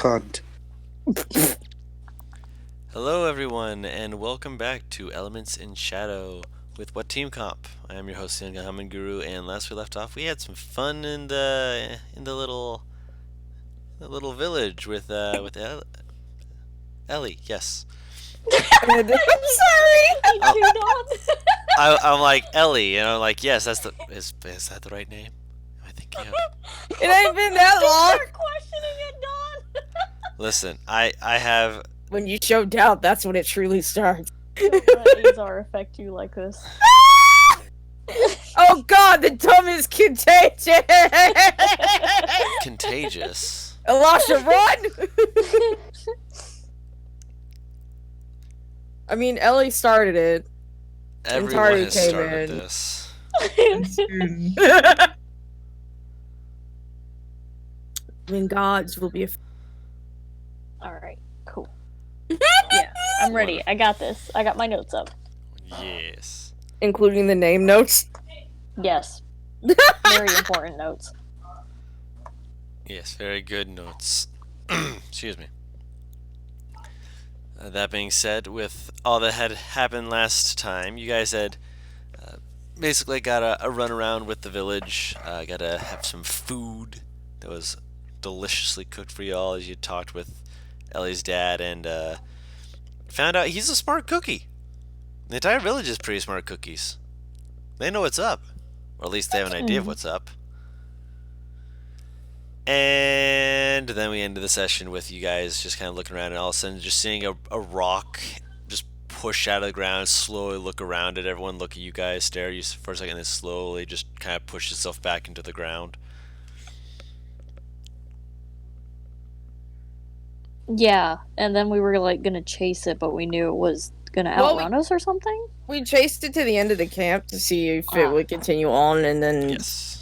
cunt. Hello, everyone, and welcome back to Elements in Shadow with What Team Comp. I am your host, Haman Guru, and last we left off, we had some fun in the little village with Ellie. Yes, I'm sorry. I'm like Ellie, and I'm like, yes, that's the is that the right name? Am I thinking of? It ain't been that long. You're questioning it, Don. Listen, I have. When you show doubt, that's when it truly starts. Don't let Azar affect you like this. Oh god, the dumb is contagious! Contagious. Elisha, run! I mean, Ellie started it. Everyone Tari has came started in. this. When gods will be. Alright, cool. Yeah, I'm ready. I got this. I got my notes up. Yes. Including the name notes. Yes. Very important notes. Yes, very good notes. Excuse me. That being said, with all that had happened last time, you guys had basically got a run around with the village. Got to have some food that was deliciously cooked for y'all as you talked with Ellie's dad and found out he's a smart cookie. The entire village is pretty smart cookies. They know what's up. Or at least they have an idea of what's up. And then we ended the session with you guys just kind of looking around and all of a sudden just seeing a rock just push out of the ground, slowly look around at everyone, look at you guys, stare at you for a second, and then slowly just kind of push itself back into the ground. Yeah, and then we were gonna chase it, but we knew it was gonna outrun us or something? We chased it to the end of the camp to see if it would continue on, and then Yes.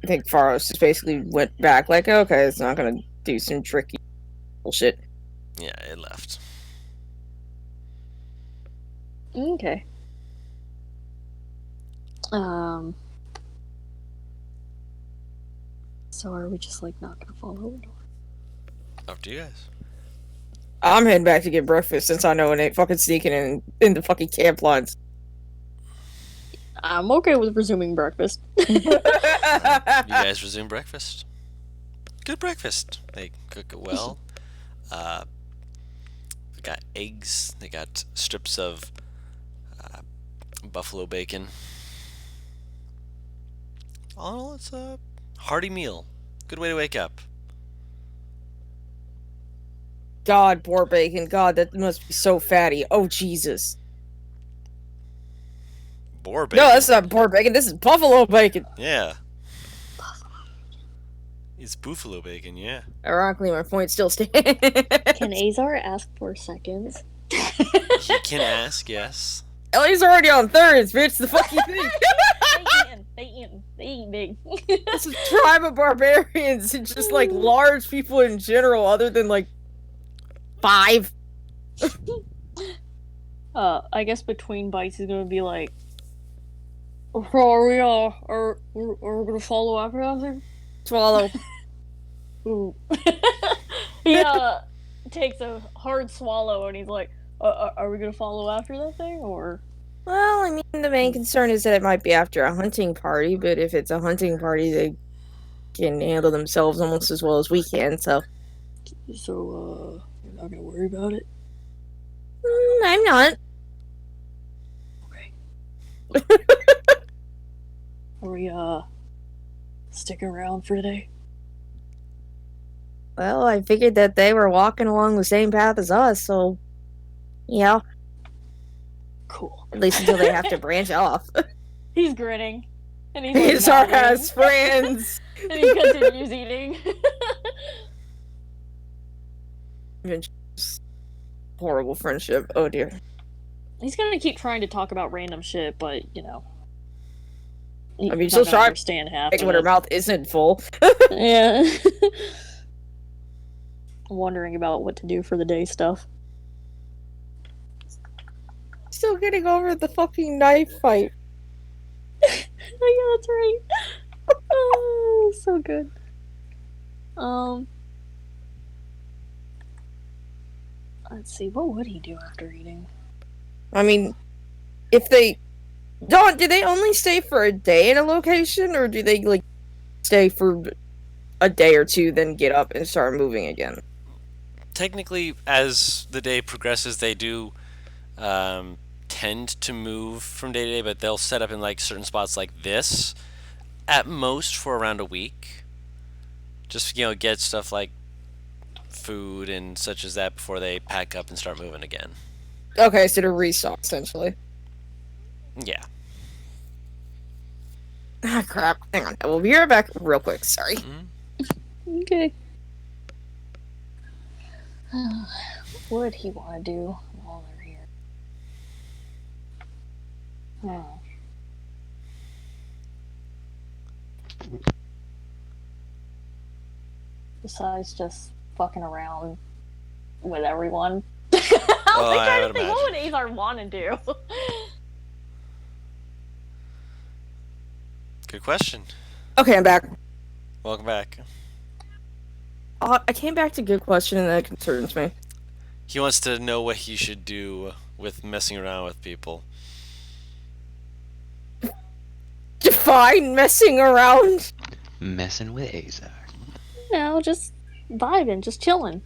I think Faros just basically went back like, okay, it's not gonna do some tricky bullshit. Yeah, it left. Okay. So are we just not gonna follow it? Up to you guys. I'm heading back to get breakfast since I know it ain't fucking sneaking in the fucking camp lines. I'm okay with resuming breakfast. You guys resume breakfast. Good breakfast. They cook it well. They got eggs. They got strips of buffalo bacon. All in all, it's a hearty meal. Good way to wake up. God, poor bacon. God, that must be so fatty. Oh, Jesus. Boar bacon. No, that's not poor bacon. This is buffalo bacon. Yeah. It's buffalo bacon, yeah. Ironically, my point still stands. Can Azar ask for seconds? He can ask, yes. Ellie's already on thirds, bitch. The fuck you think? They eat big. It's a tribe of barbarians and just like large people in general, other than like 5. I guess between bites he's gonna be like, are we gonna follow after that thing? Swallow. Ooh. He takes a hard swallow and he's like, are we gonna follow after that thing or? Well, I mean, the main concern is that it might be after a hunting party, but if it's a hunting party, they can handle themselves almost as well as we can, so. So, you're not gonna worry about it? I'm not. Okay. Are we, sticking around for today? Well, I figured that they were walking along the same path as us, so. Yeah, Cool. at least until they have to branch off. He's grinning. And he's He's our best friends. And he continues eating. Horrible friendship. Oh dear. He's gonna keep trying to talk about random shit, but, you know. I mean, he's she'll not gonna try understand half of when her it. mouth isn't full. Yeah. Wondering about what to do for the day stuff. Still getting over the fucking knife fight. Oh, yeah, that's right. Oh, so good. Let's see, what would he do after eating? I mean, if they don't, do they only stay for a day in a location, or do they like stay for a day or two, then get up and start moving again? Technically, as the day progresses, they do tend to move from day to day, but they'll set up in like certain spots like this, at most for around a week. Just get stuff like food and such as that before they pack up and start moving again. Okay, so to restock essentially. Yeah. Ah, crap. Hang on. We'll be right back real quick. Sorry. Okay. What would he want to do while they're here? Besides just fucking around with everyone. I was trying to think, what would Azar want to do? Good question. Okay, I'm back. Welcome back. I came back to good question, and that concerns me. He wants to know what he should do with messing around with people. Define messing around. Messing with Azar. No, just vibing, just chilling.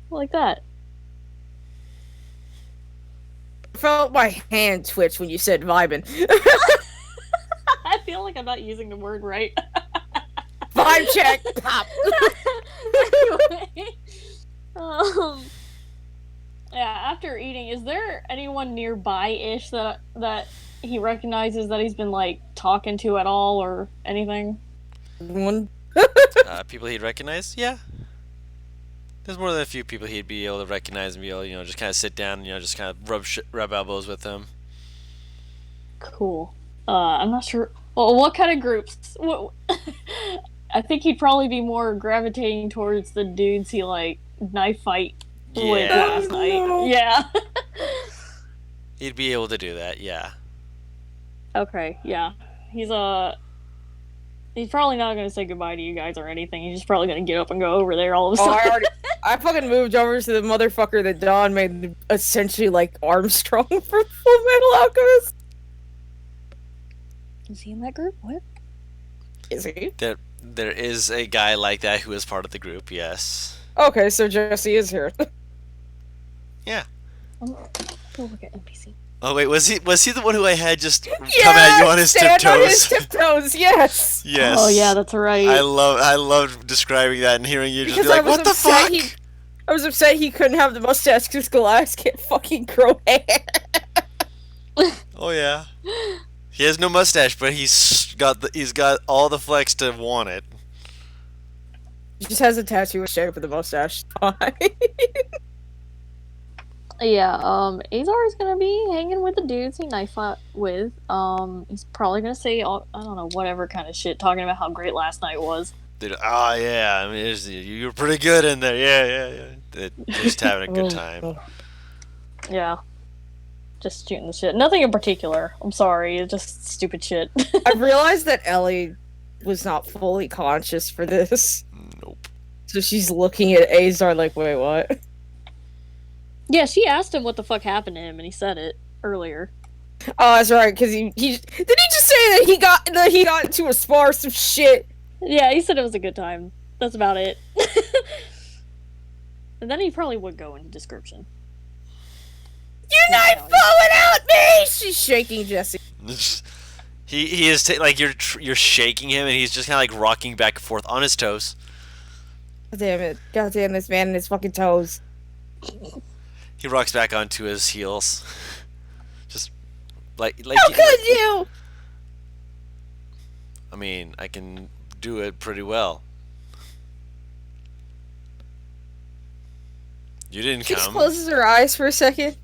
Like that. Felt my hand twitch when you said vibing. I feel like I'm not using the word right. Vibe check. Pop. Anyway, yeah. After eating, is there anyone nearby-ish that he recognizes that he's been like talking to at all or anything? One. People he'd recognize? Yeah. There's more than a few people he'd be able to recognize and be able to, just kind of sit down and, just kind of rub elbows with them. Cool. I'm not sure. Well, what kind of groups? I think he'd probably be more gravitating towards the dudes he like knife fight with last night. Yeah. He'd be able to do that, yeah. Okay, yeah. He's probably not gonna say goodbye to you guys or anything. He's just probably gonna get up and go over there all of a sudden. I fucking moved over to the motherfucker that Dawn made essentially like Armstrong for Full Metal Alchemist. Is he in that group? What? Is he? There is a guy like that who is part of the group, yes. Okay, so Jesse is here. Yeah. Oh, look at NPC. Oh wait, was he the one who I had just come at you on his tiptoes? On his tiptoes, yes. Yes. Oh yeah, that's right. I love describing that and hearing you just Because be like, "What the fuck?" I was upset he couldn't have the mustache because Galax can't fucking grow hair. Oh yeah. He has no mustache, but he's got all the flex to want it. He just has a tattoo shape of the mustache. Yeah, Azar is gonna be hanging with the dudes he knife fought with. He's probably gonna say, I don't know, whatever kind of shit, talking about how great last night was. Dude, yeah, I mean, you were pretty good in there. Yeah. Just having a good time. Yeah. Just shooting the shit. Nothing in particular. I'm sorry, it's just stupid shit. I've realized that Ellie was not fully conscious for this. Nope. So she's looking at Azar like, wait, what? Yeah, she asked him what the fuck happened to him, and he said it earlier. Oh, that's right, because he did he just say that he got into a spar or some shit? Yeah, he said it was a good time. That's about it. And then he probably would go into description. You're not falling out, me! She's shaking Jesse. He is like you're shaking him, and he's just kind of like rocking back and forth on his toes. God damn it! God damn this man and his fucking toes. He rocks back onto his heels. Just like How could you? I mean, I can do it pretty well. You didn't She come. closes her eyes for a second.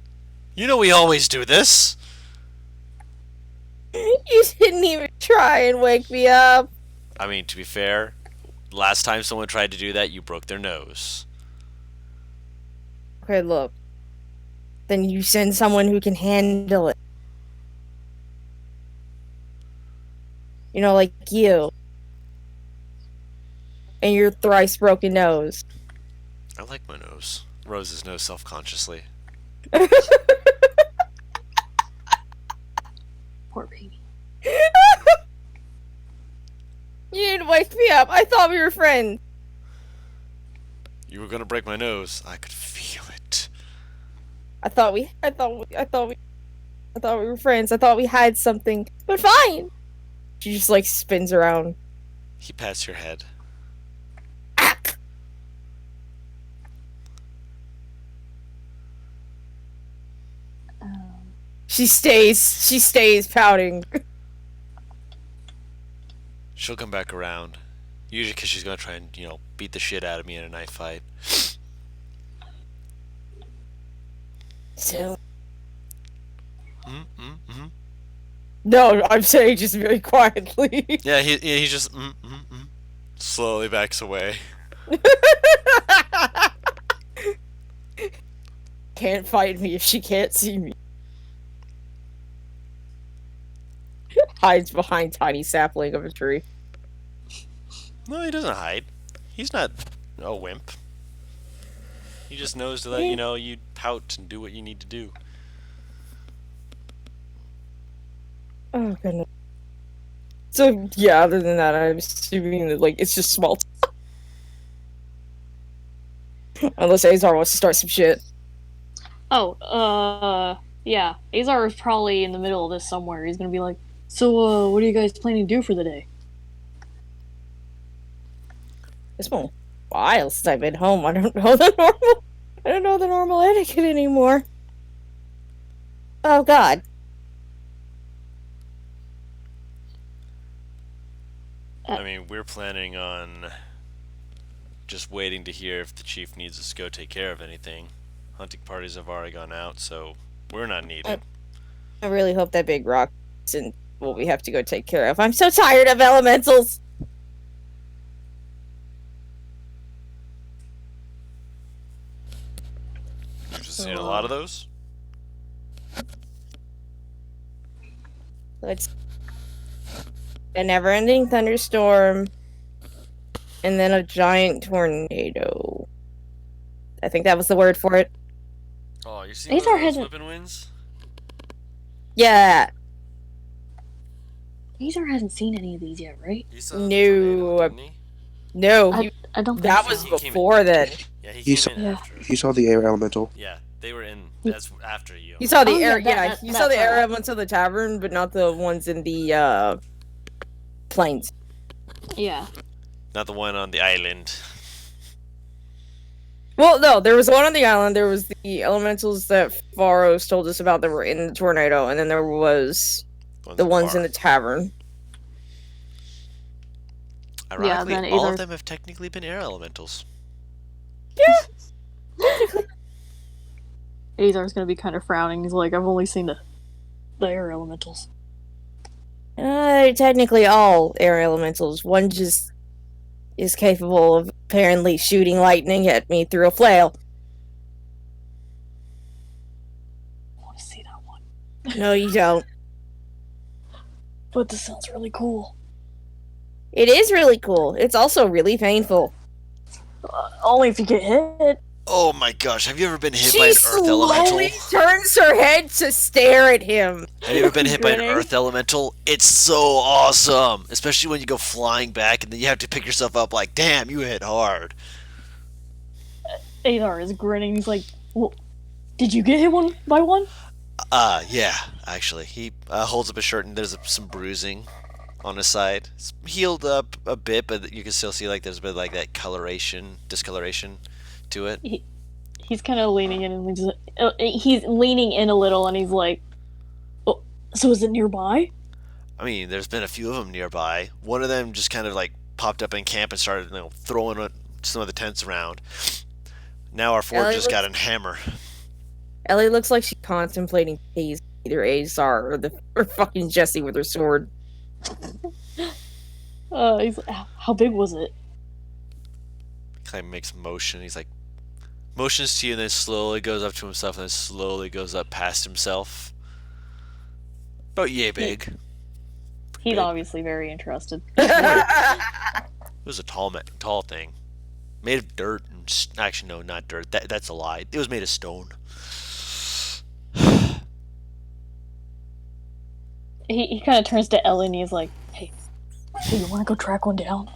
You know we always do this. You didn't even try and wake me up. I mean, to be fair, last time someone tried to do that, you broke their nose. Okay, look. Then you send someone who can handle it. You know, like you. And your thrice broken nose. I like my nose. Rose's nose self-consciously. Poor baby. You didn't wake me up. I thought we were friends. You were gonna break my nose. I could feel it. I thought we were friends. I thought we had something. But fine. She just like spins around. He pats your head. Ack. She stays pouting. She'll come back around. Usually because she's gonna try and, beat the shit out of me in a knife fight. So Mm-hmm. no, I'm saying just very quietly. Yeah, he just slowly backs away. Can't fight me if she can't see me. Hides behind tiny sapling of a tree. No, he doesn't hide. He's not a wimp. He just knows to let you know you pout and do what you need to do. Oh goodness. So yeah, other than that, I'm assuming that like it's just small. Unless Azar wants to start some shit. Oh, yeah. Azar is probably in the middle of this somewhere. He's gonna be like, so, what are you guys planning to do for the day? It's been a while since I've been home. I don't know the normal etiquette anymore. Oh God. I mean, we're planning on just waiting to hear if the chief needs us to go take care of anything. Hunting parties have already gone out, so we're not needed. I really hope that big rock isn't what we have to go take care of. I'm so tired of elementals. You've just seen a lot of those? It's a never-ending thunderstorm, and then a giant tornado. I think that was the word for it. Oh, you're seeing Azar those hasn't- whipping winds? Yeah. Azar hasn't seen any of these yet, right? He saw No, the tornado, didn't he? No, I don't think that so. was He came before then. Yeah, he He came in Yeah. after. He saw the air elemental. Yeah, they were in as after you. You saw the Oh, yeah, air, that- you saw the that's air right. elements of the tavern, but not the ones in the plains. Yeah. Not the one on the island. Well, no, there was one on the island. There was the elementals that Faros told us about that were in the tornado, and then there was the ones in bar. the tavern. Ironically, then all either- of them have technically been air elementals. Azar's gonna be kind of frowning. He's like, I've only seen the air elementals. They're technically all air elementals. One just is capable of apparently shooting lightning at me through a flail. I want to see that one. No, you don't. But this sounds really cool. It is really cool. It's also really painful. Only if you get hit. Oh my gosh, have you ever been hit She by an earth elemental? slowly turns her head to stare at him. Have you ever been hit by an Grinning. earth elemental? It's so awesome! Especially when you go flying back and then you have to pick yourself up like, damn, you hit hard. Azar is grinning. He's like, well, did you get hit one by one? Yeah, actually. He holds up his shirt and there's some bruising on his side. It's healed up a bit, but you can still see like there's a bit like that discoloration to it. He's kind of leaning in and he's leaning in a little and he's like, oh, so is it nearby? I mean, there's been a few of them nearby. One of them just kind of like popped up in camp and started throwing some of the tents around. Now our fort Ellie just got a hammer. Ellie looks like she's contemplating tasing either Azar or fucking Jessie with her sword. He's like, how big was it? Kind of makes motion. He's like motions to you and then slowly goes up to himself and then slowly goes up past himself. About yay big. He's Big. obviously very interested. It was a tall thing. Made of dirt. Actually, no, not dirt. That's a lie. It was made of stone. He kind of turns to Ellen and he's like, "Hey, so you want to go track one down?"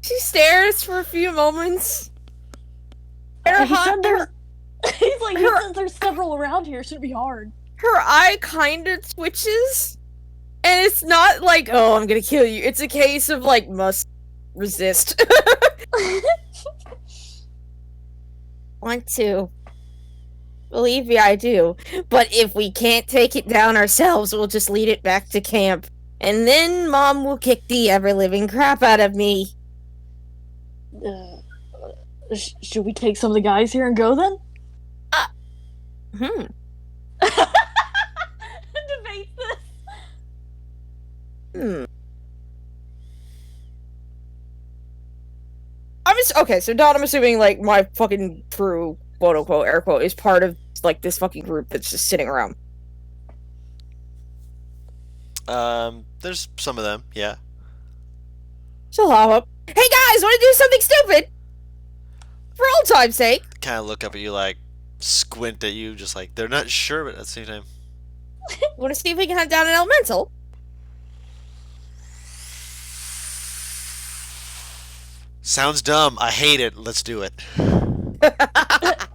She stares for a few moments. He said there's. He's like, he says there's several around here. Shouldn't be hard. Her eye kind of twitches, and it's not like, "Oh, I'm gonna kill you." It's a case of like, must resist. Want to. Believe me, I do. But if we can't take it down ourselves, we'll just lead it back to camp. And then Mom will kick the ever-living crap out of me. Should we take some of the guys here and go then? Debate this. Okay, so Don, I'm assuming, like, my fucking crew, quote-unquote, air quote, is part of, like, this fucking group that's just sitting around. There's some of them, yeah. She'll hop up. "Hey guys, want to do something stupid? For old time's sake." Kind of look up at you, like, squint at you, just like, they're not sure, but at the same time. Want to see if we can hunt down an elemental? Sounds dumb. I hate it. Let's do it.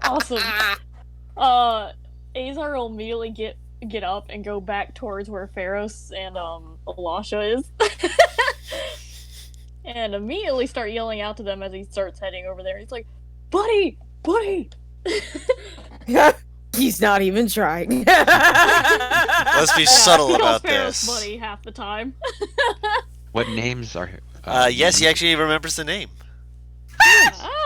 Awesome. Azar will immediately get up and go back towards where Pharos and Elisha is. And immediately start yelling out to them as he starts heading over there. He's like, "Buddy! Buddy!" He's not even trying. Let's be subtle He calls about Pharos this. buddy half the time. What names are? Yes, he actually remembers the name.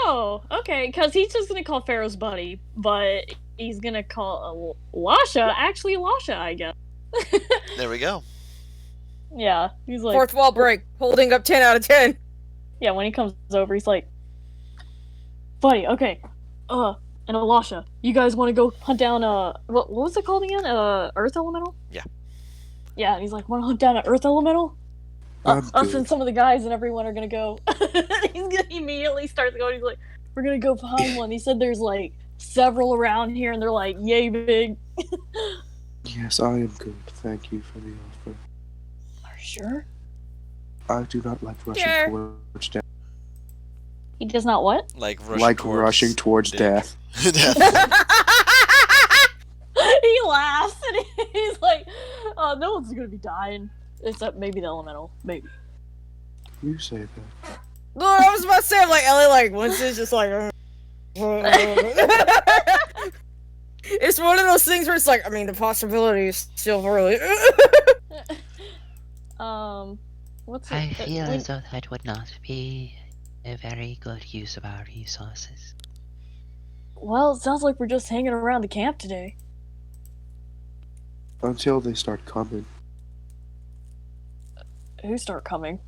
Oh, okay, because he's just gonna call Pharos buddy, but he's gonna call Elisha actually Elisha, I guess. There we go. Yeah, he's like, Fourth wall break, holding up 10 out of 10. yeah, when he comes over, he's like, "Buddy, okay, and Elisha, you guys want to go hunt down what was it called again? Earth Elemental?" Yeah. Yeah, and he's like, "Want to hunt down an Earth Elemental? Us good. and some of the guys and everyone are gonna go." He's gonna immediately start going. He's like, "We're gonna go find one." He said there's like several around here, and they're like yay big. Yes, I am good. Thank you for the offer. Are you sure? I do not like rushing Sure. towards death. He does not what? Like Rushing towards dick. death. He laughs and he's like, "No one's gonna be dying, except maybe the elemental, maybe." You say that. No, I was about to say, I'm like, Ellie, like, once it's just like... It's one of those things where it's like, I mean, the possibility is still really... What's it? I feel as though that would not be a very good use of our resources. Well, it sounds like we're just hanging around the camp today. Until they start coming. Who start coming?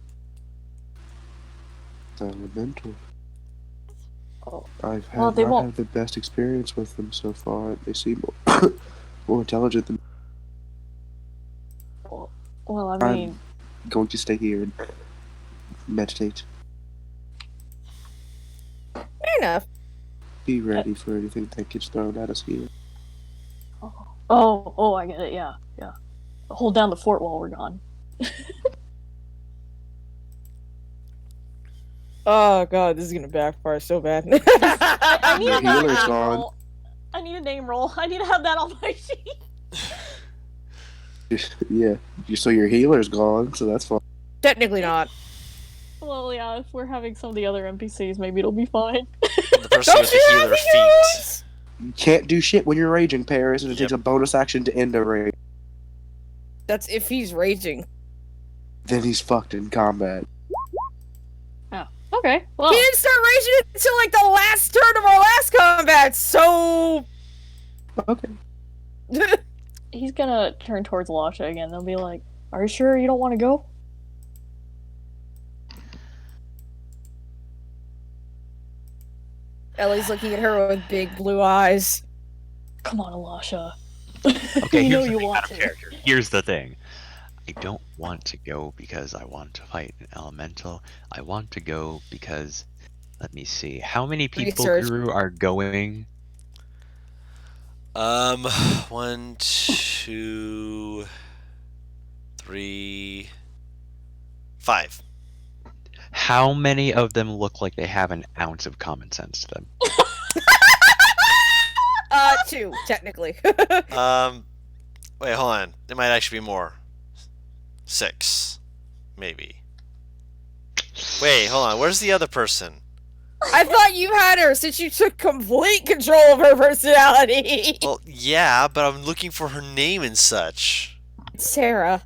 The elemental. Oh. I've had Well, they not won't- had the best experience with them so far. They seem more, more intelligent than Well, I I'm mean, going to stay here and meditate. Fair enough. Be ready for anything that gets thrown at us here. oh, I get it. Yeah. Hold down the fort while we're gone. Oh god, this is gonna backfire so bad. I need Your a name healer's gone. roll. I need a name roll. I need to have that on my sheet. Yeah, so your healer's gone, so that's fine. Technically not. Well, yeah, if we're having some of the other NPCs, maybe it'll be fine. The person with the healer feet. You can't do shit when you're raging, Paris, and it Yep. takes a bonus action to end a rage. That's if he's raging. Then he's fucked in combat. Okay, well, He didn't start raging until like the last turn of our last combat, so... Okay. he's gonna turn towards Lasha again. They'll be like, "Are you sure you don't want to go?" Ellie's looking at her with big blue eyes. Come on, Elisha. Okay, You know here's the you thing want out of to. character. Here's the thing. I don't want to go because I want to fight an elemental. I want to go because, let me see, how many people Research. Guru are going? 1, 2, 3, 5. How many of them look like they have an ounce of common sense to them? 2, technically. Wait, hold on. There might actually be more. 6, maybe. Wait, hold on. Where's the other person? I thought you had her since you took complete control of her personality. Well, yeah, but I'm looking for her name and such. Sarah.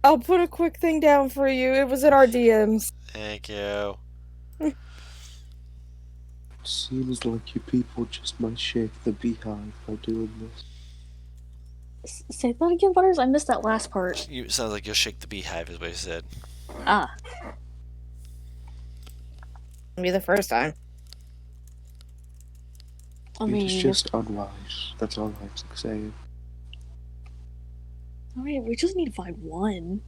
I'll put a quick thing down for you. It was in our DMs. Thank you. Seems like you people just might shake the beehive by doing this. Say that again, Butters. I missed that last part. You sounds like you'll shake the beehive, is what you said. Ah. Be the first time. I It mean, is just unwise. That's all I'm saying. alright, we just need to find one.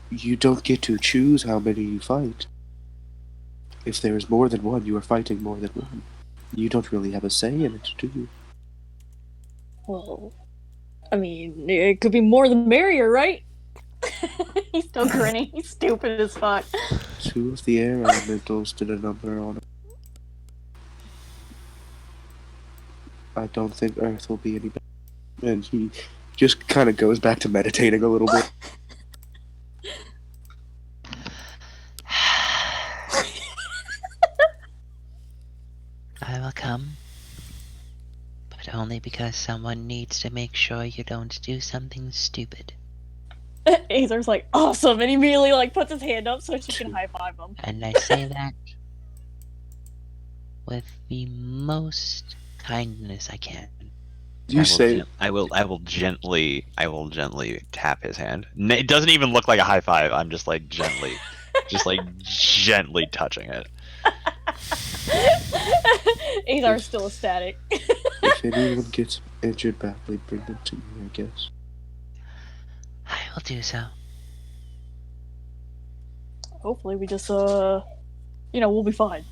You don't get to choose how many you fight. If there is more than one, you are fighting more than one. You don't really have a say in it, do you? Well, I mean, it could be more the merrier, right? He's still grinning. He's stupid as fuck. 2 of the air elementals did a number on it. I don't think Earth will be any better. And he just kind of goes back to meditating a little bit. I will come. But only because someone needs to make sure you don't do something stupid. Azar's like, awesome, and he immediately like puts his hand up so she can high five him. And I say that with the most kindness I can. You say I will gently tap his hand. It doesn't even look like a high five. I'm just like gently, gently touching it. Azar's still ecstatic. if anyone gets injured badly, bring them to me, I guess. I will do so. Hopefully we just, we'll be fine.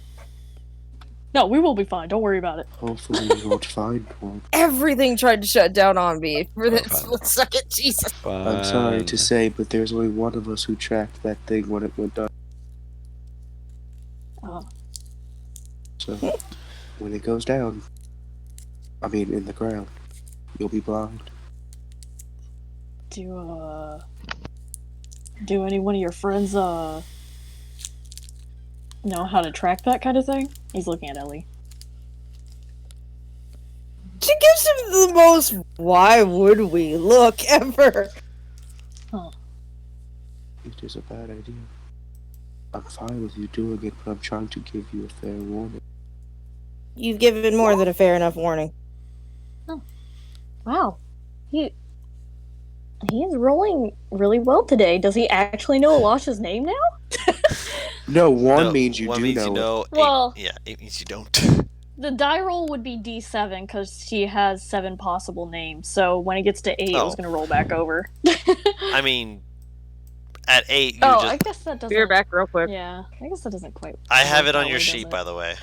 No, we will be fine. Don't worry about it. Hopefully you won't find one. Everything tried to shut down on me for that Okay. split second. Jesus. I'm sorry to say, but there's only one of us who tracked that thing when it went down. Oh. So, when it goes down, in the ground, you'll be blind. Do any one of your friends, know how to track that kind of thing? He's looking at Ellie. She gives him the most "why would we" look ever. It is a bad idea. I'm fine with you doing it, but I'm trying to give you a fair warning. You've given more than a fair enough warning. Wow. He is rolling really well today. Does he actually know Alash's name now? No, one No, means you one do means know. you know. Well- 8 means you don't. The die roll would be D7 because she has 7 possible names. So when it gets to 8, it was Oh. going to roll back over. I mean, at 8, you Oh, just. I guess that doesn't. Be right back real quick. Yeah, I guess that doesn't quite. I have work it on that your way, sheet, does it? by the way.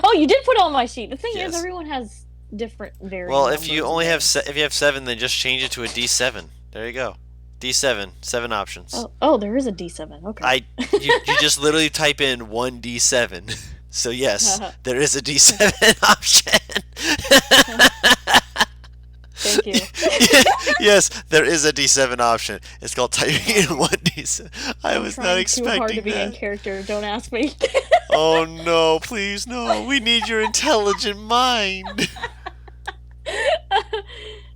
Oh, you did put it on my sheet. The thing Yes. is, everyone has different varying. Well, if you numbers only there. have if you have 7, then just change it to a D7. There you go. D7, 7 options. Oh, there is a D7. Okay. You just literally type in 1D7. So yes, there is a D7 option. Thank you. Yes, there is a D7 option. It's called typing in 1D7. I was not Trying too hard to expecting be in that. character. Don't ask me. Oh no, please no. We need your intelligent mind.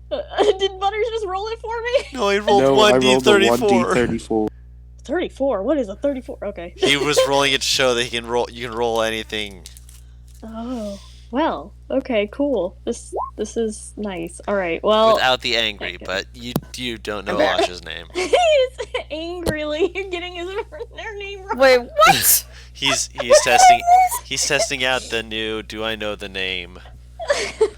Did Butters just roll it for me? No, he rolled No, I rolled a 1D34. 1D34. 34. What is a 34? Okay. He was rolling it to show that he can roll. You can roll anything. Oh. Well. Okay. Cool. This is nice. All right. Well. Without the angry, thank you. but you don't know I'm back. Alash's name. He's angrily getting their name wrong. Wait, what? He's testing out the new "Do I know the name?"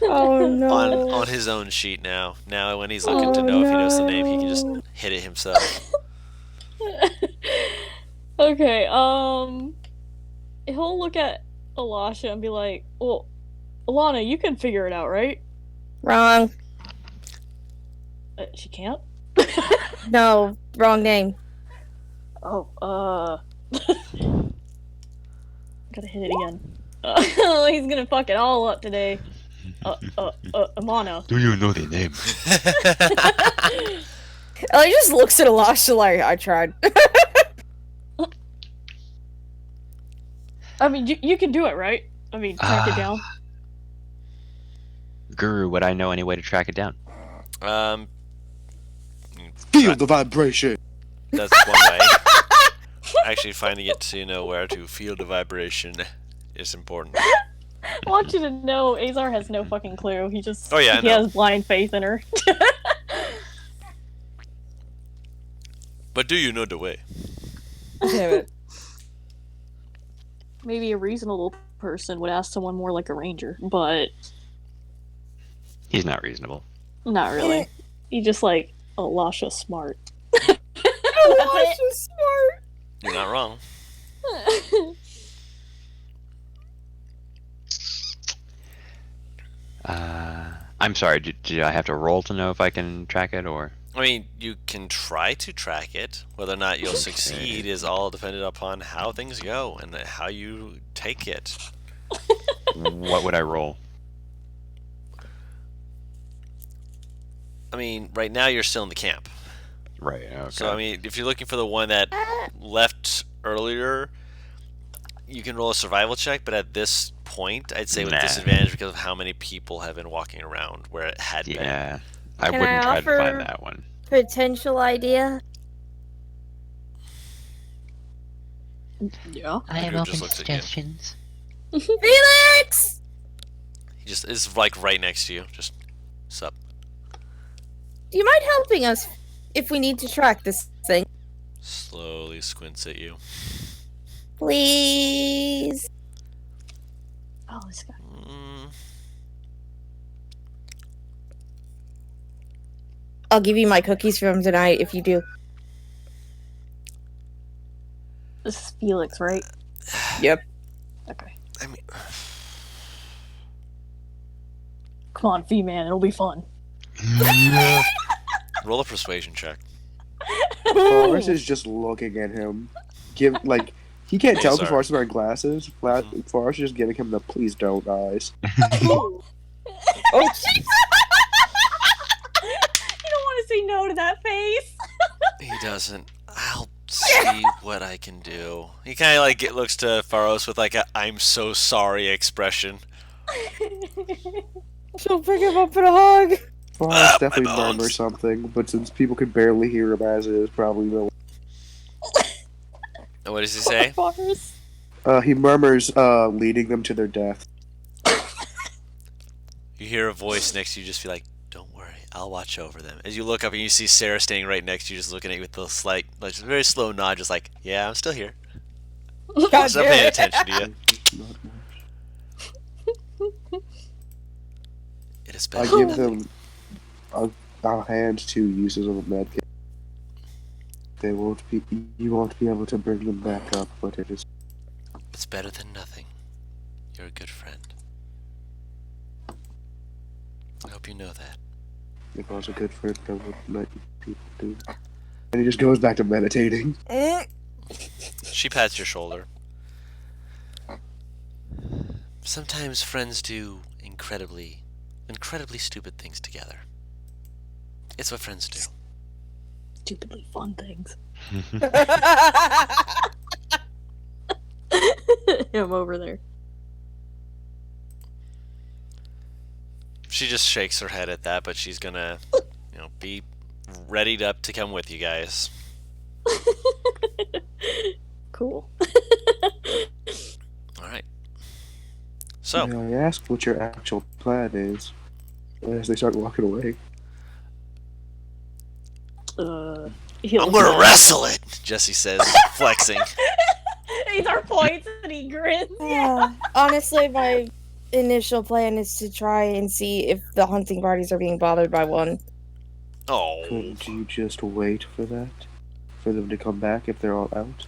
Oh no. on his own sheet now. Now when he's looking to know if he knows the name, he can just hit it himself. Okay, he'll look at Alasha and be like, well, Alana, you can figure it out, right? Wrong. She can't? No, wrong name. Oh, gotta hit it again. He's gonna fuck it all up today. Amano. Do you know the name? Ellie just looks at Alasha like, I tried. I mean, you can do it, right? I mean, track it down. Guru, would I know any way to track it down? Feel the vibration. That's one way. Actually, finding it to know where to feel the vibration is important. I want you to know, Azar has no fucking clue. He just Oh, yeah, I he know. has blind faith in her. But do you know the way? Damn it. Maybe a reasonable person would ask someone more like a ranger, but He's not reasonable. not really. He just like, oh, Lasha's smart. Alasha's smart. You're not wrong. I'm sorry, do I have to roll to know if I can track it, or? I mean, you can try to track it. Whether or not you'll succeed is all dependent upon how things go and how you take it. What would I roll? I mean, right now you're still in the camp. Right, okay. So, I mean, if you're looking for the one that left earlier, you can roll a survival check, but at this point, I'd say with Nah. disadvantage because of how many people have been walking around where it had been. Yeah, I Can wouldn't I try to offer- find that one. Potential idea. Yeah. I am Group open just to looks at you. suggestions. Felix! He just is like right next to you. Just, sup. Do you mind helping us if we need to track this thing? Slowly squints at you. Please. Oh, this guy. I'll give you my cookies from tonight if you do. This is Felix, right? Yep. Okay. I mean, Come on, V-Man, it'll be fun. roll a persuasion check. Forrest is just looking at him. He can't tell because Sorry. Forrest is wearing glasses. Forrest is just giving him the please don't eyes. Oh, jeez. You don't want to say no to that face. He doesn't. I'll see what I can do. He kind of like looks to Pharos with like a "I'm so sorry" expression. She'll pick him up in a hug. Forrest definitely my bones. murmurs something, but since people can barely hear him as is, probably no. And what does he say? Forrest. He murmurs, leading them to their death. You hear a voice next to you, just be like, "Don't worry, I'll watch over them." As you look up and you see Sarah standing right next to you, just looking at you with a slight, like very slow nod, just like, "Yeah, I'm still here." God She's not damn paying it. attention to you. Not much. It is I better. give them a hand 2 uses of a medkit. You won't be able to bring them back up, but it is. It's better than nothing. You're a good friend. I hope you know that. If I was a good friend, I wouldn't let people do that. And he just goes back to meditating. She pats your shoulder. Sometimes friends do incredibly stupid things together. It's what friends do. Stupidly fun things. Him over there. She just shakes her head at that, but she's gonna, be ready to come with you guys. Cool. All right. So, May I ask what your actual plan is? As they start walking away. I'm gonna wrestle it, Jesse says, flexing. These are points and he grins. Honestly, my initial plan is to try and see if the hunting parties are being bothered by one. Oh. Couldn't you just wait for that? For them to come back if they're all out?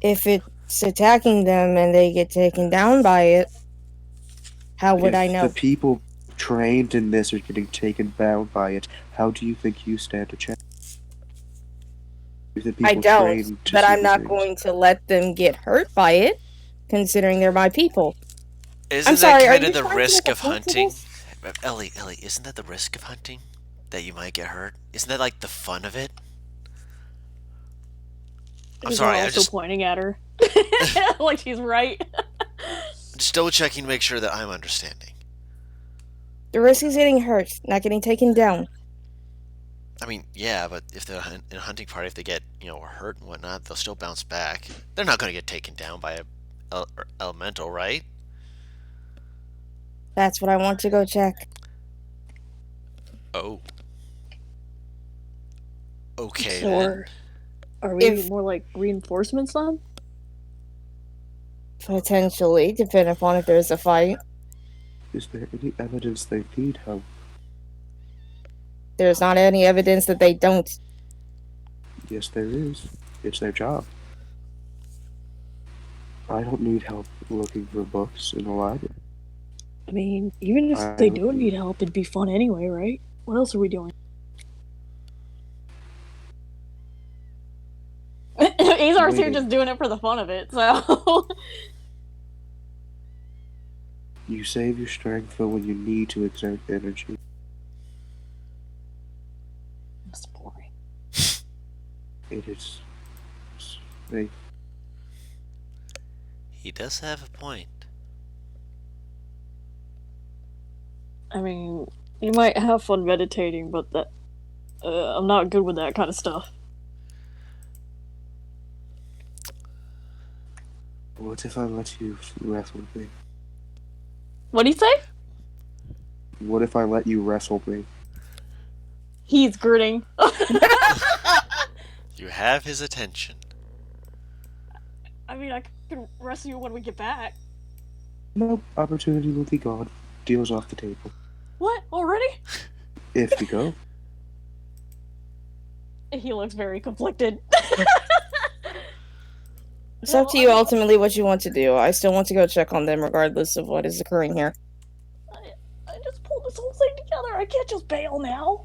If it's attacking them and they get taken down by it, how would If I know? the people trained in this are getting taken down by it, how do you think you stand a chance? If the I people don't, trained to but see I'm the not things- going to let them get hurt by it, considering they're my people. Isn't sorry, that are kind you of the trying to risk make a of point to hunting? this? Ellie, isn't that the risk of hunting? That you might get hurt? Isn't that like the fun of it? I'm He's sorry, I'm also just pointing at her. Like she's right. double checking to make sure that I'm understanding. The risk is getting hurt, not getting taken down. I mean, yeah, but if they're in a hunting party, if they get, hurt and whatnot, they'll still bounce back. They're not going to get taken down by a elemental, right? That's what I want to go check. Oh. Okay, So then. are we If- more like reinforcements then? Potentially, depending upon if there's a fight. Is there any evidence they need help? There's not any evidence that they don't. Yes, there is. It's their job. I don't need help looking for books in the library. I mean, even if they don't need help, it'd be fun anyway, right? What else are we doing? Azar's here Waiting. just doing it for the fun of it, so. You save your strength for when you need to exert energy. That's boring. It is safe. He does have a point. I mean, you might have fun meditating, but that. I'm not good with that kind of stuff. What if I let you wrestle me? What do you say? What if I let you wrestle me? He's gritting. You have his attention. I mean, I can wrestle you when we get back. No, opportunity will be gone. Deal's off the table. What? Already? If you go. He looks very conflicted. It's up to you ultimately what you want to do. I still want to go check on them regardless of what is occurring here. I just pulled this whole thing together. I can't just bail now.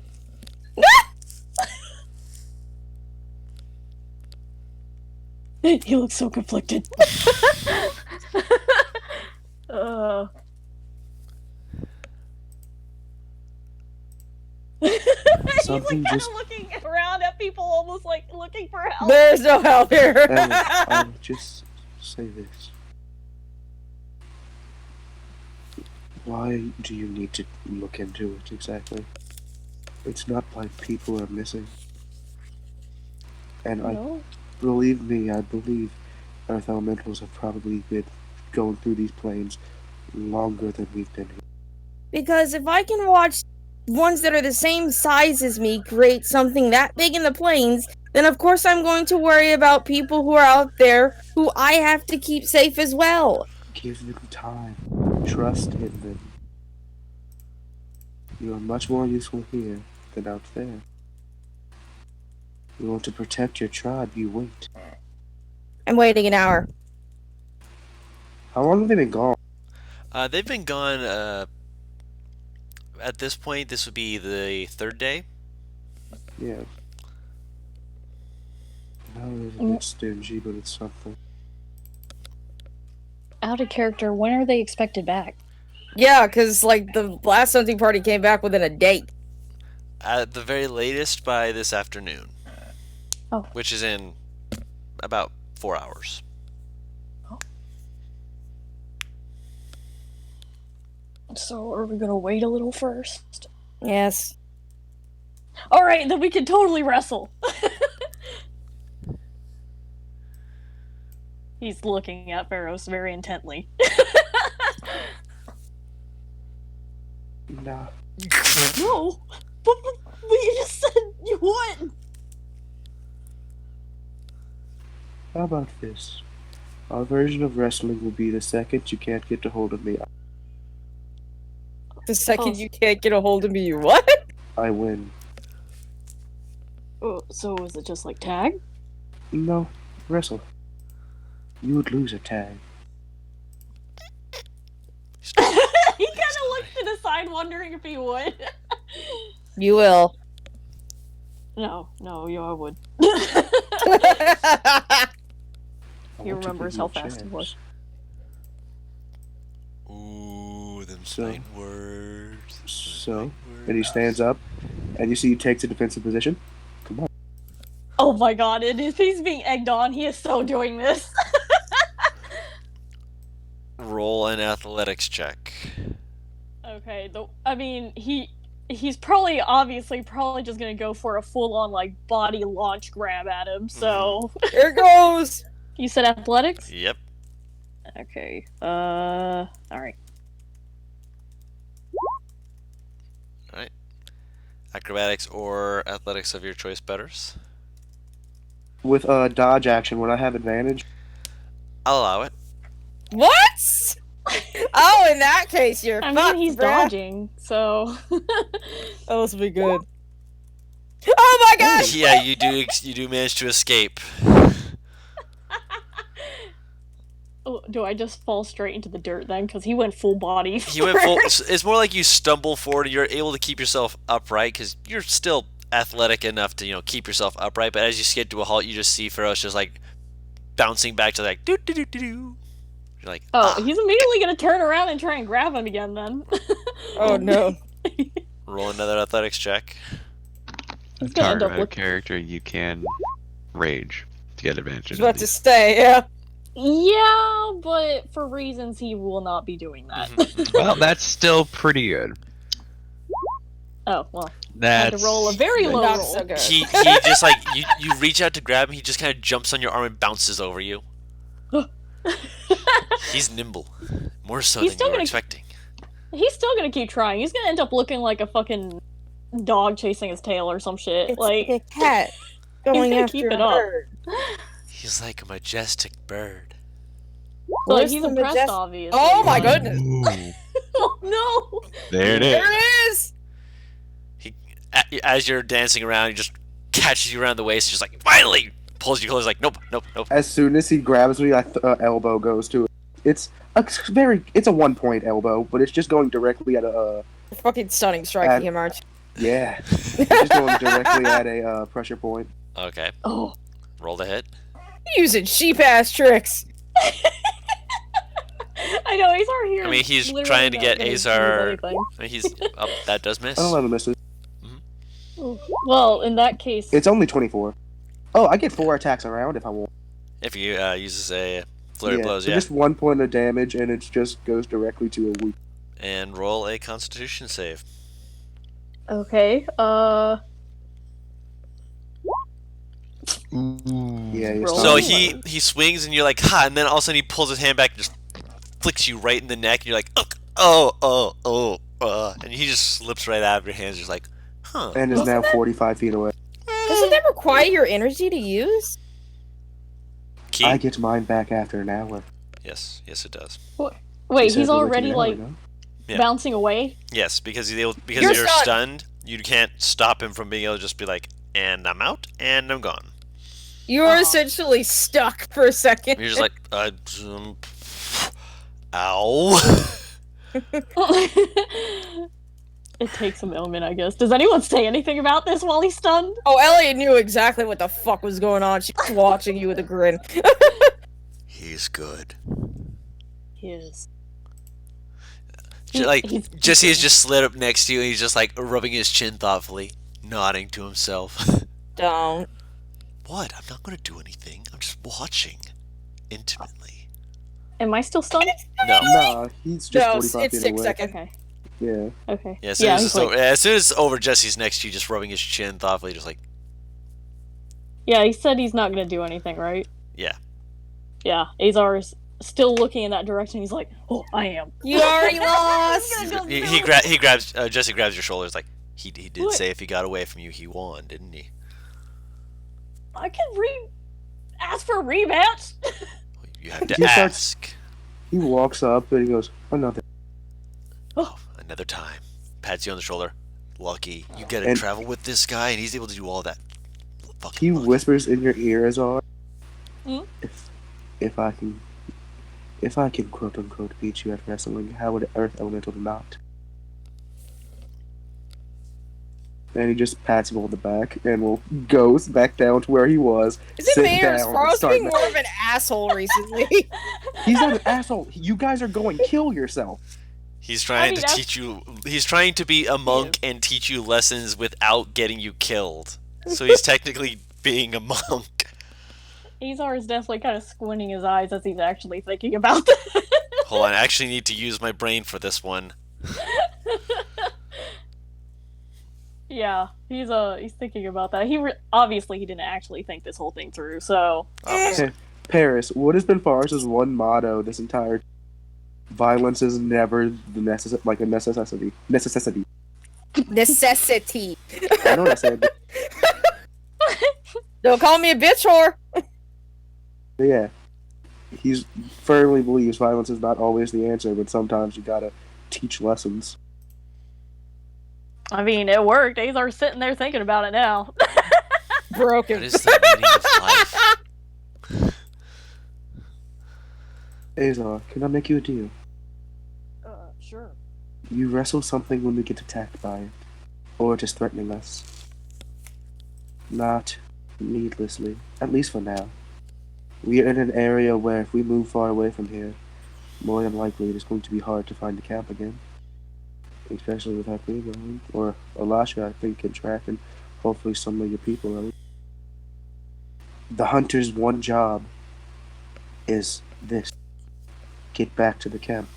He looks so conflicted. Something He's like just- kind of looking around at people, almost like looking for help. There's no help here. I'll just say this. Why do you need to look into it exactly? It's not like people are missing. And No. believe me, I believe Earth Elementals have probably been going through these planes longer than we've been here. Because if I can watch ones that are the same size as me create something that big in the plains, then of course I'm going to worry about people who are out there who I have to keep safe as well. Give them time. Trust in them. You are much more useful here than out there. You want to protect your tribe, you wait. I'm waiting an hour. How long have they been gone? They've been gone, at this point, this would be the third day. Yeah. Now it's a bit stingy, but it's something. Out of character, when are they expected back? Yeah, because, like, the last hunting party came back within a day. At the very latest by this afternoon. Oh. Which is in about 4 hours. So, are we gonna wait a little first? Yes. Alright, then we can totally wrestle! He's looking at Pharaohs very intently. Nah. No! But you just said you would! How about this? Our version of wrestling will be the second you can't get a hold of me. The second Oh. you can't get a hold of me, you what? I win. Oh, so is it just like tag? No, wrestle. You would lose a tag. He kind of looked to the side, wondering if he would. You will. No, yeah, I would. I He want to remembers give how you a fast he was. chance. Ooh, them So- fighting words. So, and he stands up, and you see he takes a defensive position. Oh my god, and if he's being egged on, he is so doing this. Roll an athletics check. Okay, I mean, he's obviously just gonna go for a full-on, like, body launch grab at him, so... Here goes! You said athletics? Yep. Okay, alright. Acrobatics or athletics of your choice betters. With a dodge action, would I have advantage? I'll allow it. What? Oh, in that case, you're I fucked, mean, he's bruh. dodging, so... Oh, this will be good. Oh my gosh! Yeah, you do manage to escape. Oh, do I just fall straight into the dirt then? Because he went full body. You went full. It's more like you stumble forward. And you're able to keep yourself upright because you're still athletic enough to keep yourself upright. But as you skid to a halt, you just see Feroz just like bouncing back to like do do do do do. You're like, Oh, he's immediately gonna turn around and try and grab him again then. Oh no. roll another athletics check. He's gonna end Target up a looking... character you can rage to get advantage. I was of about to these. say, yeah. Yeah, but for reasons he will not be doing that. Well, that's still pretty good. Oh, well. That's Had to roll a very low Not roll. so good. He just like you reach out to grab him. He just kind of jumps on your arm and bounces over you. He's nimble, more so He's than still you were gonna- expecting. He's still gonna keep trying. He's gonna end up looking like a fucking dog chasing his tail or some shit. It's like, a cat going gonna after keep a it up. bird. He's like a majestic bird. like Where's he's the impressed, majestic- obviously. Oh my but- goodness! Ooh, Oh no! there it There is. it is! As you're dancing around, he just catches you around the waist, just like finally pulls you close. Like nope. As soon as he grabs me, elbow goes to it. It's a 1-point elbow, but it's just going directly at a Fucking stunning strike, him, aren't you? yeah. It's just going directly at a pressure point. Okay, Oh. roll the hit. Using sheep ass tricks. I know, Azar here. I mean, he's literally trying to not get gonna do Azar- anything. I mean, he's that does miss. 11 misses. Well, in that case, It's only 24. Oh, I get 4 attacks around if I want. If he uses a flurry of blows, so yeah. just 1 point of damage, and it just goes directly to a weak. And roll a Constitution save. okay. Ooh. Yeah, you're Roll. So Oh. he swings, and you're like, ha! And then all of a sudden he pulls his hand back and just flicks you right in the neck, and you're like, and he just slips right out of your hands, just like, huh? and is now 45 feet away. Doesn't that require your energy to use? Key? I get mine back after an hour. Yes, it does. Wait, He said he's it like already an hour like ago. Yeah. bouncing away. Yes, because You're you're stunned. stunned. You can't stop him from being able to just be like, and I'm out, and I'm gone. You are Aw. essentially stuck for a second. You're just like, ow. It takes a moment, I guess. Does anyone say anything about this while he's stunned? Oh, Elliot knew exactly what the fuck was going on. She was watching you with a grin. He's good. He is. Like He's- Jesse has just slid up next to you, and he's just like rubbing his chin thoughtfully, nodding to himself. Don't. What? I'm not going to do anything. I'm just watching intimately. Am I still stunned? No. Nah, he's just No, 45 it's feet 6 away. seconds. Okay. Yeah. Okay. Yeah, as soon, as, he's it's like- over, as soon as it's over, Jesse's next to you, just rubbing his chin thoughtfully, just like, Yeah, he said he's not gonna do anything, right? Yeah. Yeah, Azar is still looking in that direction. He's like, "Oh, I am." You already lost. he grabs Jesse grabs your shoulders like he did What? say if he got away from you, he won, didn't he? I can ask for a rematch. You have to He starts- ask. He walks up and he goes, another. Oh, another time. Pats you on the shoulder. Lucky. You get to And- travel with this guy, and he's able to do all that. Fucking He lucky. whispers in your ear, Azar. Hmm? If I can quote unquote beat you at wrestling, how would Earth Elemental not? And he just pats him on the back and goes back down to where he was. Is it sit me or is down and Frost start being more of an asshole recently? He's not an asshole. You guys are going kill yourself. He's trying mean, to that's- teach you. He's trying to be a monk and teach you lessons without getting you killed. So he's technically being a monk. Azar is definitely kind of squinting his eyes as he's actually thinking about this. Hold on, I actually need to use my brain for this one. Yeah, he's thinking about that. Obviously he didn't actually think this whole thing through. So Paris, what has been Fars's one motto this entire? Violence is never the necessity. Necessity. Necessity. I know what I said. Don't call me a bitch whore. But yeah, he firmly believes violence is not always the answer, but sometimes you gotta teach lessons. I mean, it worked. Azar's sitting there thinking about it now. Broken. What is the meaning of life? Azar, can I make you a deal? Sure. You wrestle something when we get attacked by it, or it is threatening us. Not needlessly, at least for now. We are in an area where if we move far away from here, more than likely it is going to be hard to find a camp again. Especially with Happy going, or Alasha, I think, can track, and hopefully some of your people are. The hunter's one job is this: get back to the camp.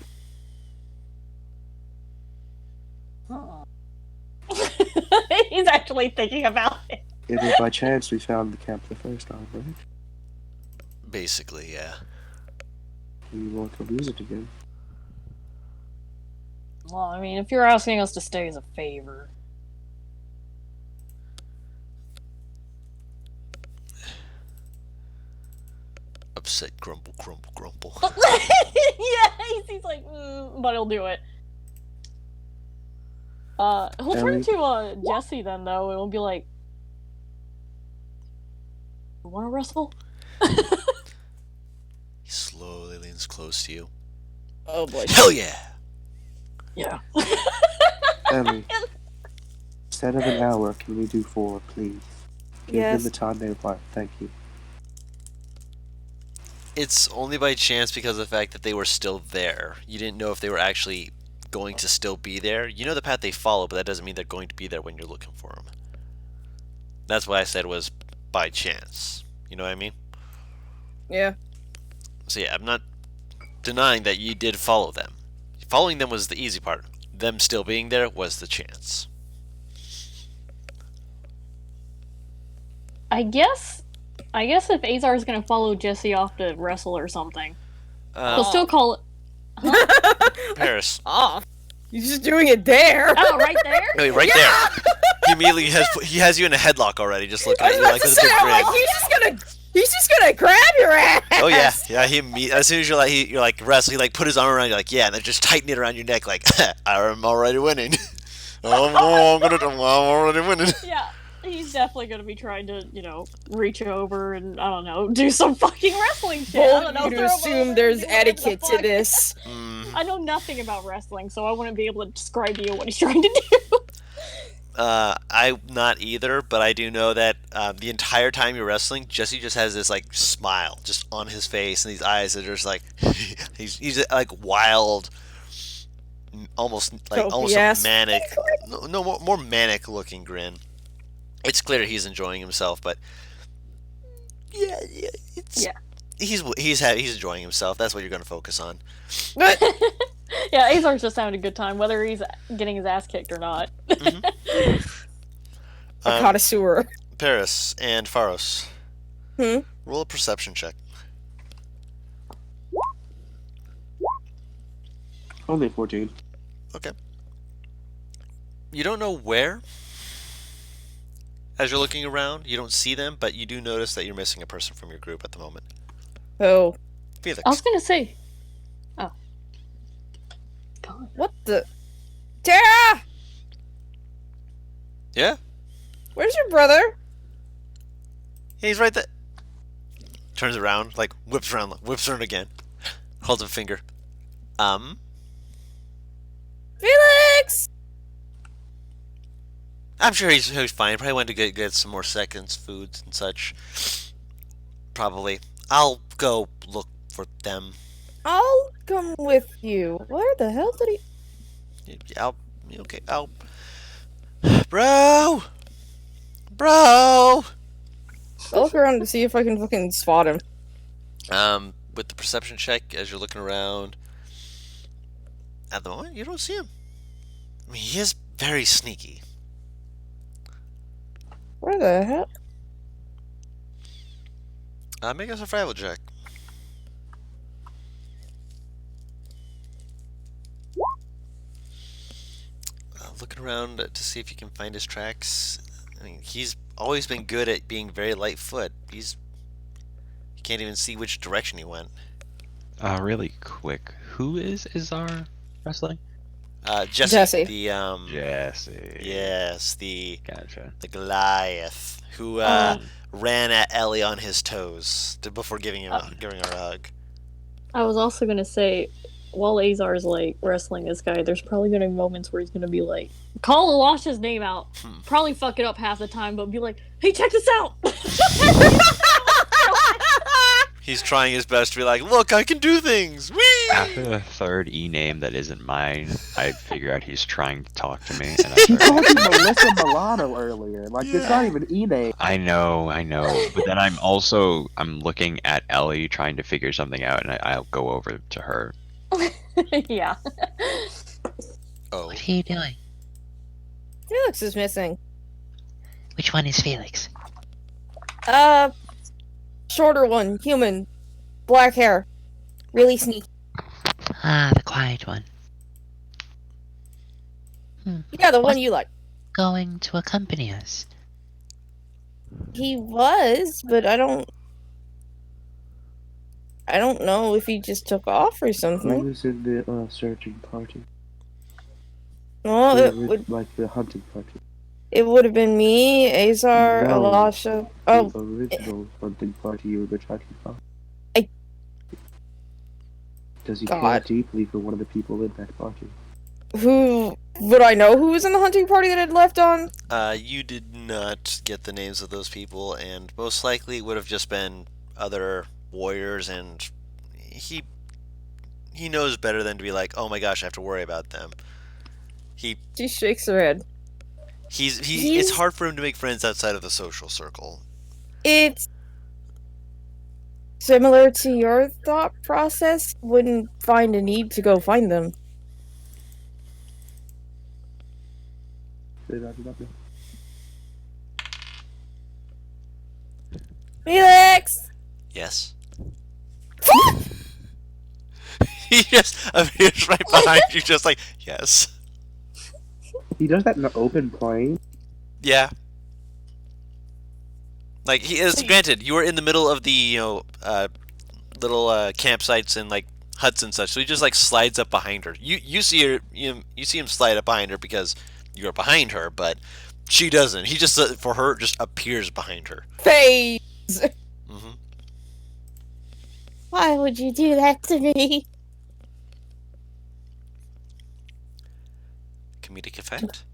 He's actually thinking about it. It was by chance we found the camp the first time, right? Basically, yeah. We want to lose it again. Well, I mean, if you're asking us to stay as a favor. Upset, grumble, grumble, grumble. Yeah, he's like, but he'll do it. He'll turn to Jesse then, though, and will be like, "You want to wrestle?" He slowly leans close to you. Oh boy. Hell yeah! Yeah. Ellie, instead of an hour, can we do 4, please? Give Yes. them the time they require. Thank you. It's only by chance because of the fact that they were still there. You didn't know if they were actually going to still be there. You know the path they follow, but that doesn't mean they're going to be there when you're looking for them. That's why I said it was by chance. You know what I mean? Yeah. So yeah, I'm not denying that you did follow them. Following them was the easy part. Them still being there was the chance. I guess if Azar is gonna follow Jesse off to wrestle or something, he'll still call it. Paris. Oh. He's just doing it there. Oh, right there. Wait, right there. He immediately has you in a headlock already, just looking I at was you about like to with a say, big I'm grin. like, he's just gonna grab your ass. Oh yeah, yeah. As soon as you're like wrestle, he like put his arm around you, like yeah, and then just tighten it around your neck, like I'm already winning. I'm already winning. Yeah, he's definitely gonna be trying to, reach over and I don't know, do some fucking wrestling shit. I don't Bold know, you to throw him assume over, there's do whatever the etiquette to fuck. this. I know nothing about wrestling, so I wouldn't be able to describe to you what he's trying to do. I'm not either, but I do know that the entire time you're wrestling, Jesse just has this like smile just on his face, and these eyes that are just like he's like wild, almost Yes. a manic, no more manic looking grin. It's clear he's enjoying himself, but yeah, he's enjoying himself. That's what you're going to focus on. Yeah, Azar's just having a good time, whether he's getting his ass kicked or not. A connoisseur. Paris and Pharos. Hmm? Roll a perception check. Only 14. Okay. You don't know where. As you're looking around, you don't see them, but you do notice that you're missing a person from your group at the moment. Oh, Felix. I was gonna say. Oh. God. what the? Tara! Yeah? Where's your brother? He's right there. Turns around, like, whips around again. Holds a finger. Felix! I'm sure he's fine. Probably went to get some more seconds, foods and such. Probably. I'll go look for them. I'll come with you. Where the hell did he... Okay, Bro! Bro! I'll look around to see if I can fucking spot him. With the perception check, as you're looking around, at the moment, you don't see him. I mean, he is very sneaky. Where the hell? Make a survival check. Looking around to see if you can find his tracks. I mean, he's always been good at being very lightfoot. You can't even see which direction he went. Really quick, who is Izar wrestling? Jesse. Jesse. Jesse. Yes, the Gotcha. Goliath who ran at Ellie on his toes before giving her a hug. I was also gonna say, while Azar's like wrestling this guy, there's probably gonna be moments where he's gonna be like, call Elisha's name out. Probably fuck it up half the time, but be like, hey, check this out! He's trying his best to be like, look, I can do things! Whee! After the third E name that isn't mine, I figure out he's trying to talk to me. And I He start, called you Melissa Milano earlier. Like, it's not even E-name. I know. But then I'm looking at Ellie trying to figure something out, and I'll go over to her. Yeah. Oh. What are you doing? Felix is missing. Which one is Felix? Shorter one, human, black hair, really sneaky. Ah, the quiet one. Yeah, the one you like. Going to accompany us. He was, but I don't know if he just took off or Who something. was in the searching party? Well, Like the hunting party. it would have been me, Azar, No. Elisha. Oh, The original hunting party you were talking about. Does he care God. deeply for one of the people in that party? who would I know who was in the hunting party that had left on? You did not get the names of those people, and most likely it would have just been other warriors, and he knows better than to be like, oh my gosh, I have to worry about them. She shakes her head. It's hard for him to make friends outside of the social circle. It's similar to your thought process. Wouldn't find a need to go find them. Felix! Yes. He just appears right behind you, just like, yes. He does that in the open plain? Yeah. Like, he is, granted, you were in the middle of the, little campsites and, like, huts and such, so he just, like, slides up behind her. You see her, you see him slide up behind her because you're behind her, but she doesn't. He just, for her, just appears behind her. Phase! Mm-hmm. Why would you do that to me? Comedic effect?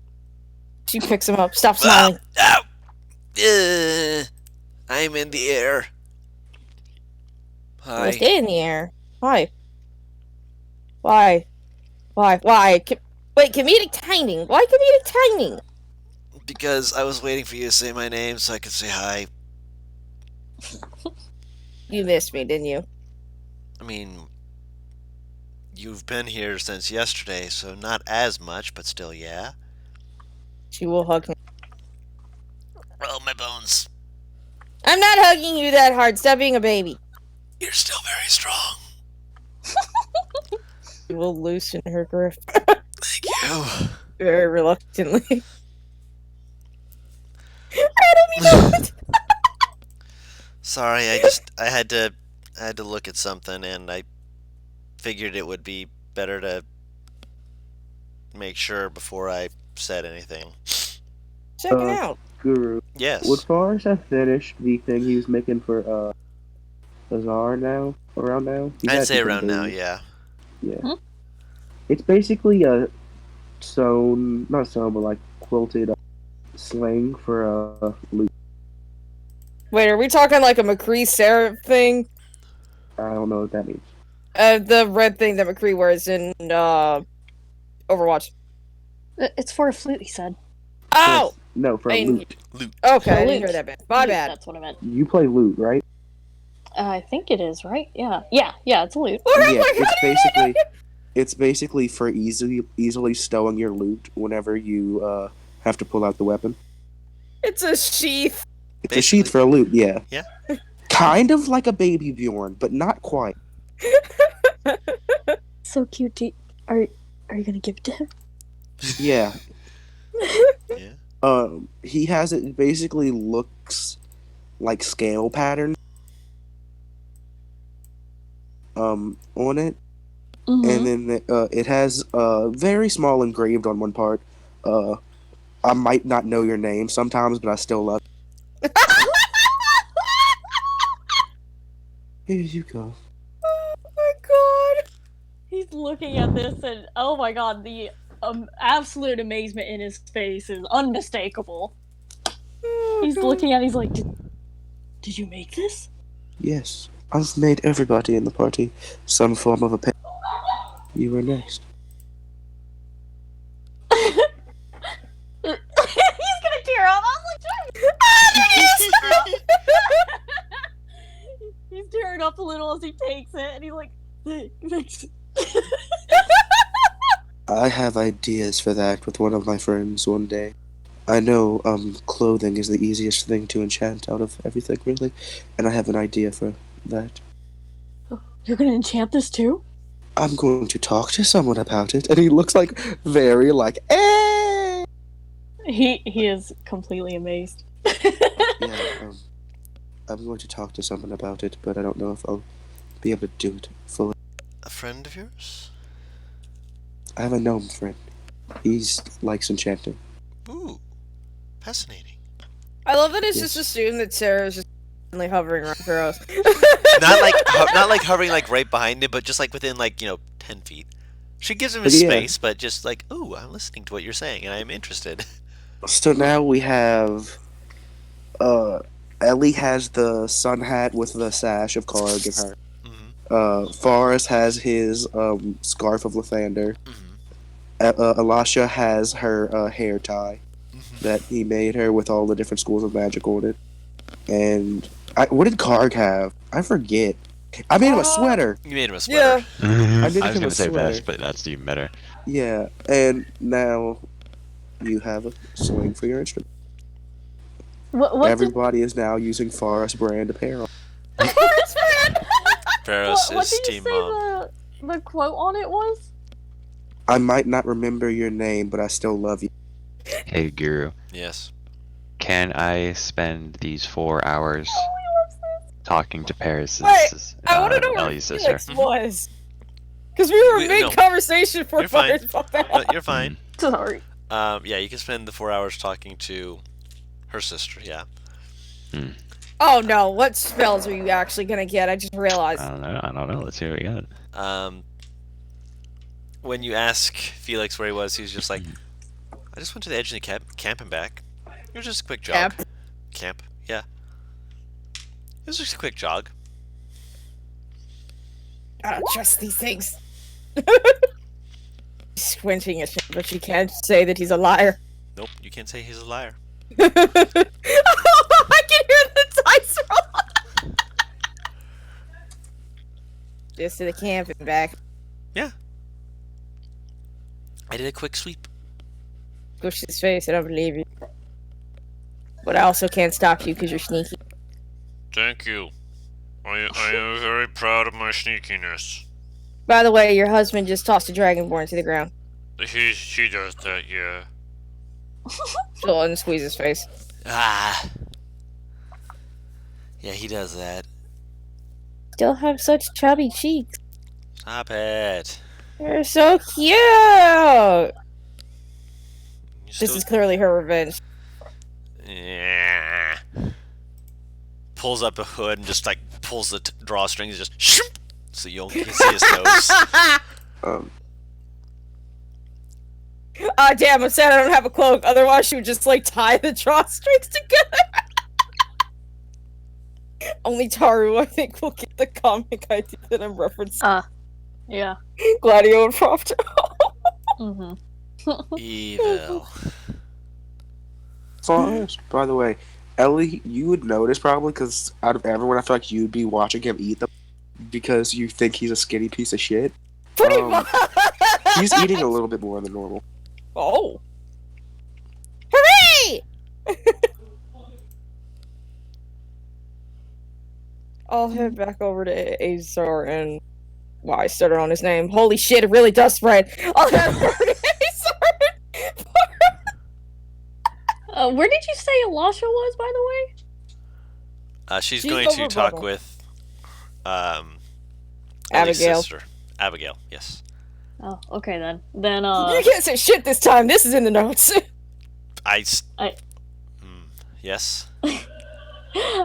She picks him up. Stop smiling. Ow! I'm in the air. Hi. Stay in the air. Why? Wait, comedic timing. Why comedic timing? Because I was waiting for you to say my name so I could say hi. You missed me, didn't you? I mean, you've been here since yesterday, so not as much, but still, yeah. She will hug me. Oh, my bones. I'm not hugging you that hard. Stop being a baby. You're still very strong. She will loosen her grip Thank you. very reluctantly. I don't know what. Sorry, I had to look at something, and I figured it would be better to make sure before I said anything. Check it out. Guru, Yes. would Forrest have finished the thing he was making for Azar now? Around now? He's I'd at say different around now, days. yeah. Yeah. Hmm? It's basically a sewn, not sewn, but like quilted sling for loot. Wait, are we talking like a McCree Sarah thing? I don't know what that means. The red thing that McCree wears in Overwatch. It's for a flute, he said. Oh! No, for I mean- loot. Loot. Okay, I Loot. didn't hear that bit. My Loot, bad. That's what I meant. You play loot, right? I think it is, right? Yeah. Yeah, it's a loot. Yeah, it's basically for easily stowing your loot whenever you have to pull out the weapon. It's a sheath. It's a sheath for a loot, yeah. Yeah. Kind of like a baby Bjorn, but not quite. So cute. Are you gonna give it to him? Yeah. Yeah. He has it basically looks like scale pattern on it, and then it has very small engraved on one part. I might not know your name sometimes, but I still love it. Here you go. Oh my god. He's looking at this and oh my god, the absolute amazement in his face is unmistakable. He's looking at it, he's like, did you make this? Yes, I've made everybody in the party some form of a pet. You were next. He's gonna tear up. I was like, he's tearing up a little as he takes it, and he's like, thanks. I have ideas for that with one of my friends one day. I know clothing is the easiest thing to enchant out of everything, really, and I have an idea for that. You're gonna enchant this too? I'm going to talk to someone about it, and he looks like very like, eh. He is completely amazed. Yeah, I'm going to talk to someone about it, but I don't know if I'll be able to do it fully. A friend of yours? I have a gnome friend. He's likes enchanting. Ooh. Fascinating. I love that it's Yes. just assumed that Sarah's just constantly hovering around for us. Not like hovering like right behind him, but just like within 10 feet. She gives him his Yeah. space, but just like, ooh, I'm listening to what you're saying and I'm interested. So now we have, Ellie has the sun hat with the sash of Karg in her. Mm-hmm. Forrest has his scarf of Lathander. Mm-hmm. Elisha has her hair tie Mm-hmm. that he made her with all the different schools of magic on it. And what did Karg have? I forget. I made him a sweater. You made him a sweater. Yeah. I I did was him a gonna say sweater. vest, but that's even better. Yeah, and now you have a sling for your instrument. What's Everybody is now using Forest brand apparel. Ferris what is did you Team say Mom. the quote on it was? I might not remember your name, but I still love you. Hey, Guru, Yes. can I spend these 4 hours talking to Paris' Wait, I want to know where Ellie's sister? Felix was. Because we were We- mid no. conversation for You're fine. minutes about that. No, you're fine. Sorry. Yeah, you can spend the 4 hours talking to her sister, yeah. Oh no, what spells are you actually gonna get? I just realized. I don't know. Let's see what we got. When you ask Felix where he was, he's just like, I just went to the edge of the camp and back. It was just a quick jog. Camp, yeah. It was just a quick jog. I don't trust these things. Squinting at him, but you can't say that he's a liar. Nope, you can't say he's a liar. I can hear the dice roll. Just to the camp and back. I did a quick sweep. Push his face, I don't believe you. But I also can't stop you because you're sneaky. Thank you. I am very proud of my sneakiness. By the way, your husband just tossed a dragonborn to the ground. He does that, yeah. She'll unsqueeze his face. Ah. Yeah, he does that. Still have such chubby cheeks. Stop it. You're so cute. This is clearly her revenge. Yeah. Pulls up a hood and just like pulls the drawstrings, just shoop, so you only can see his nose. Ah, damn, I'm sad I don't have a cloak. Otherwise, she would just, like, tie the drawstrings together. Only Taru, I think, will get the comic idea that I'm referencing. Yeah. Gladio and Prompto. Mm-hmm. Evil. Fars, by the way, Ellie, you would notice probably because out of everyone, I feel like you'd be watching him eat them because you think he's a skinny piece of shit. Pretty much. He's eating a little bit more than normal. Oh. Hooray! I'll head back over to Azar and... Wow, I started on his name. Holy shit, it really does spread. I'll head over to Azar. Where did you say Elisha was, by the way? She's She's going to over talk Bubble. with Ellie's Abigail. sister. Abigail, yes. Oh, okay then. Then You can't say shit this time. This is in the notes. Yes.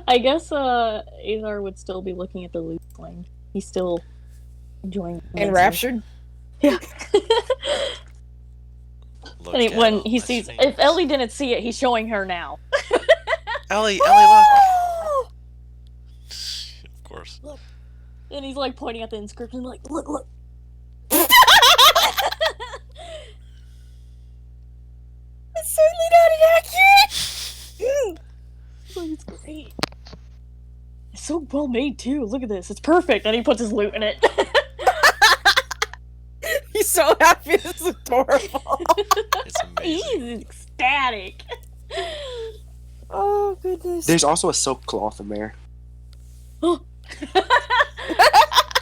I guess Azar would still be looking at the loot sling. He's still enjoying Enraptured. Yeah. Look And at when all he my sees, fingers. if Ellie didn't see it, he's showing her now. Ellie, look. Of course. And he's like pointing at the inscription, like, look. It's certainly not inaccurate. Oh, it's great. It's so well made too. Look at this. It's perfect. And he puts his loot in it. He's so happy. This is adorable. It's amazing. He's ecstatic. Oh goodness. There's also a silk cloth in there.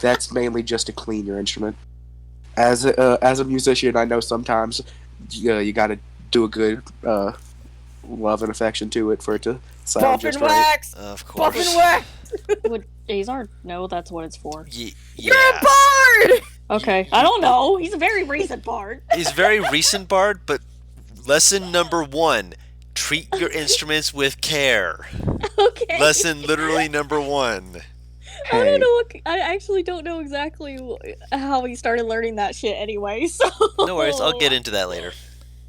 That's mainly just to clean your instrument. As a musician, I know sometimes you gotta do a good love and affection to it for it to sound Buff just and right. wax. Of Buff course. and wax. Would Azar know that's what it's for? You're a Yeah. bard. Okay. I don't know. He's a very recent bard. He's very recent bard, but lesson number 1: treat your instruments with care. Okay. Lesson literally number 1. I Hey, don't know. I actually don't know exactly how he started learning that shit anyway. So No worries, I'll get into that later.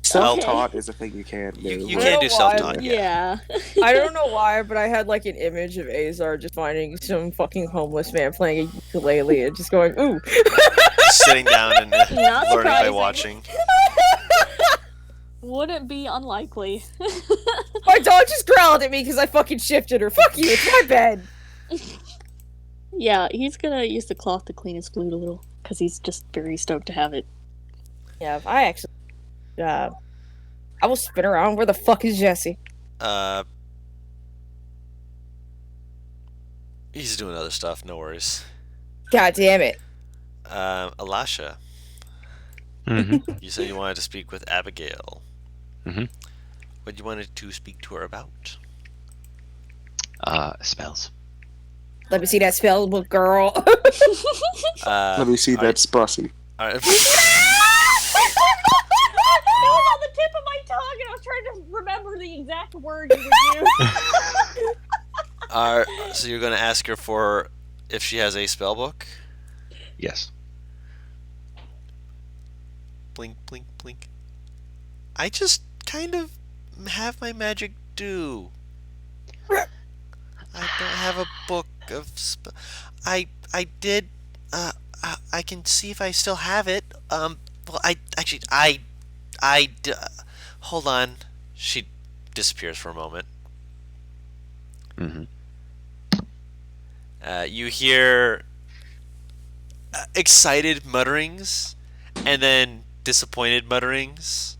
self-taught is a thing you can do. You I can't don't do know why, self-taught yet. Yeah. I don't know why, but I had like an image of Azar just finding some fucking homeless man playing a ukulele and just going, ooh. Sitting down and Not learning by surprising. watching. Wouldn't be unlikely. My dog just growled at me because I fucking shifted her. Fuck you, it's my bed. Yeah, he's gonna use the cloth to clean his flute a little because he's just very stoked to have it. Yeah, I actually. I will spin around. Where the fuck is Jesse? He's doing other stuff, no worries. God damn it. Elisha, Mm-hmm. you said you wanted to speak with Abigail. Mhm. What you wanted to speak to her about? Spells. Let me see that spell book, girl. Let me see that spussy. Alright. It was on the tip of my tongue, and I was trying to remember the exact word you would use. So you're going to ask her for if she has a spell book? Yes. Blink, blink, blink. I just kind of have my magic do. I don't have a book of I did. I can see if I still have it. Well, hold on. She disappears for a moment. Mm-hmm. You hear excited mutterings, and then disappointed mutterings,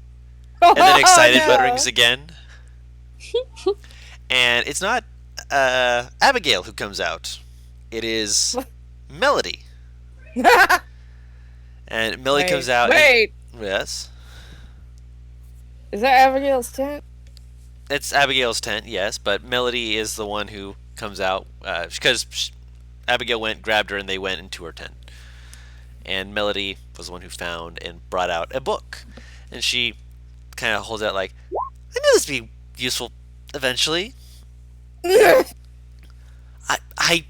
and then excited No. mutterings again. And it's not Abigail who comes out. It is Melody. And Melody comes out. Wait, Yes. is that Abigail's tent? It's Abigail's tent, yes, but Melody is the one who comes out because Abigail grabbed her, and they went into her tent. And Melody was the one who found and brought out a book. And she kind of holds out like, I knew this would be useful eventually. I.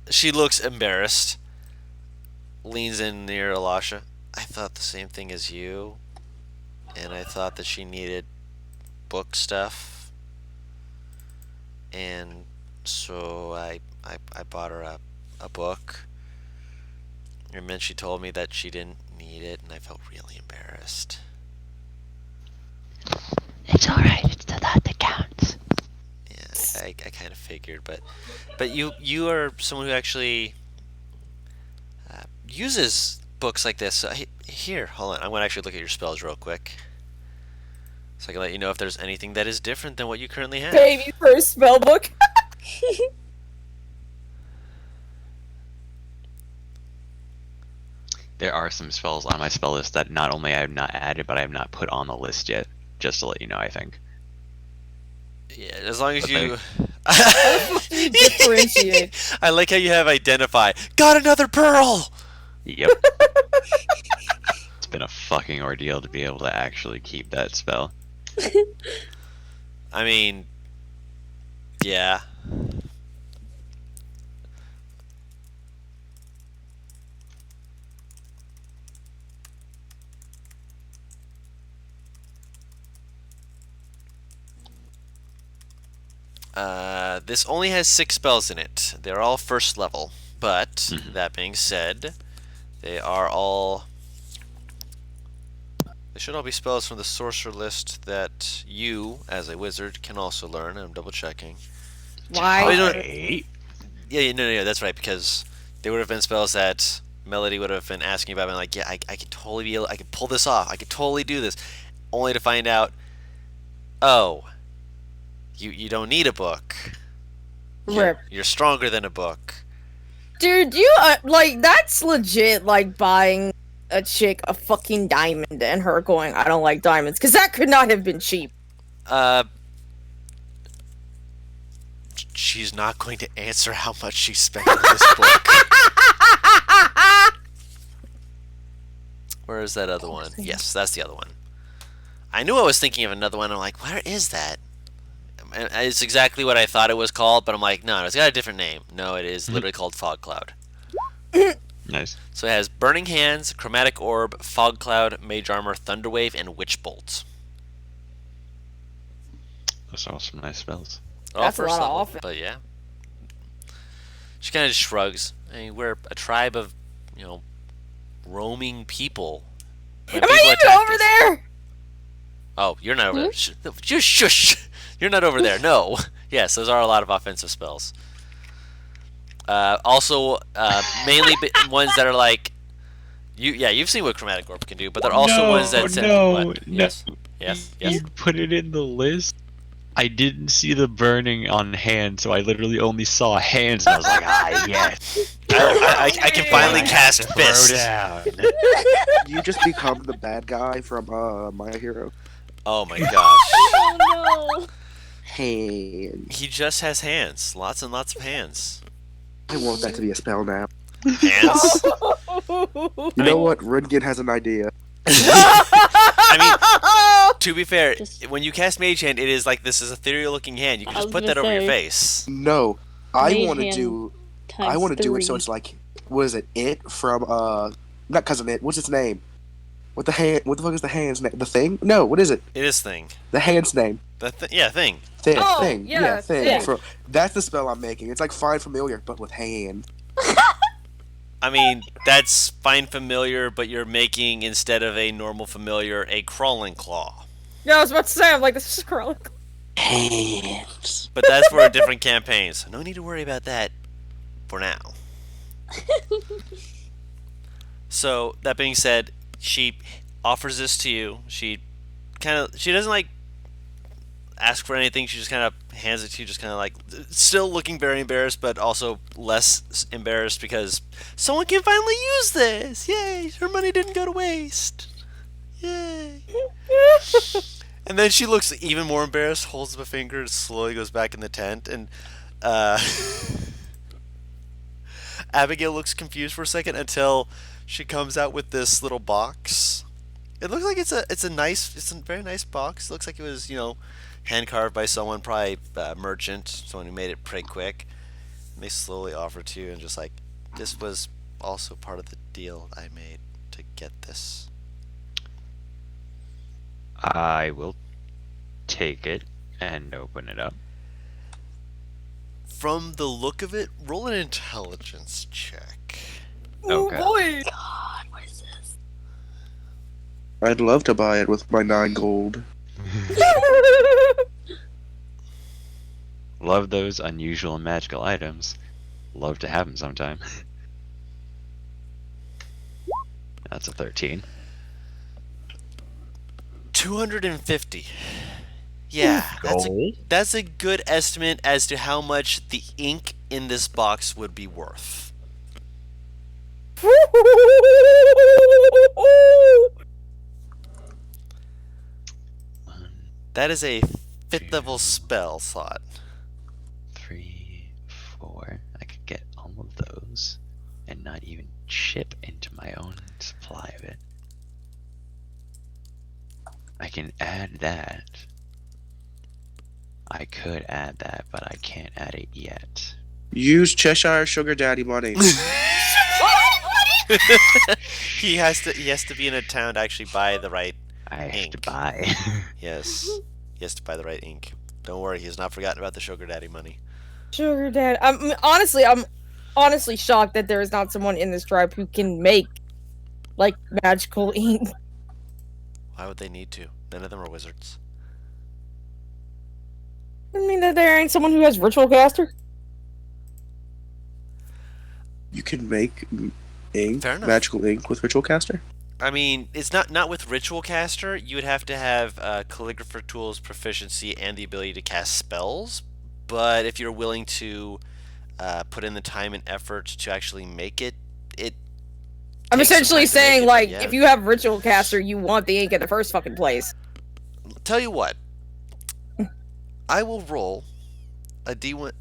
She looks embarrassed. Leans in near Elisha. I thought the same thing as you, and I thought that she needed book stuff, and so I bought her a book, and then she told me that she didn't need it, and I felt really embarrassed. It's alright, it's the thought that counts. Yeah, I kind of figured, but you are someone who actually uses books like this. Here, hold on. I'm going to actually look at your spells real quick, so I can let you know if there's anything that is different than what you currently have. Baby first spell book. There are some spells on my spell list that not only I have not added, but I have not put on the list yet. Just to let you know, I think. Yeah, as long as But you. Differentiate. I like how you have identify. Got another pearl. Yep. It's been a fucking ordeal to be able to actually keep that spell. I mean, yeah. This only has 6 spells in it. They're all first level, but that being said, they are all. They should all be spells from the sorcerer list that you, as a wizard, can also learn. I'm double checking. Why? Oh, you don't- Yeah, no, that's right, because they would have been spells that Melody would have been asking about, and like, yeah, I could totally be able, I could pull this off, I could totally do this, only to find out, oh, you don't need a book. Rip. You're stronger than a book. Dude, you like that's legit like buying a chick a fucking diamond and her going, I don't like diamonds, because that could not have been cheap. She's not going to answer how much she spent on this book. Where is that other one? Yes, that's the other one. I knew I was thinking of another one. I'm like, where is that? And it's exactly what I thought it was called, but I'm like, no, it's got a different name. No, it is literally called Fog Cloud. Nice. So it has Burning Hands, Chromatic Orb, Fog Cloud, Mage Armor, Thunderwave, and Witch Bolt. Those are all some nice spells. All That's a first lot of level, offense. but yeah. She kind of just shrugs. I mean, we're a tribe of, roaming people. When Am people I attack even over us- there? Oh, you're not over there. Just shush. You're not over there. No. Yes, those are a lot of offensive spells. Also, mainly ones that are like, you've seen what Chromatic Orb can do, but they're also ones that send. What? Yes. Yes. You put it in the list. I didn't see the burning on hand, so I literally only saw hands, and I was like, yes. I can finally cast Throw Fist. down. You just become the bad guy from My Hero. Oh my gosh. Oh no. Hands. He just has hands. Lots and lots of hands. I want that to be a spell now. Hands? You know what? Rudgin has an idea. I mean, to be fair, Just- when you cast Mage Hand, it is like this is ethereal looking hand. You can I just was put that gonna over your say. face. No, I Mage want to hand do. I Times want to do it so 3. it's like, what is it? It from not cousin It. What's its name? What the hand? What the fuck is the hand's name? The thing? No, what is it? It is thing. The hand's name. Thing. Thing. Oh, thing. yeah, thing. thing. That's the spell I'm making. It's like Find Familiar, but with hand. I mean, that's fine familiar, but you're making, instead of a normal familiar, a crawling claw. Yeah, I was about to say, I'm like, this is crawling. Hands. But that's for a different campaign, so no need to worry about that for now. So, that being said, she offers this to you. She doesn't like ask for anything. She just kind of hands it to you, just kind of like, still looking very embarrassed, but also less embarrassed because someone can finally use this. Yay! Her money didn't go to waste. Yay! And then she looks even more embarrassed, holds up a finger, and slowly goes back in the tent. And Abigail looks confused for a second until she comes out with this little box. It looks like it's a very nice box. It looks like it was hand carved by someone, probably merchant, someone who made it pretty quick. And they slowly offer to you, and just like, this was also part of the deal I made to get this. I will take it and open it up. From the look of it, roll an intelligence check. Okay. Oh boy! God, what is this? I'd love to buy it with my 9 gold. Love those unusual and magical items. Love to have them sometime. That's a 13. 250. Yeah, that's a good estimate as to how much the ink in this box would be worth. That is a 5th level spell slot. 3, 4. I could get all of those and not even chip into my own supply of it. I can add that. I could add that, but I can't add it yet. Use Cheshire Sugar Daddy money. He has to be in a town to actually buy the right I have ink. to buy. Yes. He has to buy the right ink. Don't worry, he has not forgotten about the sugar daddy money. Sugar Dad. I'm honestly shocked that there is not someone in this tribe who can make like magical ink. Why would they need to? None of them are wizards. I mean that there ain't someone who has ritual caster. You can make ink, Fair enough. magical ink with Ritual Caster? I mean, it's not with Ritual Caster. You would have to have Calligrapher Tools proficiency and the ability to cast spells. But if you're willing to put in the time and effort to actually make it, I'm takes some essentially time to make saying, it, like, yeah. if you have ritual caster, you want the ink in the first fucking place. Tell you what, I will roll a D1.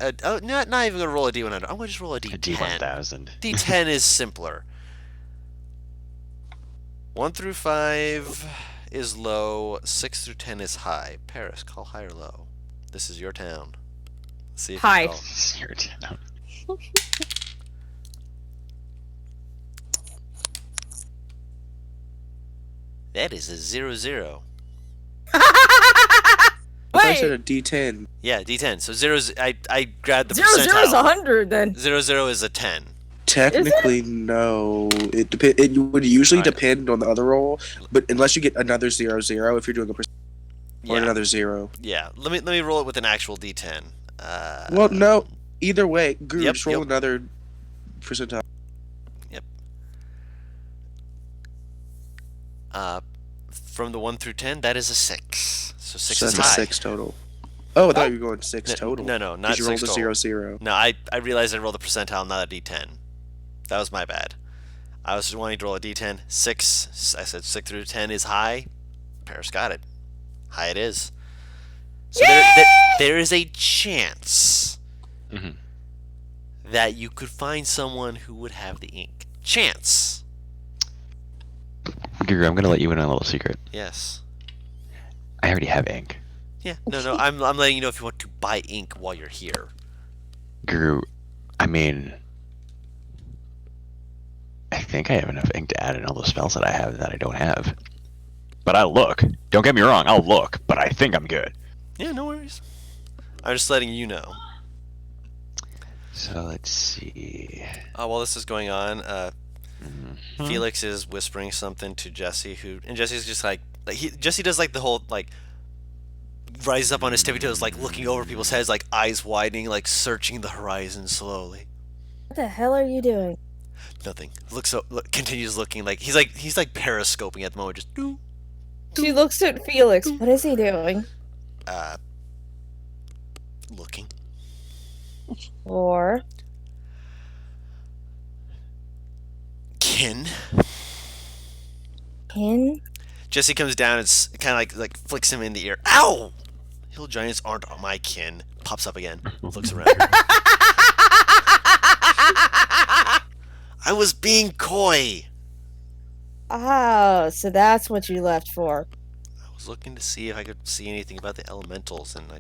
Not even gonna roll a D100. I'm gonna just roll a A D10. D1000. D10 is simpler. 1 through 5 is low. 6 through 10 is high. Paris, call high or low. This is your town. Let's see if High. you call. It's your turn. That is a 0-0. I thought you Wait, said a D10. Yeah, D10. So 0. I grabbed the 0 0 is percentile. 100 then. 0-0 is a 10. Technically, no. It would usually Alright. depend on the other roll, but unless you get another 0-0, if you're doing a percent, or Yeah. another 0. Yeah. Let me roll it with an actual D10. Well, no. Either way, Guru, Yep, just roll yep. another percentile. From the 1 through 10, that is a 6. So 6 So is that's high. a 6 total. Oh, I thought you were going 6 total. No, not Because you 6 rolled a total. 0-0. No, I realized I rolled a percentile, not a D10. That was my bad. I was just wanting to roll a D10. 6. I said 6 through 10 is high. Paris got it. High it is. So there is a chance Mhm. that you could find someone who would have the ink. Chance. Guru, I'm gonna let you in on a little secret. Yes. I already have ink. Yeah. No. I'm letting you know if you want to buy ink while you're here. Guru, I mean, I think I have enough ink to add in all the spells that I have that I don't have. But I'll look. Don't get me wrong, I'll look, but I think I'm good. Yeah, no worries. I'm just letting you know. So let's see. While this is going on, Mhm. Felix is whispering something to Jesse, and Jesse's just like Jesse does like the whole like rises up on his tippy toes, like looking over people's heads, like eyes widening, like searching the horizon slowly. What the hell are you doing? Nothing. Continues looking like he's like periscoping at the moment, just doo, She looks at Felix. What is he doing? looking. Or Kin. Kin? Jesse comes down and kind of like flicks him in the ear. Ow! Hill giants aren't my kin. Pops up again. Looks around. I was being coy. Oh, so that's what you left for. I was looking to see if I could see anything about the elementals, and I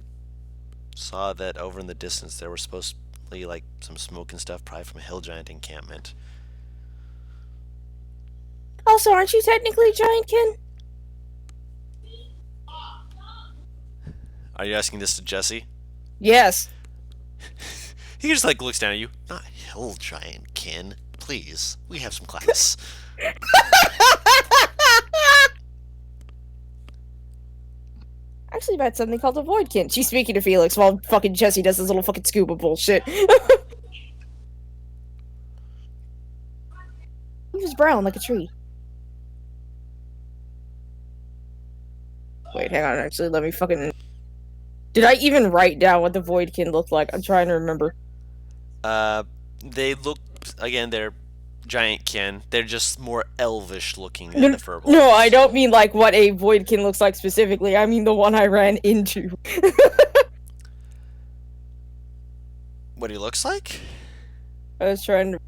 saw that over in the distance there was supposed to be like some smoke and stuff, probably from a hill giant encampment. Also, aren't you technically Giantkin? Are you asking this to Jesse? Yes. He just like looks down at you. Not hill giant, kin. Please, we have some class. Actually, about something called a Voidkin. She's speaking to Felix while fucking Jesse does this little fucking scuba bullshit. He was brown like a tree. Wait, hang on. Actually, let me fucking. Did I even write down what the Voidkin looked like? I'm trying to remember. They look again. They're giant kin. They're just more elvish looking than the Furbolgs. No, I don't mean like what a Voidkin looks like specifically. I mean the one I ran into. What he looks like? I was trying to.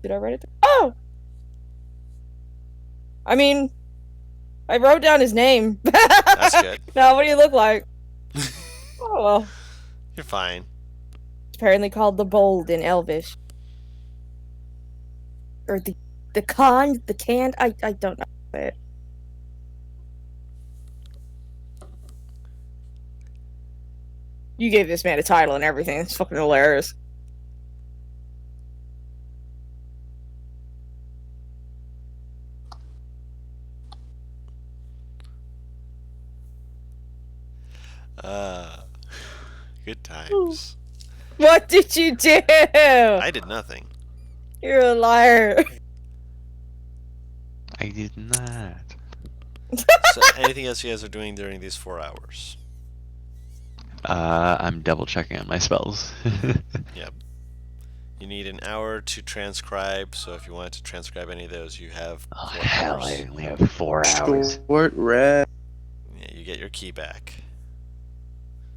Did I write it? Oh. I mean, I wrote down his name. That's good. Now, what do you look like? Oh well. You're fine. It's apparently called the Bold in Elvish. Or the canned. I don't know. It. You gave this man a title and everything. It's fucking hilarious. Good times. What did you do? I did nothing. You're a liar. I did not. So, anything else you guys are doing during these 4 hours? I'm double checking on my spells. Yep. You need an hour to transcribe, so if you want to transcribe any of those, you have 4 Oh hell, hours. I only have 4 hours. Short rest. Yeah, you get your key back.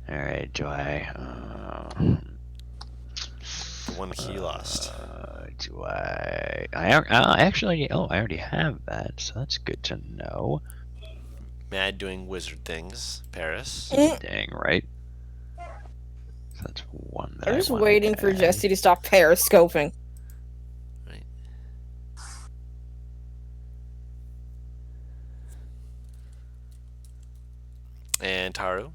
Alright, do I? The one key lost. Do I? Actually, I already have that, so that's good to know. Mad doing wizard things. Paris. Dang, right? So that's one that I'm I just wanna waiting for add. Jesse to stop periscoping. Right. And Taru?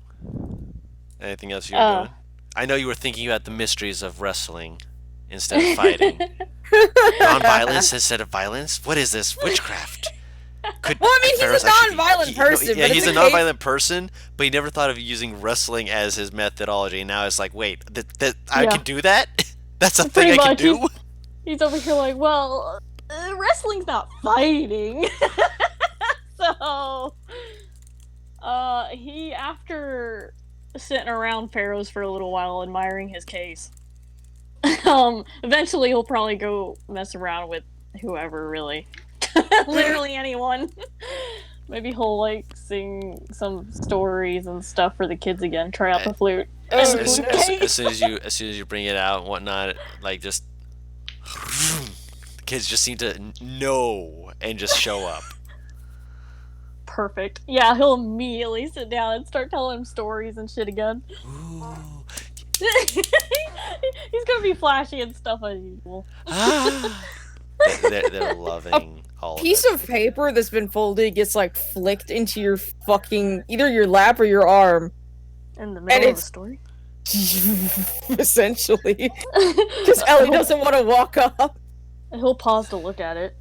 Anything else you were doing? I know you were thinking about the mysteries of wrestling instead of fighting. Non-violence instead of violence? What is this? Witchcraft? Could Well, I mean, he's Ferris a actually be- non-violent person, Yeah, but he's in a the case- non-violent person, but he never thought of using wrestling as his methodology. And now it's like, wait, I Yeah. can do that? That's a thing Pretty I can much, do? He's over here like, well, wrestling's not fighting. So, he, after sitting around Pharaoh's for a little while, admiring his case, eventually he'll probably go mess around with whoever, really. Literally anyone. Maybe he'll, like, sing some stories and stuff for the kids again, try out the flute. As, Oh, as, no. as soon as you bring it out and whatnot, like just the kids just seem to know and just show up. Perfect. Yeah, he'll immediately sit down and start telling him stories and shit again. Ooh. He's gonna be flashy and stuff as usual. Ah. They're loving all Piece of it. of paper that's been folded gets like flicked into your fucking either your lap or your arm. In the And middle of the it's- story. Essentially. Because Ellie doesn't want to walk up. He'll pause to look at it.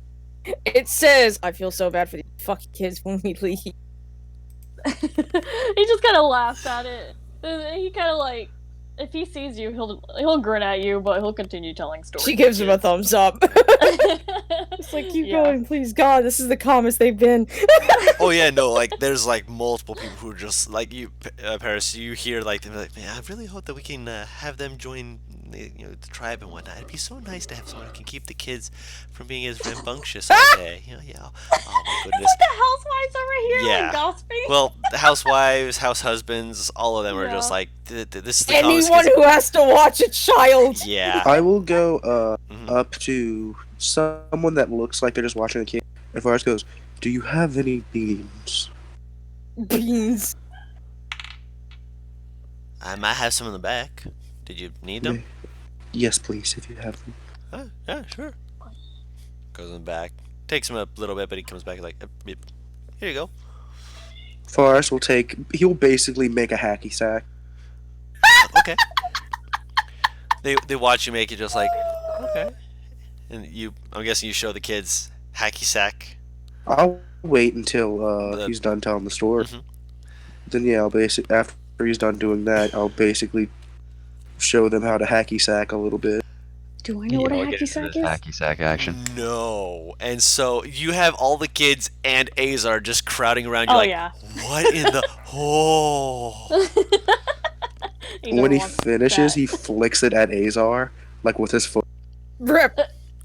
It says, I feel so bad for these fucking kids when we leave. He just kind of laughs at it. He kind of like, if he sees you, he'll grin at you, but he'll continue telling stories. She gives him a thumbs up. It's like, keep Yeah. going, please. God, this is the calmest they've been. Oh yeah, no, like there's like multiple people who are just like you, Paris. You hear like they're like, man, I really hope that we can have them join, the tribe and whatnot. It'd be so nice to have someone who can keep the kids from being as rambunctious all day. Yeah. Oh my goodness. the housewives over here, Yeah. like gossiping. Well, the housewives, house husbands, all of them are just Yeah. like, this is the calmest Anyone kids-" who has to watch a child. Yeah. I will go Mhm. up to someone that looks like they're just watching a kid And Forrest goes, "Do you have any beans?" Beans. I might have some in the back. Did you need them? Yes, please, if you have them. Oh, yeah, sure. Goes in the back. Takes him a little bit, but he comes back like, "Yep. Here you go." Forrest will he'll basically make a hacky sack. Okay. They watch you make it just like, okay. And I'm guessing you show the kids hacky sack. I'll wait until he's done telling the story. Mhm. Then yeah, after he's done doing that, I'll basically show them how to hacky sack a little bit. Do I know what a I'll get hacky into sack this is? hacky sack action. No. And so you have all the kids and Azar just crowding around you Oh like, yeah. what in the oh. When he finishes, he flicks it at Azar, like with his foot. Rip.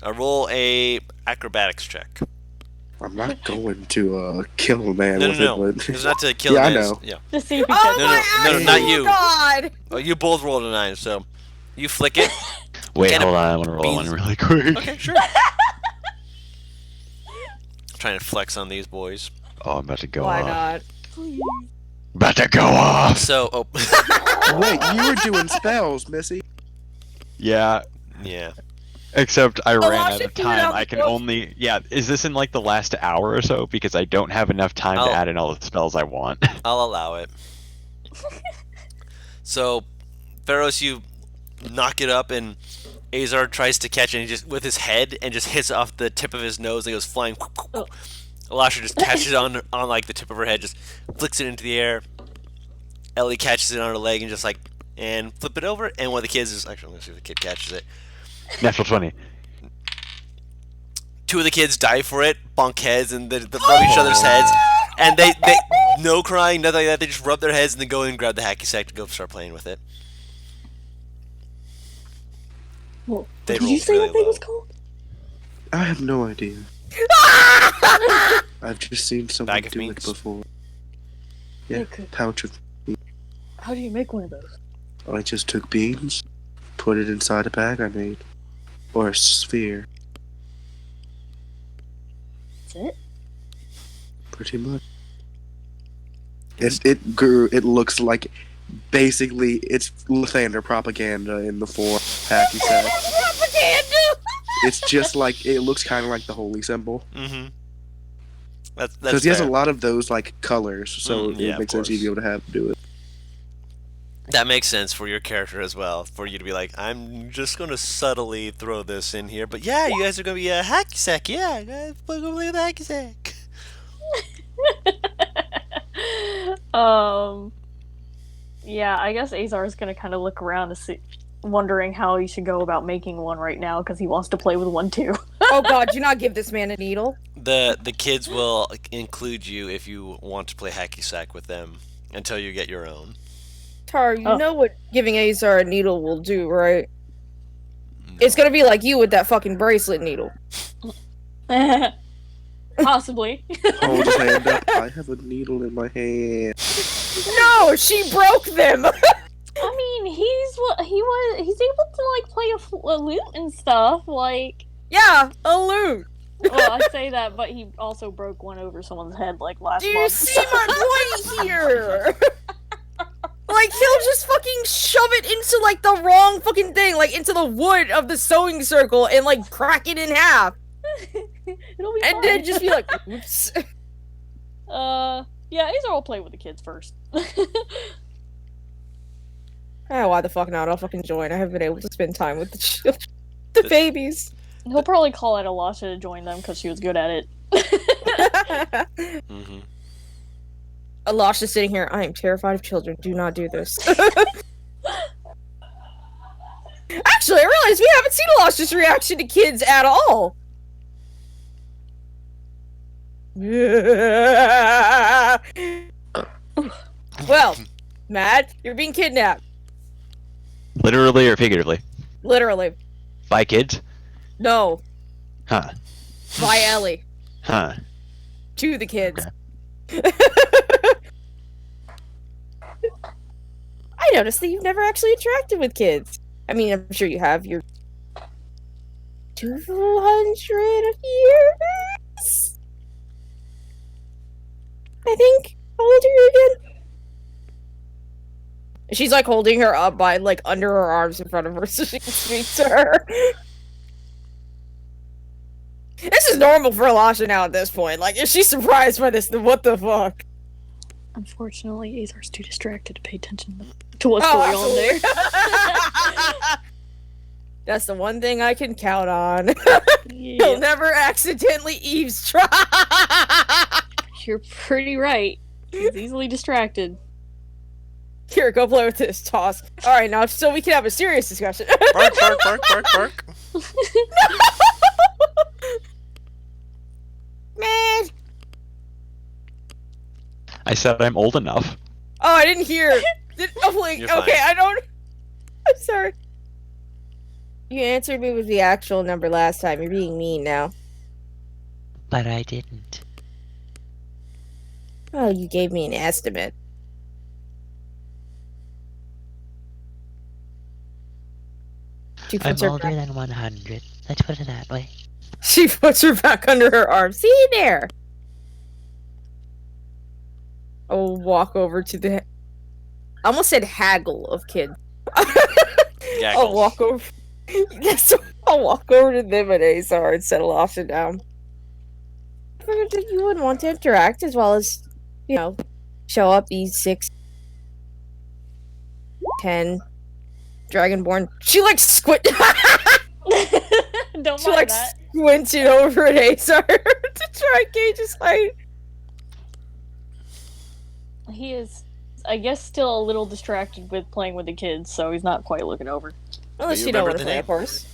Roll a acrobatics check. I'm not going to kill a man No, with no, no. it, but It's not to kill Yeah, him. I it's- know. Yeah. To see if he Oh can. No, my no, not actual you. God. Oh, you both rolled a 9, so you flick it. Wait, Get hold a on. I want to roll one beans. really quick. Okay, sure. Trying to flex on these boys. Oh, I'm about to go Why off. not? About to go off. So, wait, you were doing spells, Missy. Yeah, yeah. except I ran I out should of do it time. out I can the- only. Yeah, is this in like the last hour or so? Because I don't have enough time I'll- to add in all the spells I want. I'll allow it. So, Pharaohs, you knock it up, and Azar tries to catch it, and he just with his head and just hits off the tip of his nose, and goes flying. Oh. Elisha just catches it on like the tip of her head, just flicks it into the air. Ellie catches it on her leg and just like and flip it over, and one of the kids is actually I'm gonna see if the kid catches it. Natural 20. Two of the kids dive for it, bonk heads, and they rub each other's heads, and they no crying, nothing like that. They just rub their heads and then go in and grab the hacky sack to go start playing with it. Well, They what did you rolled say really that thing low. was called? I have no idea. I've just seen someone Bag of do it beans? before. Yeah, Okay. pouch of. How do you make one of those? I just took beans, put it inside a bag I made, or a sphere, That's it? pretty much. It grew. It looks like, basically, it's Lathander propaganda in the form of hacky sack. Propaganda. It's just like it looks kind of like the holy symbol Mm-hmm. That's because he has a fair. lot of those like colors, so Yeah, it of makes sense he'd course. be able to have do it. That makes sense for your character as well. For you to be like, I'm just gonna subtly throw this in here, but yeah, you guys are gonna be a hacky sack. Yeah, guys, we're gonna play with a hacky sack. Yeah, I guess Azar is gonna kind of look around to see, wondering how he should go about making one right now because he wants to play with one too. Oh God, do not give this man a needle. The kids will include you if you want to play hacky sack with them until you get your own. Tar, you Oh. know what giving Azar a needle will do, right? It's gonna be like you with that fucking bracelet needle. Possibly. Hold his hand up. I have a needle in my hand. No, she broke them. I mean, he's able to like play a lute and stuff. Like, Yeah, a loot. well, I say that, but he also broke one over someone's head like last Do you month. see my point here? Like, he'll just fucking shove it into, like, the wrong fucking thing, like, into the wood of the sewing circle and, like, crack it in half. It'll be And fine. then just be like, oops. Yeah, Azar will play with the kids first. Oh, why the fuck not? I'll fucking join. I haven't been able to spend time with the children. The babies. He'll probably call out Elisha to join them because she was good at it. Mm-hmm. Elisha's sitting here. I am terrified of children. Do not do this. Actually, I realized we haven't seen Elisha's reaction to kids at all. Well, Matt, you're being kidnapped. Literally or figuratively? Literally. By kids? No, Huh. by Ellie. Huh. To the kids. I noticed that you've never actually interacted with kids. I mean, I'm sure you have. You're 200 years. I think. How old are you again? She's like holding her up by like under her arms in front of her so she can speak to her. This is normal for Alasha now at this point. Like, if she's surprised by this, then what the fuck? Unfortunately, Azar's too distracted to pay attention to what's going on there. That's the one thing I can count on. Yeah, He'll never accidentally eavesdrop. you're pretty right. He's easily distracted. Here, go play with this. Toss. All right, now so we can have a serious discussion. Bark, bark, bark, bark, bark. Man. I said I'm old enough. Oh, I didn't hear. Okay, You're fine. I don't. I'm sorry. You answered me with the actual number last time. You're being mean now. But I didn't. Oh, you gave me an estimate. She I'm puts her older than 100. Let's put it that way. She puts her back under her arm. See there. I'll walk over to the. I almost said haggle of kids. Gaggle. I'll walk over. Yes, I'll walk over to them and Azar and settle off and down. I figured that you wouldn't want to interact as well as, you know, show up these 6, 10 Dragonborn. She like squint. Don't She mind like that. squinted over at Azar to try and gauge his height. He is, I guess, still a little distracted with playing with the kids, so he's not quite looking over. Unless you you don't remember want to the play, name? of course.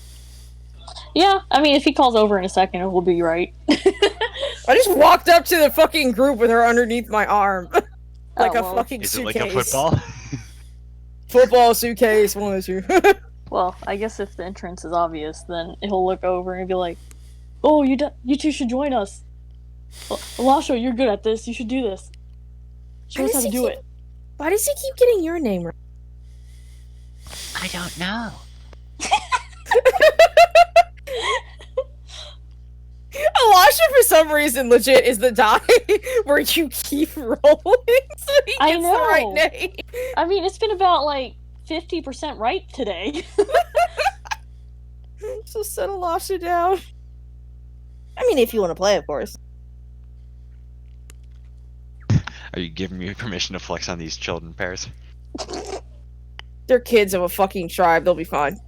Yeah, I mean, if he calls over in a second, it will be right. I just walked up to the fucking group with her underneath my arm. Like Oh, a well. fucking Is it suitcase. like a football? Football, suitcase, one of the two. Well, I guess if the entrance is obvious, then he'll look over and be like, "Oh, you two should join us. Alasha, you're good at this. You should do this. Show Why us how does to he do keep- it." Why does he keep getting your name right? I don't know. Alasha, for some reason, legit is the die where you keep rolling so he I gets the right know. name. I mean, it's been about like 50% right today. So set Alasha down. I mean, if you want to play, of course. Are you giving me permission to flex on these children pairs? They're kids of a fucking tribe. They'll be fine.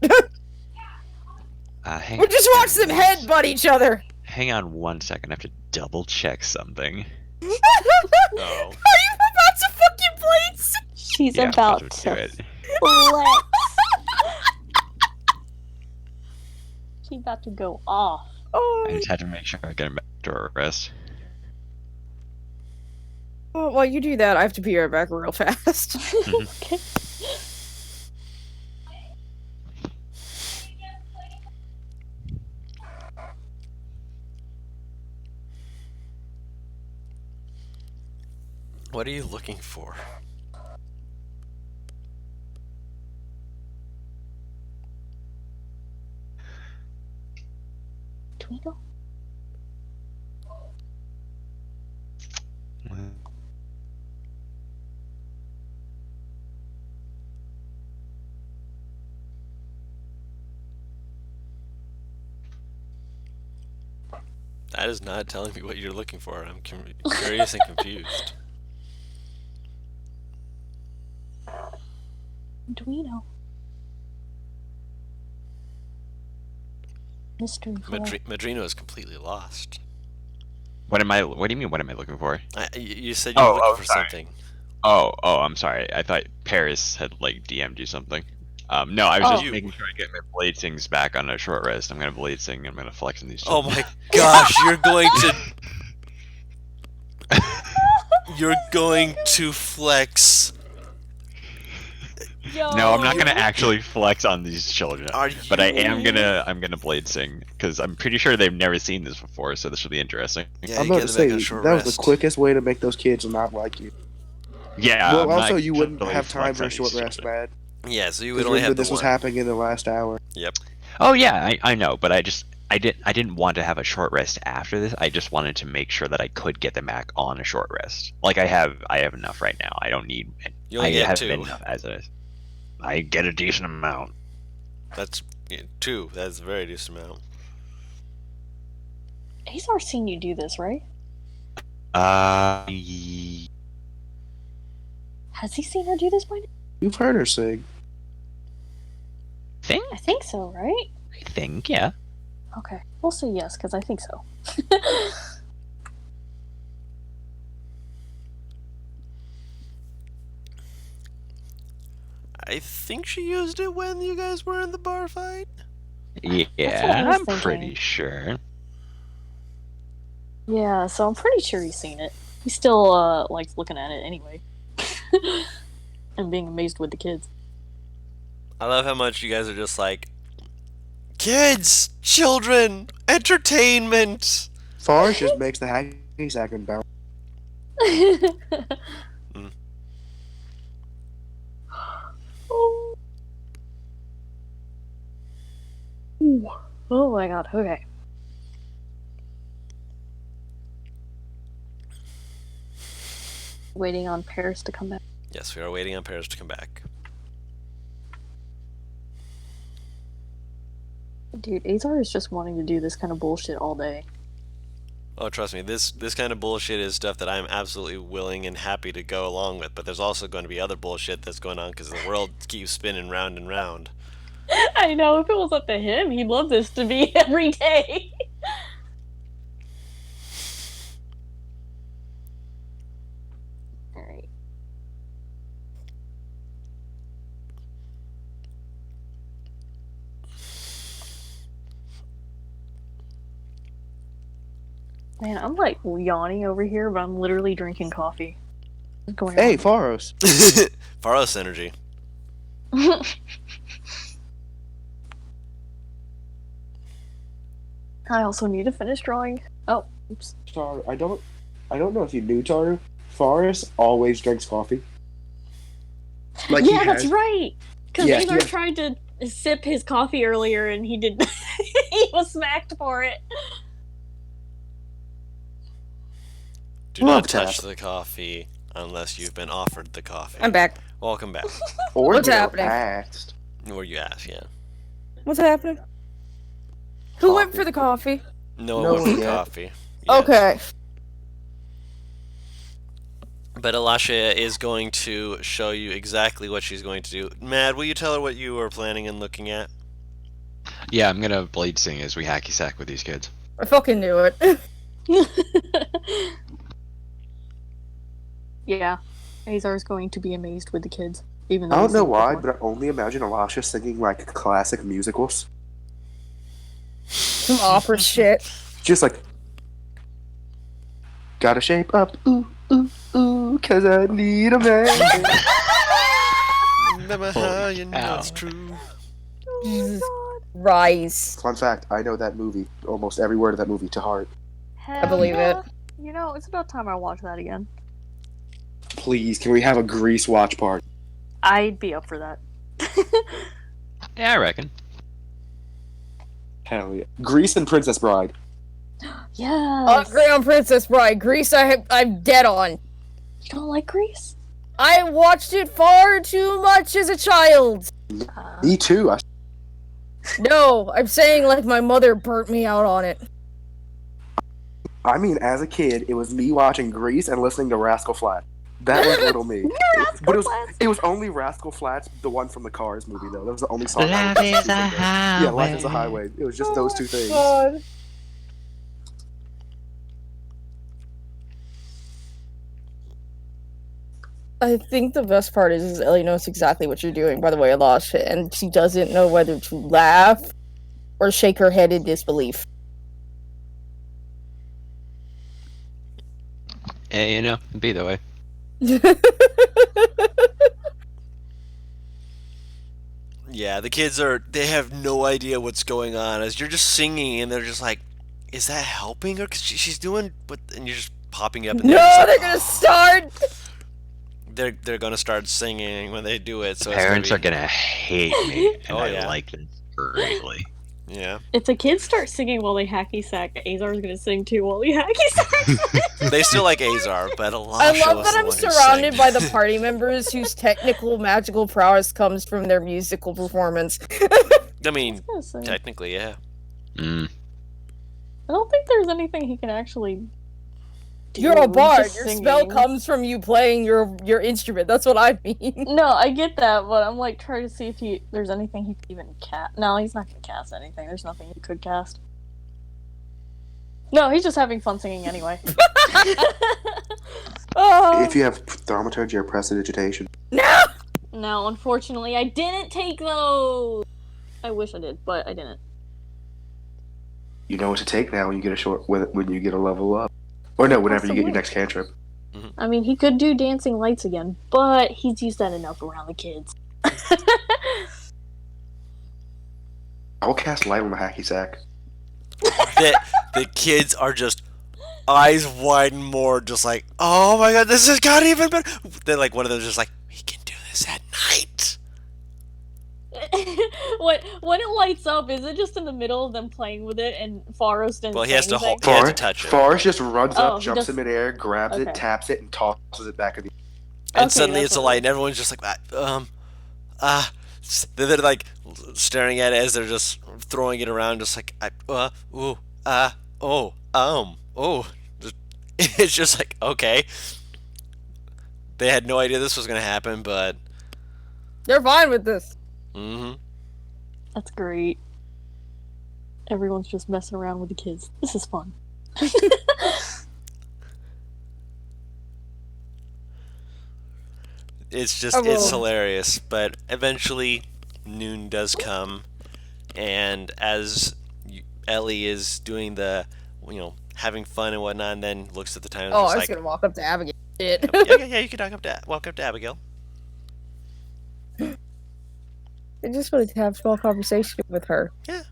Hang We'll just watch them headbutt each other. Hang on 1 second. I have to double check something. Oh. Are you about to fucking blades? She's Yeah, I'm about do to it. flex. She's about to go off. Oh, I just had to make sure I get him back to arrest. oh, while you do that, I have to be right back real fast. Okay. What are you looking for? Twinkle. That is not telling me what you're looking for. I'm curious and confused. Duino. Mystery. Madrino is completely lost. What am I? What do you mean? What am I looking for? You said you were looking for sorry. something. Oh, I'm sorry. I thought Paris had like DM'd you something. No, I was Oh. just making sure I get my blade sings back on a short rest. I'm gonna blade sing. I'm gonna flex in these. Oh children. my gosh, you're going to you're going to flex. Yo, No, I'm not gonna actually flex on these children. Are you? But I'm gonna blade sing because I'm pretty sure they've never seen this before, so this will be interesting. Yeah, I'm you about get to them back say on short that was rest. the quickest way to make those kids not like you. Yeah. Well, I'm not also you wouldn't totally have time flex for on a short these rest, children. man. Yeah, so you would Because only remember have the this was one. happening in the last hour. Yep. Oh yeah, I know, but I didn't want to have a short rest after this. I just wanted to make sure that I could get them back on a short rest. Like I have enough right now. I don't need. You only I get have 2. enough as is. I get a decent amount. That's 2. That's a very decent amount. Azar's seen you do this, right? Think? Has he seen her do this by now? You've heard her sing. I think so, right? I think, yeah. Okay, we'll say yes, because I think so. I think she used it when you guys were in the bar fight. Yeah, was I'm thinking. pretty sure. Yeah, so I'm pretty sure he's seen it. He still likes looking at it anyway. And being amazed with the kids. I love how much you guys are just like, kids, children, entertainment. Forrest just makes the hacky sack and bounce. Oh. Ooh. Oh my god, okay. Waiting on Paris to come back. Yes, we are waiting on Paris to come back. Dude, Azar is just wanting to do this kind of bullshit all day. Oh, trust me, this kind of bullshit is stuff that I'm absolutely willing and happy to go along with. But there's also going to be other bullshit that's going on because the world keeps spinning round and round. I know, if it was up to him, he'd love this to be every day. Alright. Man, I'm like yawning over here, but I'm literally drinking coffee. What's going Hey, Faros. Faros energy. on? I also need to finish drawing. Oh, oops. Tar, I don't know if you knew, Taru. Forrest always drinks coffee. Like he Yeah, that's has- right. Because Yeah, Azar yeah. tried to sip his coffee earlier, and he did. He was smacked for it. Do Love not touch tap. the coffee unless you've been offered the coffee. I'm back. Welcome back. Or What's they're happening? asked. Or you ask, yeah. What's happening? Who went Coffee. for the coffee? No No one for one the yet. coffee. Yet. Okay. But Elasha is going to show you exactly what she's going to do. Mad, will you tell her what you were planning and looking at? Yeah, I'm gonna blade sing as we hacky sack with these kids. I fucking knew it. Yeah, Azar's going to be amazed with the kids, even though I don't he's know seen it why, before. but I only imagine Elisha singing like classic musicals. Some opera shit. Just like, gotta shape up, ooh, ooh, ooh, cause I need a man. Remember how you know it's true. Rise. Fun fact, I know that movie, almost every word of that movie to heart. I believe it. You know, it's about time I watch that again. Please, can we have a Grease watch party? I'd be up for that. Yeah, I reckon. Hell yeah. Grease and Princess Bride. Yes. Crown Princess Bride. Grease, I'm dead on. You don't like Grease? I watched it far too much as a child. Me too. No, I'm saying like my mother burnt me out on it. I mean, as a kid, it was me watching Grease and listening to Rascal Flatts. That was little me. But it was only Rascal Flatts, the one from the Cars movie, though. That was the only song. I Life was is listening a to. highway. Yeah, Life is a Highway. It was just those two things. God. I think the best part is Ellie knows exactly what you're doing, by the way, I lost it, and she doesn't know whether to laugh or shake her head in disbelief. Hey, you know, be that way. Yeah, the kids they have no idea what's going on. As you're just singing and they're just like, is that helping her? Because she's doing, and you're just popping up and No, just they're like, gonna start! they're gonna start singing when they do it. So Parents it's are gonna hate me, and Oh, I yeah. like this greatly. Yeah. If the kids start singing while they hacky sack, Azar's gonna sing too while he hacky sacks. They still like Azar, but Alasha I love was that the I'm one who surrounded sang. by the party members whose technical magical prowess comes from their musical performance. I mean, I was gonna say, technically, yeah. Mm. I don't think there's anything he can actually do. You're a He's bard. just Your singing. spell comes from you playing your instrument. That's what I mean. No, I get that, but I'm like trying to see if there's anything he could even cast. No, he's not gonna cast anything. There's nothing he could cast. No, he's just having fun singing anyway. Oh If you have thaumaturgy or prestidigitation, no! No, unfortunately, I didn't take those. I wish I did, but I didn't. you know what to take now when you get when you get a level up, or no, whenever you get your Possibly. next cantrip. I mean, he could do dancing lights again, but he's used that enough around the kids. I'll cast light on the hacky sack. The kids are just eyes wide and more, just like, oh my god, this has got even better. Then like one of them's just like, we can do this at night. when it lights up, is it just in the middle of them playing with it and Forrest didn't Well, he say has to anything? hold. He has to touch it. Forrest just runs Oh, up, he jumps does- in midair, grabs Okay. it, taps it, and tosses it back at the. And Okay, suddenly that's it's a what light, it and everyone's just like, they're like staring at it as they're just throwing it around, just like, It's just like, okay. They had no idea this was gonna happen, but They're fine with this. That's great. Everyone's just messing around with the kids. This is fun. it's just Oh, well. it's hilarious. But eventually, noon does come, and as Ellie is doing the, having fun and whatnot, and then looks at the time and Oh, just I was like, gonna walk up to Abigail. Shit. yeah, you can walk up to Abigail. I just wanted to have a small conversation with her. Yeah.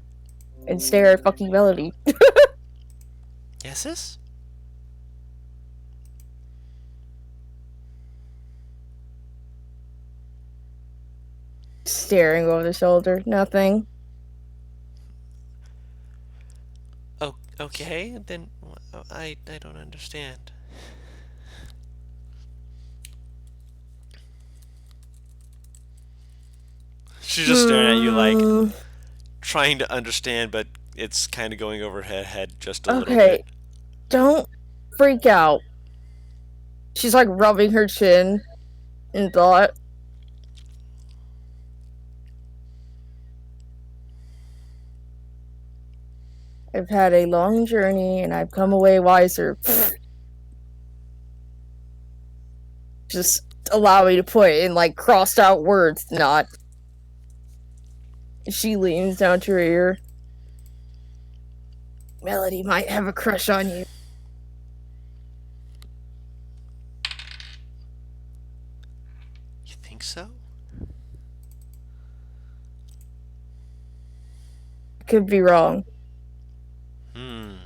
And stare at fucking Melody. Yes, sis? Staring over the shoulder. Nothing. Oh, okay, then I don't understand. She's just staring at you like trying to understand, but it's kind of going over her head just a little Okay. bit. Don't freak out. She's like rubbing her chin in thought. I've had a long journey and I've come away wiser. Just allow me to put it in like crossed out words, not. She leans down to her ear. Melody might have a crush on you. You think so? Could be wrong. I'll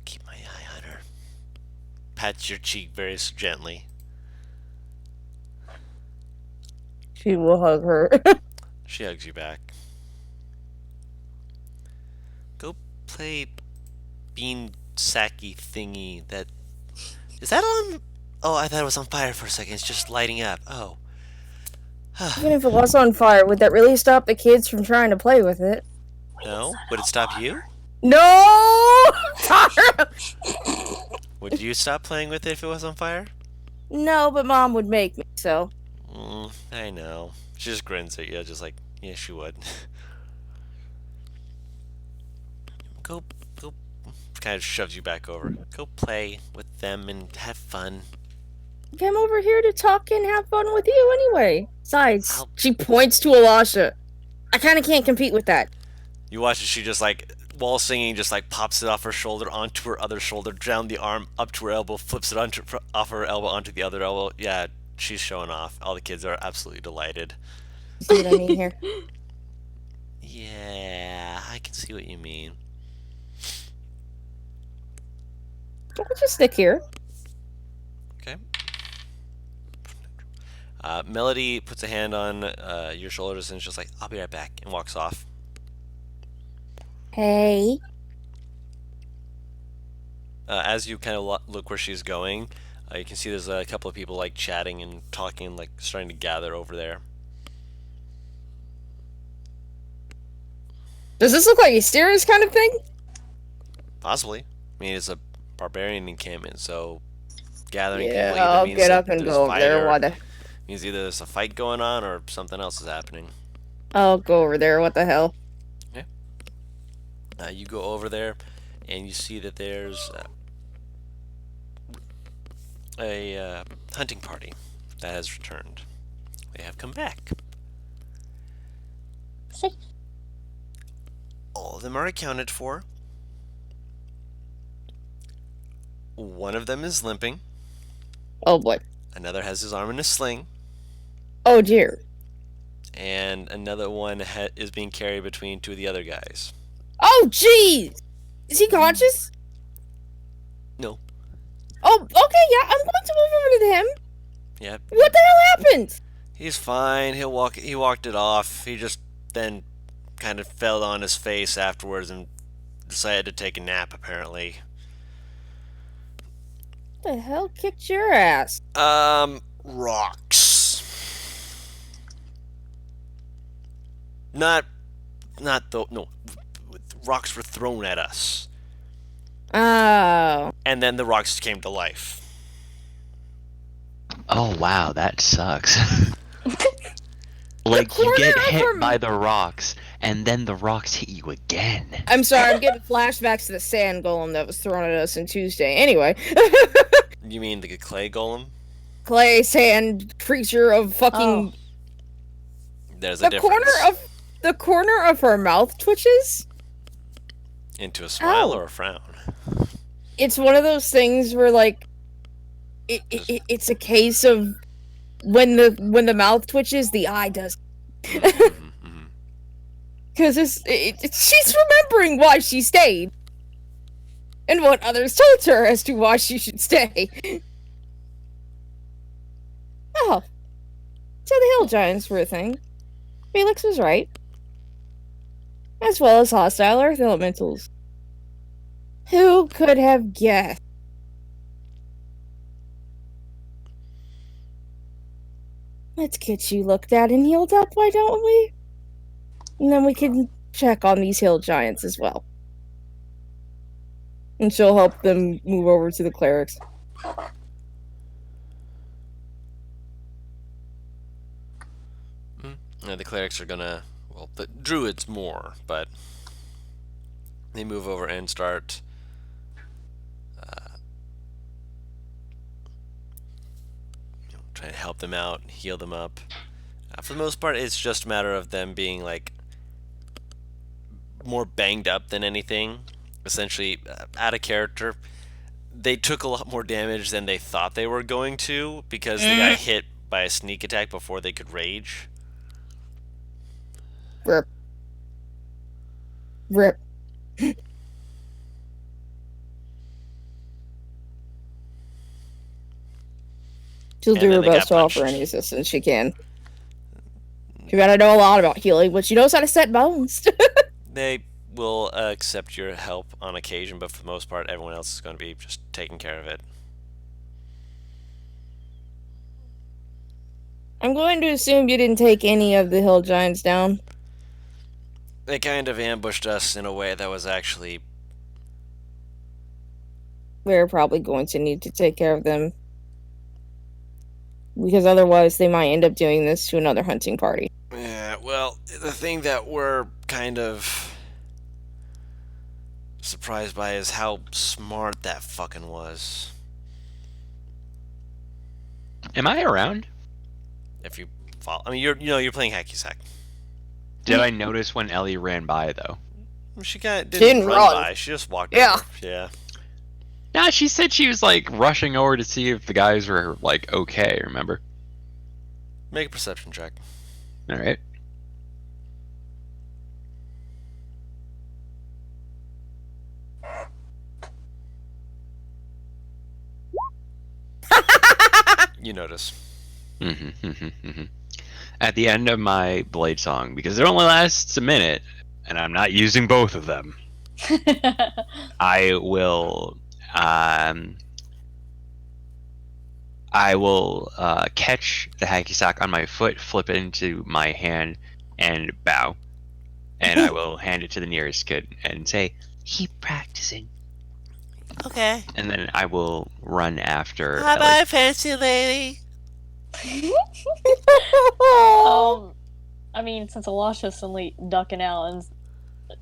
keep my eye on her. Pats your cheek very gently. She will hug her. She hugs you back. Go play bean sacky thingy that... Is that on... Oh, I thought it was on fire for a second. It's just lighting up. Oh. Even if it was on fire, would that really stop the kids from trying to play with it? No? Would it stop you? No! Tara! Would you stop playing with it if it was on fire? No, but Mom would make me, so. I know. She just grins at you, just like, yeah, she would. Go, kind of shoves you back over. Go play with them and have fun. I'm over here to talk and have fun with you anyway. Besides, I'll- she points to Alasha. I kind of can't compete with that. You watch as she just like, while singing, just like pops it off her shoulder onto her other shoulder, down the arm up to her elbow, flips it off her elbow onto the other elbow. Yeah, she's showing off. All the kids are absolutely delighted. See what I mean here? Yeah, I can see what you mean. I'll just stick here. Okay. Melody puts a hand on your shoulders and is just like, I'll be right back, and walks off. Hey. As you kind of look where she's going, you can see there's a couple of people like chatting and talking and like starting to gather over there. Does this look like a Steris kind of thing? Possibly. I mean, it's a barbarian encampment, so gathering Yeah, people either I'll means get that up and there's go over fire, there. What the... means either there's a fight going on or something else is happening. I'll go over there. What the hell? You go over there, and you see that there's a hunting party that has returned. They have come back. Safe. All of them are accounted for. One of them is limping. Oh boy. Another has his arm in a sling. Oh dear. And another one is being carried between two of the other guys. Oh jeez. Is he conscious? No. Oh, okay. Yeah, I'm going to move over to him. Yep. What the hell happened? He's fine. He walked it off. He just then kind of fell on his face afterwards and decided to take a nap, apparently. What the hell kicked your ass? Rocks. Not though. No, rocks were thrown at us, Oh. and then the rocks came to life. Oh wow, that sucks. Like you corner get of hit her- by the rocks, and then the rocks hit you again. I'm sorry, I'm getting flashbacks to the sand golem that was thrown at us on Tuesday. Anyway. You mean the clay golem? Clay sand creature of fucking... There's a The corner difference. of corner of her mouth twitches. Into a smile Ow. or a frown. It's one of those things where like it's a case of when the mouth twitches, the eye does. Because she's remembering why she stayed and what others told her as to why she should stay. Oh, so the hill giants were a thing. Felix was right. As well as hostile earth elementals. Who could have guessed? Let's get you looked at and healed up, why don't we? And then we can check on these hill giants as well. And she'll help them move over to the clerics. The clerics are gonna, well, the druids more, but they move over and start trying to help them out, heal them up. For the most part, it's just a matter of them being like more banged up than anything. Essentially, out of character. They took a lot more damage than they thought they were going to because they got hit by a sneak attack before they could rage. Rip. Rip. She'll And do her then they got best to offer punched. any assistance she can. She gotta know a lot about healing, but she knows how to set bones. They will accept your help on occasion, but for the most part, everyone else is going to be just taking care of it. I'm going to assume you didn't take any of the hill giants down. They kind of ambushed us in a way that was actually... We're probably going to need to take care of them. Because otherwise they might end up doing this to another hunting party. Yeah, well, the thing that we're kind of surprised by is how smart that fucking was. Am I around? If you follow... I mean, you're playing hacky sack. Did I notice when Ellie ran by though? She kind of didn't run run. by. She just walked Yeah. over. Yeah. Nah, she said she was like rushing over to see if the guys were like okay, remember? Make a perception check. Alright. You notice. At the end of my Blade Song, because it only lasts a minute, and I'm not using both of them. I will catch the hacky sack on my foot, flip it into my hand, and bow. And I will hand it to the nearest kid and say, Keep practicing. Okay. and then I will run after Bye Ellie. bye, fancy lady. I mean, since Elisha's suddenly ducking out and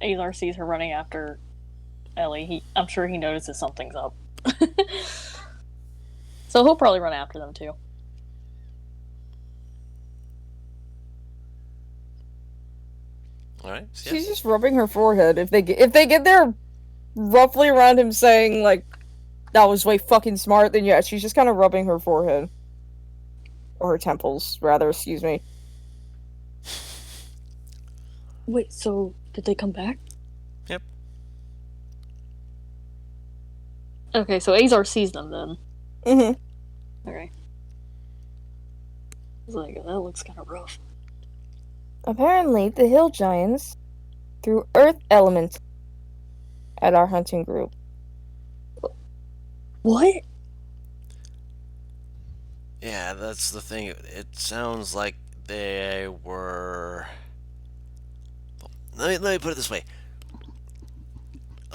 Azar sees her running after Ellie, I'm sure he notices something's up. So he'll probably run after them too. All right. So She's just rubbing her forehead. If they get there roughly around him saying like that was way fucking smart, then yeah, she's just kind of rubbing her forehead. Or her temples, rather, excuse me. Wait, so did they come back? Yep. Okay, so Azar sees them then. Mm-hmm. Okay. I was like, that looks kind of rough. Apparently, the hill giants threw earth elements at our hunting group. What? Yeah, that's the thing. It sounds like they were. Let me put it this way.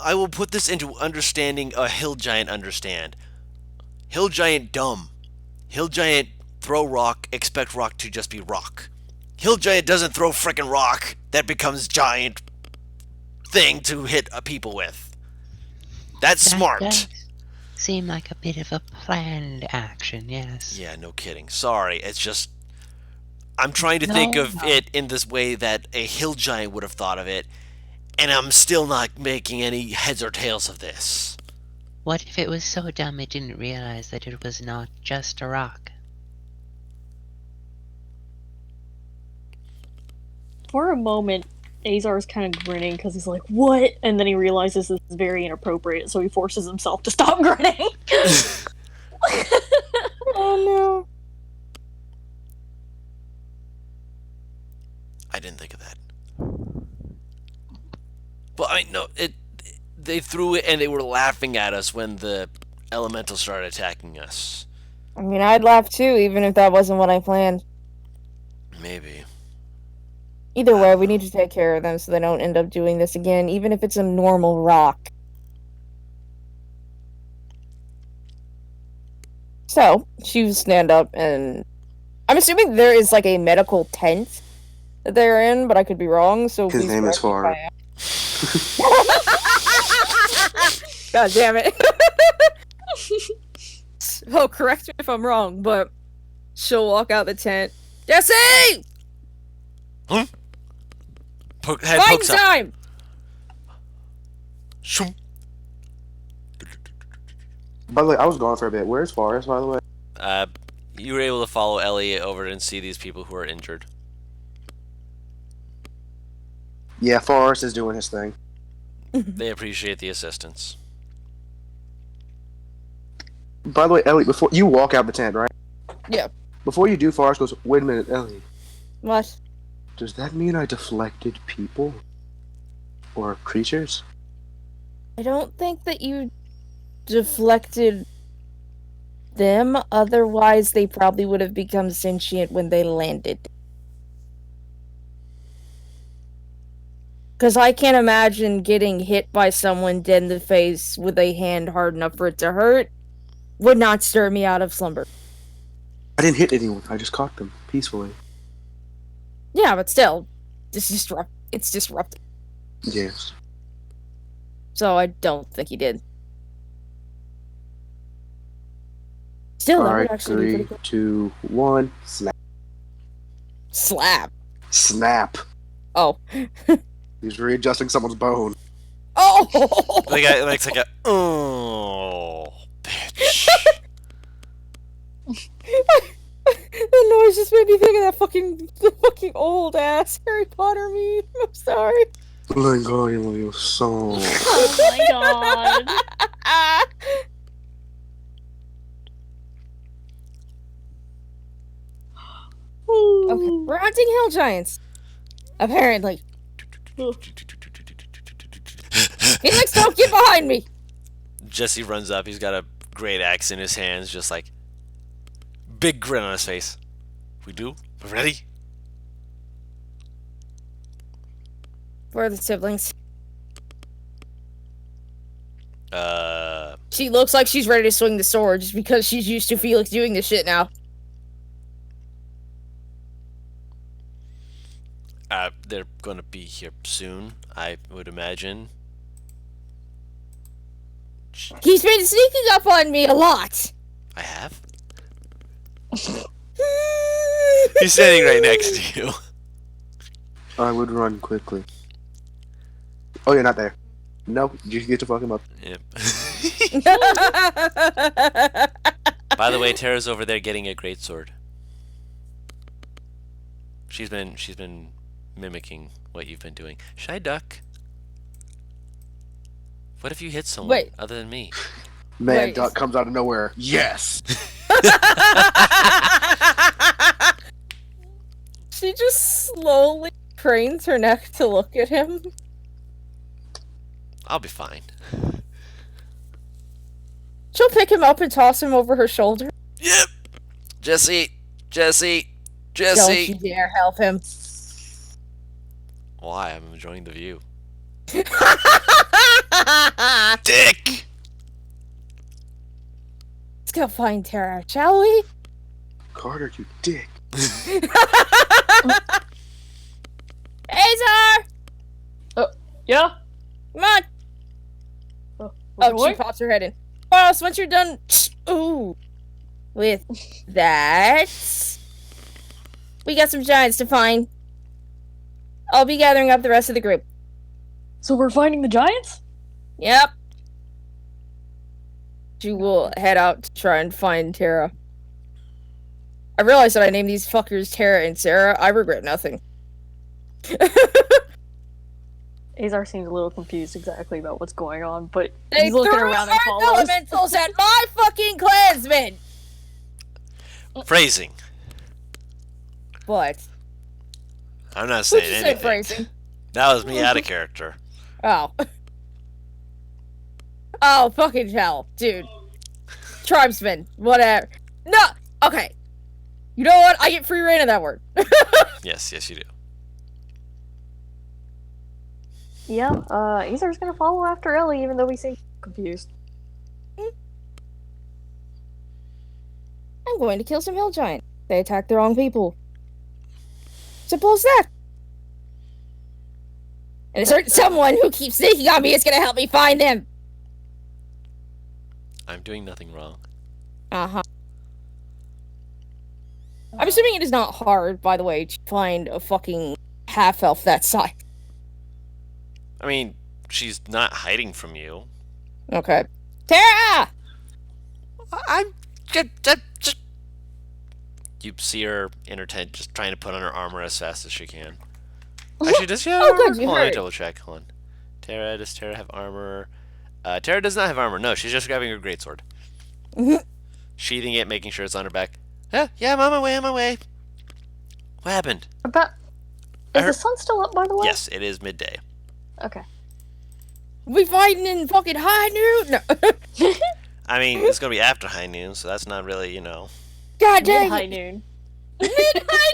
I will put this into understanding a hill giant understand. Hill giant dumb. Hill giant throw rock, expect rock to just be rock. Hill giant doesn't throw frickin' rock. That becomes giant thing to hit people with. That's That smart. does seem like a bit of a planned action, yes. Yeah, no kidding. Sorry, it's just I'm trying to think of No. it in this way that a hill giant would have thought of it, and I'm still not making any heads or tails of this. What if it was so dumb it didn't realize that it was not just a rock? For a moment, Azar is kind of grinning because he's like, what? And then he realizes this is very inappropriate, so he forces himself to stop grinning. Oh no. I didn't think of that. But I know it. They threw it and they were laughing at us when the elemental started attacking us. I mean, I'd laugh too, even if that wasn't what I planned. Maybe. Either way, we need to take care of them so they don't end up doing this again, even if it's a normal rock. So, she would stand up and... I'm assuming there is like a medical tent that they're in, but I could be wrong, so His please name is correct me if Farah. I am. God damn it. Oh, correct me if I'm wrong, but she'll walk out the tent. Jesse! Head Fight pokes up. time! Shoom. By the way, I was gone for a bit. Where's Forrest, by the way? You were able to follow Ellie over and see these people who are injured. Yeah, Forrest is doing his thing. They appreciate the assistance. By the way, Ellie, before you walk out the tent, right? Yeah. Before you do, Forrest goes, wait a minute, Ellie. What? Does that mean I deflected people? Or creatures? I don't think that you deflected them, otherwise they probably would have become sentient when they landed. Because I can't imagine getting hit by someone dead in the face with a hand hard enough for it to hurt. Would not stir me out of slumber. I didn't hit anyone. I just caught them peacefully. Yeah, but still, it's disruptive. Yes. So I don't think he did. Still, that would Alright, actually be 3, pretty cool. 2, 1, snap. Slap. Snap. Oh. He's readjusting someone's bone. Oh! The guy makes like a oh bitch. The noise just made me think of that fucking old ass Harry Potter meme. I'm sorry. Let go of your soul. Oh my god. Okay, we're hunting hill giants. Apparently. Felix, don't get behind me! Jesse runs up. He's got a great axe in his hands, just like big grin on his face. We do? We're ready? Where are the siblings? Uh, She looks like she's ready to swing the sword just because she's used to Felix doing this shit now. they're gonna be here soon, I would imagine. He's been sneaking up on me a lot. I have? He's standing right next to you. I would run quickly. Oh, you're not there. No, you get to fuck him up. Yep. By the way, Tara's over there getting a greatsword. She's been mimicking what you've been doing. Should I duck? What if you hit someone Wait. other than me? Man, Wait, Duck comes out of nowhere. Yes! She just slowly cranes her neck to look at him. I'll be fine. She'll pick him up and toss him over her shoulder. Yep. Jesse. Don't you dare help him. Why? I'm enjoying the view. Dick! Dick. Let's go find Tara, shall we? Carter, you dick. Azar! Yeah? Come on! Oh, she pops her head in. Boss, once you're done with that, we got some giants to find. I'll be gathering up the rest of the group. So we're finding the giants? Yep. She will head out to try and find Tara. I realized that I named these fuckers Tara and Sarah. I regret nothing. Azar seems a little confused exactly about what's going on, but They he's looking threw around and earth follows. elementals at my fucking clansmen! Phrasing. What? I'm not Who'd saying you say anything. phrasing? That was me out of character. Oh. Oh, fucking hell, dude. Tribesmen, whatever. No! Okay. You know what? I get free reign of that word. Yes, you do. Yeah, Azar's gonna follow after Ellie, even though we seem confused. I'm going to kill some hill giants. They attacked the wrong people. Simple as that. And a certain someone who keeps sneaking on me is going to help me find them. I'm doing nothing wrong. Uh-huh. I'm assuming it is not hard, by the way, to find a fucking half-elf that size. I mean, she's not hiding from you. Okay. Tara! I'm You see her in her tent just trying to put on her armor as fast as she can. Actually, does she have Oh, armor? good, you Hold on, let me heard. double check. Hold on. Does Tara have armor? Tara does not have armor. No, she's just grabbing her greatsword. Mhm. Sheathing it, making sure it's on her back. Yeah, I'm on my way. What happened? About I is the heard- sun still up, by the way? Yes, it is midday. Okay. We fighting in fucking high noon? No. I mean, it's gonna be after high noon, so that's not really, God Mid dang high it. noon. Mid-high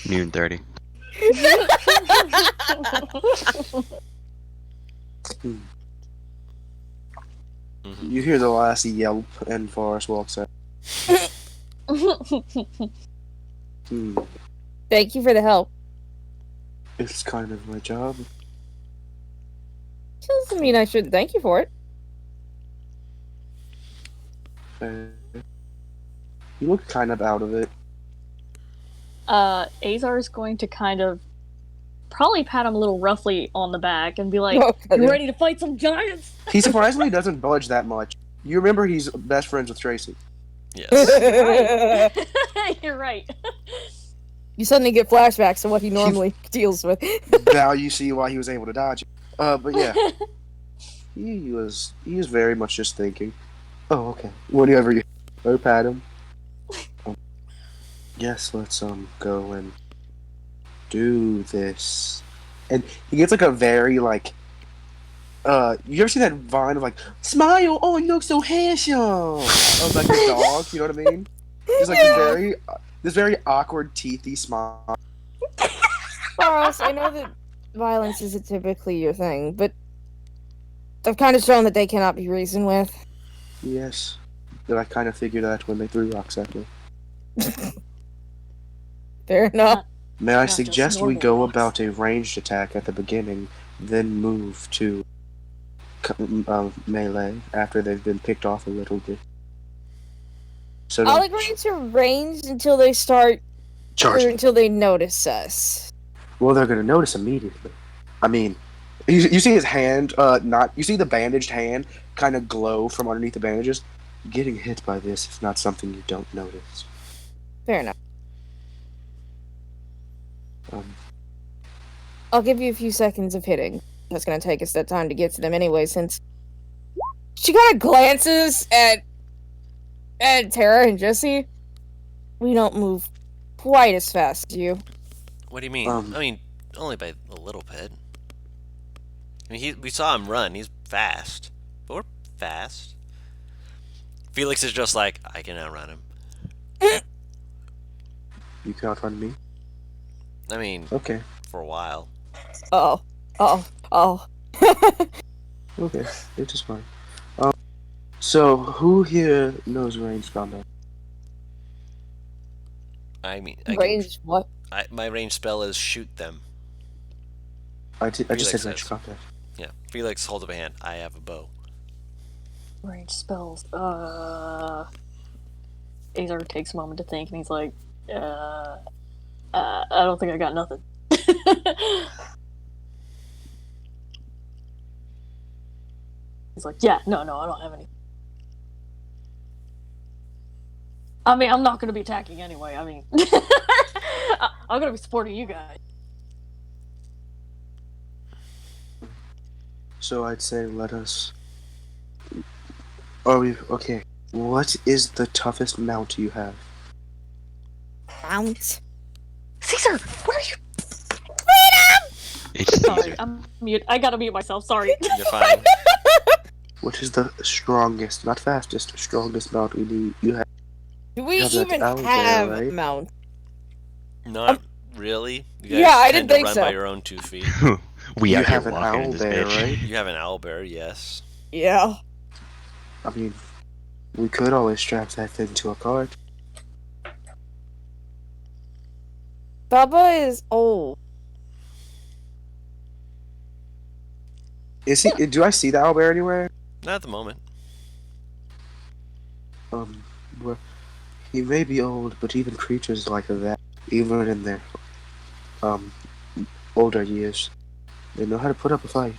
Noon 30. Mhm. You hear the lassie yelp, and Forrest walks out. Hmm. Thank you for the help. It's kind of my job. Doesn't mean I shouldn't thank you for it. You look kind of out of it. Azar is going to kind of probably pat him a little roughly on the back and be like, Okay. "You ready to fight some giants?" He surprisingly doesn't budge that much. You remember he's best friends with Tracy. Yes. You're right. You suddenly get flashbacks to what he normally deals with. Now you see why he was able to dodge it. But yeah, he was very much just thinking. Oh, okay. Whatever you or pat him. Yes, let's go and do this. and he gets like a very like you ever see that vine of like smile, oh you look so handsome of like the dog, you know what I mean? Just like this very awkward teethy smile. Charles, I know that violence isn't typically your thing, but I've kind of shown that they cannot be reasoned with. Yes. But I kind of figured that when they threw rocks at me. Fair enough. May I Not just suggest we normal go rocks. about a ranged attack at the beginning, then move to melee after they've been picked off a little bit. So I'll no, agree to range until they start, or charge. until they notice us. Well, they're gonna notice immediately. I mean, you see his hand, you see the bandaged hand kind of glow from underneath the bandages. Getting hit by this is not something you don't notice. Fair enough. Um, I'll give you a few seconds of hitting. It's gonna take us that time to get to them anyway, since she kind of glances at Tara and Jesse. We don't move quite as fast as you. What do you mean? I mean, only by a little bit. I mean, we saw him run. He's fast. But we're fast. Felix is just like, I can outrun him. you can outrun me. I mean, Okay. for a while. Oh. Okay, it is fine. So who here knows ranged combat? I mean, Range what? my range spell is shoot them. I just Felix said says. ranged combat. Yeah. Felix holds up a hand. I have a bow. Range spells. Azar takes a moment to think, and he's like, I don't think I got nothing. He's like, yeah, no, I don't have any. I mean, I'm not going to be attacking anyway. I mean, I'm going to be supporting you guys. So I'd say let us. Are we okay? What is the toughest mount you have? Mount. Caesar, where are you? It's Sorry, Caesar. I'm mute. I gotta mute myself. Sorry. You're fine. What is the strongest, not fastest, strongest mount we need? You have. Do we have that even owl there, have right? mount? Not really. You guys yeah, I tend didn't to think run so. by your own 2 feet. We You out here have an walking in owl this there, bitch. right? You have an owlbear, yes. Yeah. I mean, we could always strap that thing to a cart. Bubba is old. Is he? Do I see the owlbear anywhere? Not at the moment. Well, he may be old, but even creatures like that, even in their older years, they know how to put up a fight.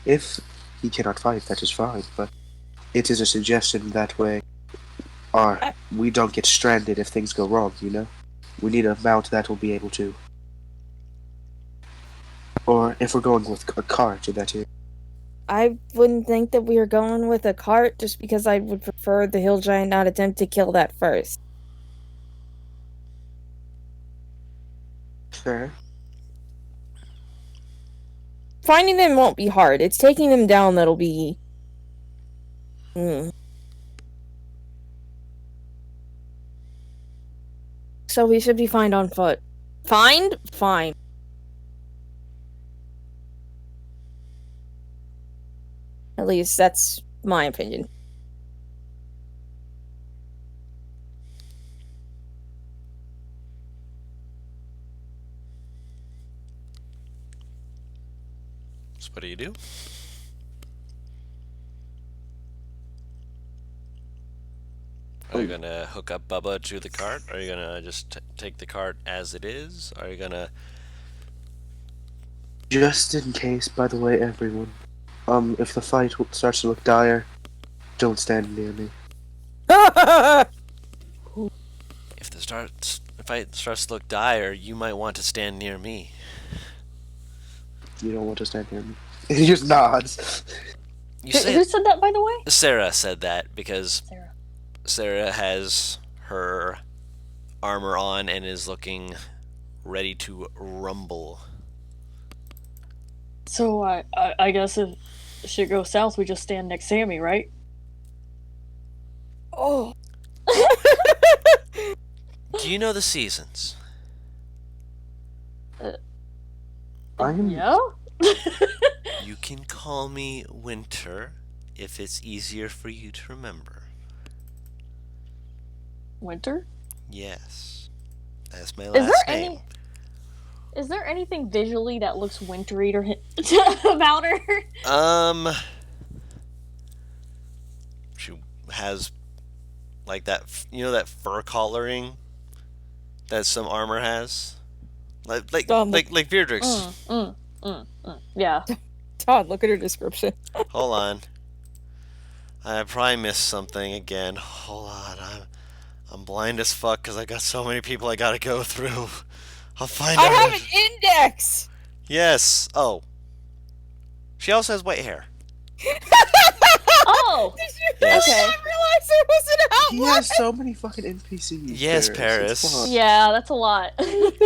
If he cannot fight, that is fine, but it is a suggestion that way we don't get stranded if things go wrong, you know? We need a mount that will be able to. Or if we're going with a cart, that is. I wouldn't think that we are going with a cart just because I would prefer the hill giant not attempt to kill that first. Fair. Finding them won't be hard. It's taking them down that'll be... So we should be fine on foot. Fine? Fine. At least that's my opinion. So what do you do? Are you gonna hook up Bubba to the cart? Are you gonna just take the cart as it is? Are you gonna... Just in case, by the way, everyone. If the fight starts to look dire, don't stand near me. If the fight starts to look dire, you might want to stand near me. You don't want to stand near me. He just nods. You Who said said that, by the way? Sarah said that because Sarah. Sarah has her armor on and is looking ready to rumble. So I guess if shit goes south, we just stand next to Sammy, right? Oh. Do you know the seasons? I'm Yeah. You can call me Winter if it's easier for you to remember. Winter. Yes. That's my Is last there name. Is there anything visually that looks wintry about her? She has like that, that fur collaring that some armor has, like Beardrix. Yeah. Todd, look at her description. Hold on, I probably missed something again. Hold on, I'm blind as fuck because I got so many people I gotta go through. I'll find I out. have an index! Yes. Oh. She also has white hair. Oh. Did you Yes. okay. I realized there was an He outline? has so many fucking NPCs. Yes, Paris. It's fun. Yeah, that's a lot.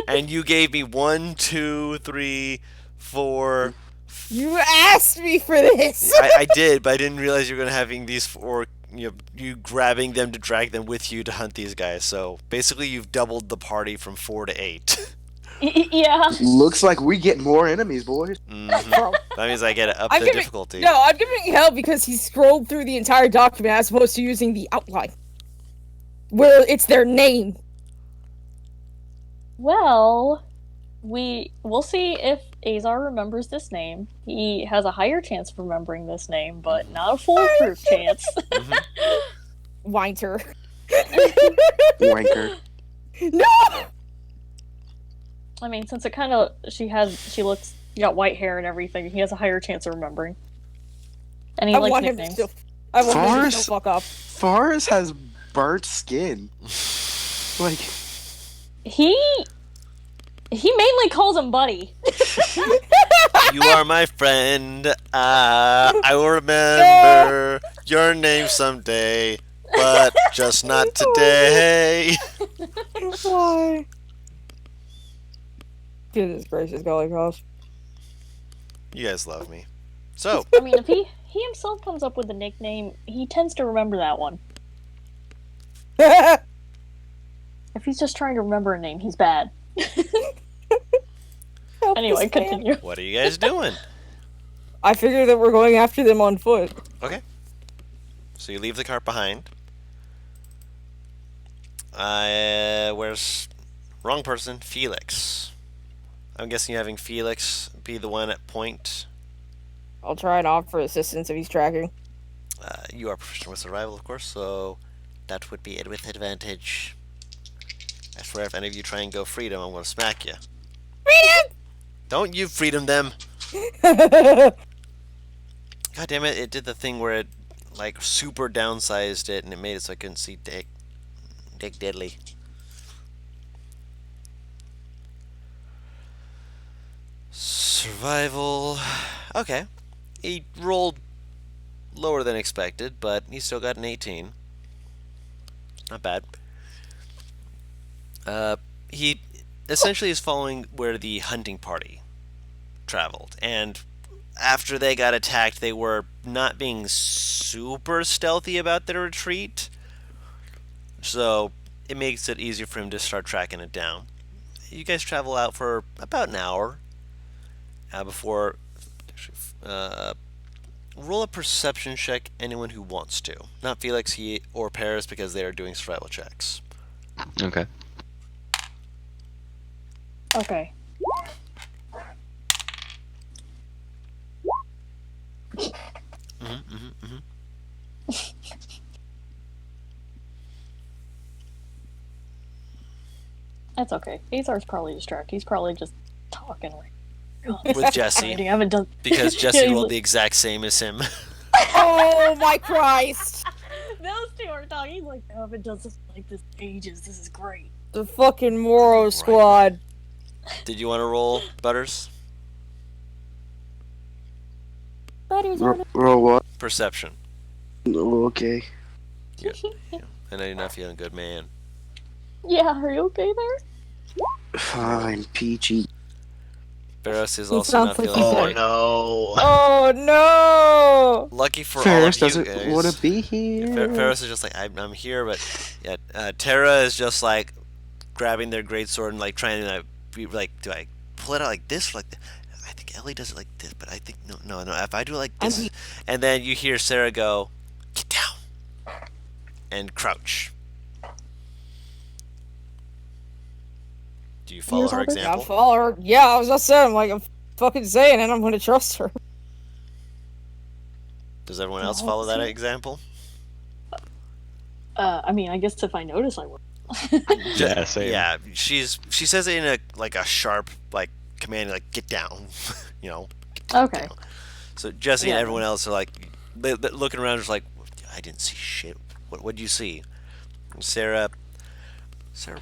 And you gave me 1, 2, 3, 4. You asked me for this! I did, but I didn't realize you were gonna having these 4. You grabbing them to drag them with you to hunt these guys. So basically, you've doubled the party from 4 to 8. Yeah. Looks like we get more enemies, boys. Mhm. Bro, That means I get it up I'm the giving- difficulty. no, I'm giving you hell because he scrolled through the entire document as opposed to using the outline. Where it's their name. Well, we'll see if Azar remembers this name. He has a higher chance of remembering this name, but not a foolproof chance. Mhm. Winter. Wanker. No! I mean, since it kind of she got white hair and everything, he has a higher chance of remembering. And he I likes want him to nicknames. still. I want him to Forrest? still fuck up. Forrest has burnt skin. Like, He mainly calls him Buddy. You are my friend. I will remember your name someday, but just not today. Why? Goodness gracious, golly gosh. You guys love me. So, I mean, if he himself comes up with a nickname, he tends to remember that one. If he's just trying to remember a name, he's bad. Anyway, continue. what are you guys doing? I figure that we're going after them on foot. Okay. So you leave the cart behind. Where's wrong person? Felix. I'm guessing you're having Felix be the one at point. I'll try and offer assistance if he's tracking. You are proficient with survival, of course, so that would be it with advantage. I swear, if any of you try and go freedom, I'm gonna smack you. Freedom! Don't you freedom them! God damn it! It did the thing where it like super downsized it, and it made it so I couldn't see Dick Deadly. Survival. Okay. He rolled lower than expected, but he still got an 18. Not bad. He essentially is following where the hunting party traveled, and after they got attacked, they were not being super stealthy about their retreat, so it makes it easier for him to start tracking it down. You guys travel out for about an hour before roll a perception check, anyone who wants to. Not Felix, he, or Paris, because they are doing survival checks. Okay. Okay. That's okay. Azar's probably distracted. He's probably just talking right now. With Jesse, I haven't done. because Jesse Yeah, he's rolled like- the exact same as him. Oh my Christ! Those two are talking. He's like, I haven't done something like this in ages. This is great. The fucking Moro squad. Did you want to roll, Butters? roll what? Perception. Oh, okay. I know you're not feeling good, man. Yeah, are you okay there? Fine, peachy. Barros is He also sounds not like feeling he's great. no. Oh no! Lucky for Ferris all of you doesn't guys. want to be here. Ferris is just like, I'm here, but yeah, Terra is just like grabbing their greatsword and like trying to be like, do I pull it out like this or like that? I think Ellie does it like this, but I think no. If I do it like this, and then you hear Sarah go, "Get down," and crouch. Do you follow Here's her Albert. I'll example? follow her. Yeah, I was just saying, like, I'm fucking saying it, I'm gonna trust her. Does everyone else Oh, follow that see. example? I mean, I guess if I notice, I will. Yeah, same. Yeah, she says it in a sharp like command, like get down, you know. Okay. Down. So Jesse Yeah. and everyone else are like looking around, just like, I didn't see shit. What do you see? And Sarah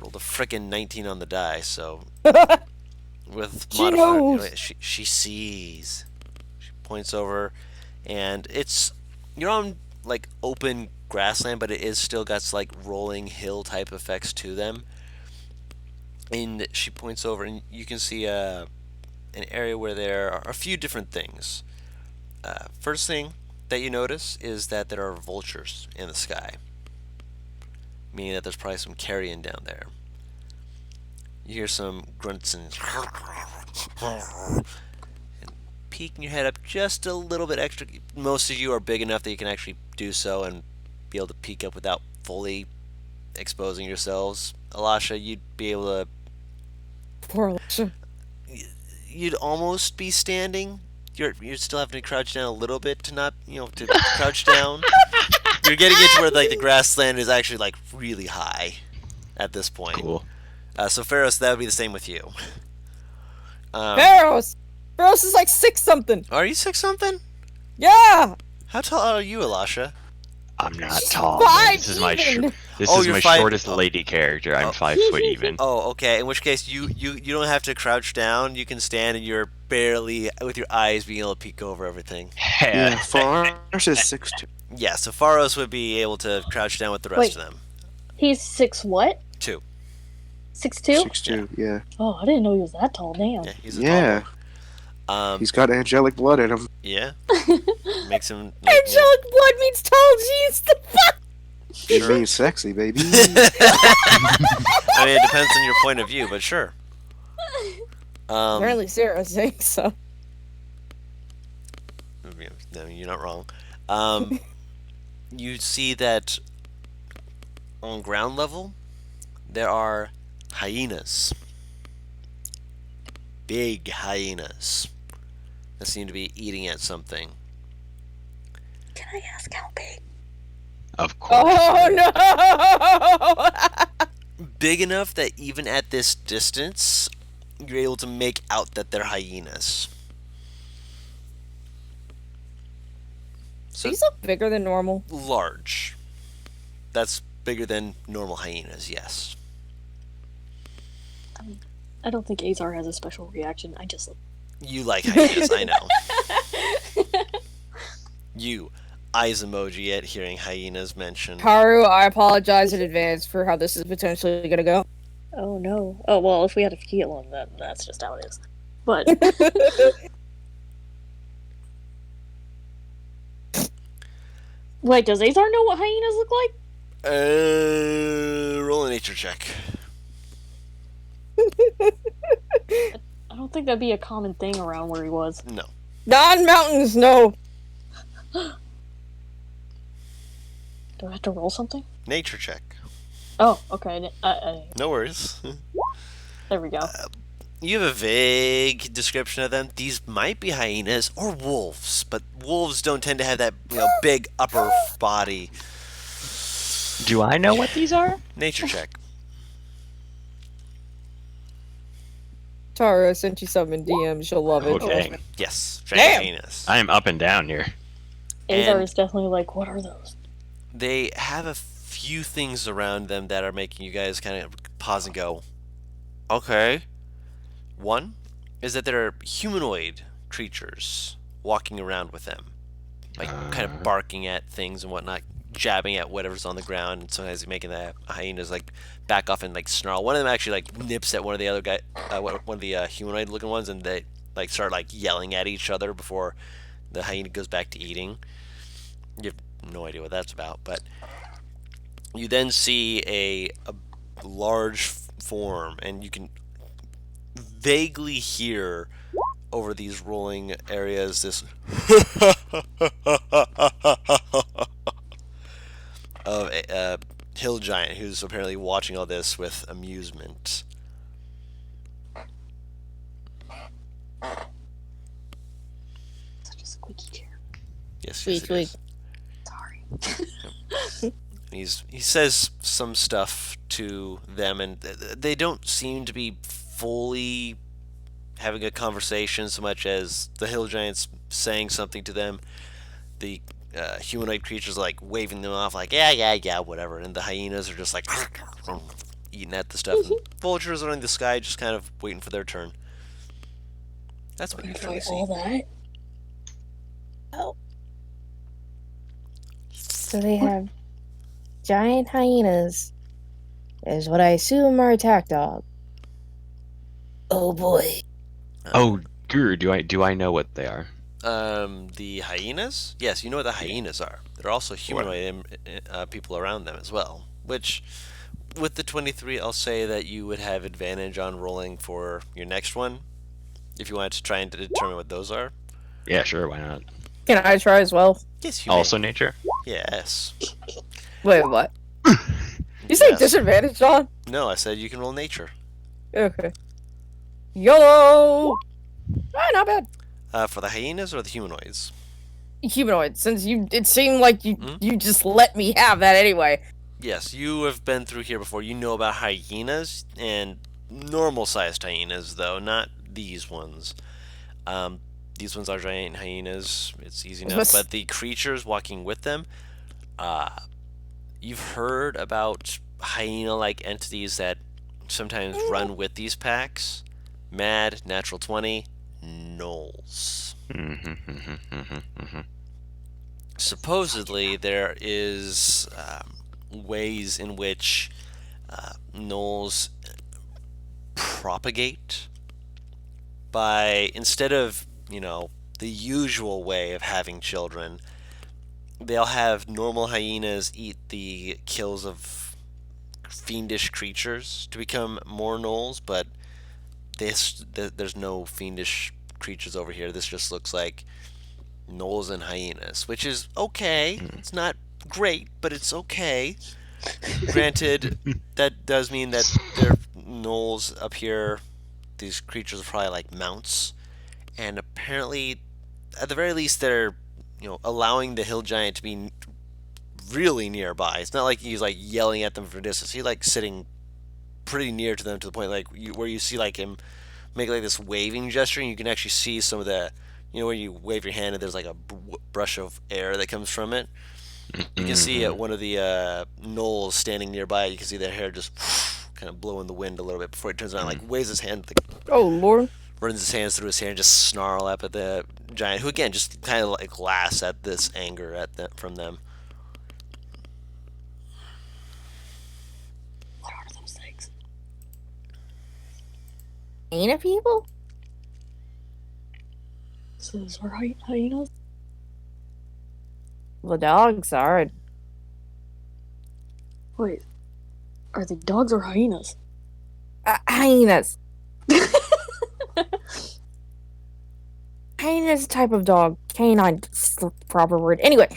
rolled a frickin' 19 on the die, so with She modifier, knows. she sees. She points over, and you're on like open grassland, but it is still got like rolling hill type effects to them. And she points over, and you can see an area where there are a few different things. First thing that you notice is that there are vultures in the sky, meaning that there's probably some carrion down there. You hear some grunts and peeking your head up just a little bit extra. Most of you are big enough that you can actually do so and be able to peek up without fully exposing yourselves. Alasha, you'd be able to. Poor Alicia. You'd almost be standing. You're still having to crouch down a little bit to not, to crouch down. You're getting into where like the grassland is actually like really high at this point. Cool. So Ferris, that would be the same with you. Barros! Barros is like 6 something. Are you 6 something? Yeah! How tall are you, Alasha? I'm not She's tall. five This is my even. this Oh, is you're my 5 shortest oh. lady character. I'm Oh. 5 foot even. Oh, okay. In which case, you don't have to crouch down. You can stand, and you're barely with your eyes being able to peek over everything. Yeah, Ferris is 6'2". Yeah, so Faros would be able to crouch down with the rest Wait. of them. He's 6 what? 2. 6'2"? 6'2", yeah. Oh, I didn't know he was that tall. Damn. Yeah, he's a Yeah. tall boy. He's got angelic blood in him. Yeah. Makes him. Like, Angelic blood means tall, jeez! The fuck? It Sure. means sexy, baby. I mean, it depends on your point of view, but sure. Apparently Sarah's saying so. No, you're not wrong. You see that on ground level, there are hyenas. Big hyenas that seem to be eating at something. Can I ask how big? Of course. Oh no! Big enough that even at this distance, you're able to make out that they're hyenas. So These look bigger than normal. large. That's bigger than normal hyenas, yes. I don't think Azar has a special reaction. I just. You like hyenas, I know. You, eyes emoji at hearing hyenas mentioned. Haru, I apologize in advance for how this is potentially gonna go. Oh no. Oh well, if we had a heal him, then that's just how it is. But wait, does Azar know what hyenas look like? Roll a nature check. I don't think that'd be a common thing around where he was. No. Non-mountains, no. Do I have to roll something? Nature check. Oh, okay. No worries. There we go. You have a vague description of them. These might be hyenas or wolves, but wolves don't tend to have that big upper body. Do I know what these are? Nature check. Tara, since you summon DMs, you'll love it. Okay. Yes. Damn. Hyenas. I am up and down here. Azar And- is definitely like, what are those? They have a few things around them that are making you guys kind of pause and go, okay. One is that there are humanoid creatures walking around with them, like kind of barking at things and whatnot, jabbing at whatever's on the ground, and sometimes making the hyenas like back off and like snarl. One of them actually like nips at one of the other one of the humanoid looking ones, and they like start like yelling at each other before the hyena goes back to eating. You have no idea what that's about, but you then see a large form, and you can vaguely hear over these rolling areas this of a hill giant who's apparently watching all this with amusement. Such a squeaky chair. Yes, Sweet, yes, it sweet. is. Sorry. He says some stuff to them, and they don't seem to be fully having a conversation so much as the hill giants saying something to them. The humanoid creatures are like waving them off, like yeah, whatever, and the hyenas are just like eating at the stuff. And vultures are in the sky, just kind of waiting for their turn. That's what We're you're gonna trying to fight all see. that. So they have giant hyenas, is what I assume are attack dogs. Oh boy. Oh, Guru, do I know what they are? The hyenas? Yes, you know what the hyenas are. There are also humanoid people around them as well. Which, with the 23, I'll say that you would have advantage on rolling for your next one, if you wanted to try and determine what those are. Yeah, sure, why not? Can I try as well? Yes, you Also may. nature? Yes. Wait, what? You say Yes. disadvantage, John? No, I said you can roll nature. Okay. YOLO! Ah, not bad. For the hyenas or the humanoids? Humanoid, since it seemed like Hmm? you just let me have that anyway. Yes, you have been through here before. You know about hyenas and normal-sized hyenas, though, not these ones. These ones are giant hyenas. It's easy enough. What's- But the creatures walking with them, you've heard about hyena-like entities that sometimes run with these packs. Mad, natural 20, gnolls. Supposedly, there is ways in which gnolls propagate by, instead of, the usual way of having children, they'll have normal hyenas eat the kills of fiendish creatures to become more gnolls, but there's no fiendish creatures over here. This just looks like gnolls and hyenas, which is okay. It's not great, but it's okay. Granted, that does mean that there are gnolls up here. These creatures are probably like mounts, and apparently, at the very least, they're allowing the hill giant to be really nearby. It's not like he's like yelling at them from a distance. He's like sitting pretty near to them to the point like where you see like him make like this waving gesture, and you can actually see some of the where you wave your hand and there's like a brush of air that comes from it. You can see one of the gnolls standing nearby. You can see their hair just kind of blow in the wind a little bit before he turns around, like waves his hand, like, Oh lord. runs his hands through his hair, and just snarl up at the giant, who again just kind of like laughs at this anger from them. What are those things? Hyena people? So those are hyenas? The dogs are. Wait. Are they dogs or hyenas? Hyenas. Hyena is a type of dog. Canine is the proper word. Anyway,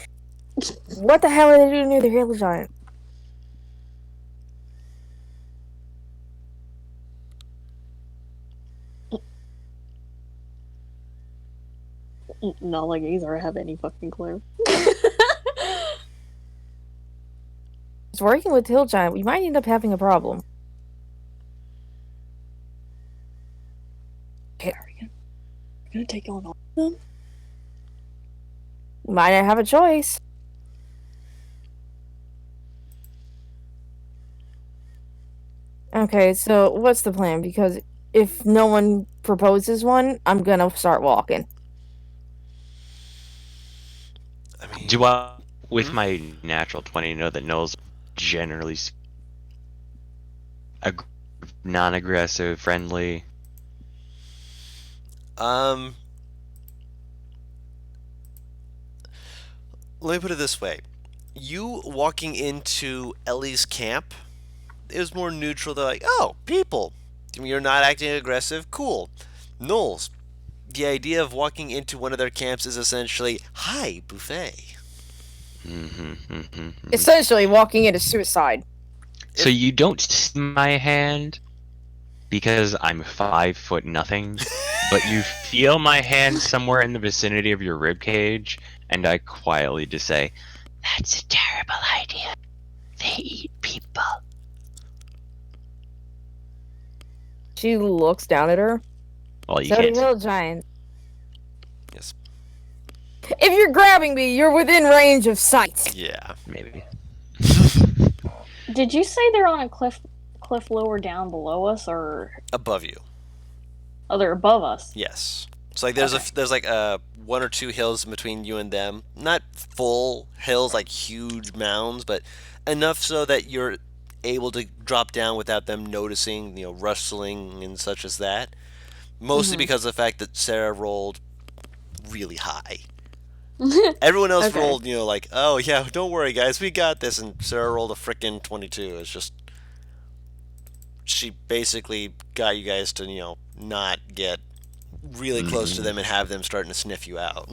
what the hell are they doing near the hill giant? Not like either have any fucking clue. It's working with hill giant. We might end up having a problem. Are we gonna take on all of them? We might not have a choice. Okay, so what's the plan? Because if no one proposes one, I'm gonna start walking. I mean, Do I, with my natural 20, know that gnolls generally non-aggressive, friendly? Let me put it this way. You walking into Ellie's camp, it was more neutral. They're like, oh, people. You're not acting aggressive. Cool. Knowles, the idea of walking into one of their camps is essentially, hi, buffet. Essentially, walking into suicide. So you don't see my hand because I'm 5 foot nothing, but you feel my hand somewhere in the vicinity of your rib cage, and I quietly just say, That's a terrible idea. They eat people. She looks down at her. well, you So do can't. hill giants. Yes. If you're grabbing me, you're within range of sight. Yeah. Maybe. Did you say they're on a cliff lower down below us, or Above you. oh, they're above us? Yes. So like there's there's like one or two hills between you and them. Not full hills like huge mounds, but enough so that you're able to drop down without them noticing, rustling and such as that. Mostly because of the fact that Sarah rolled really high. Everyone else Okay. rolled, like, oh yeah, don't worry guys, we got this, and Sarah rolled a frickin' 22. It's just she basically got you guys to, not get really close to them and have them starting to sniff you out.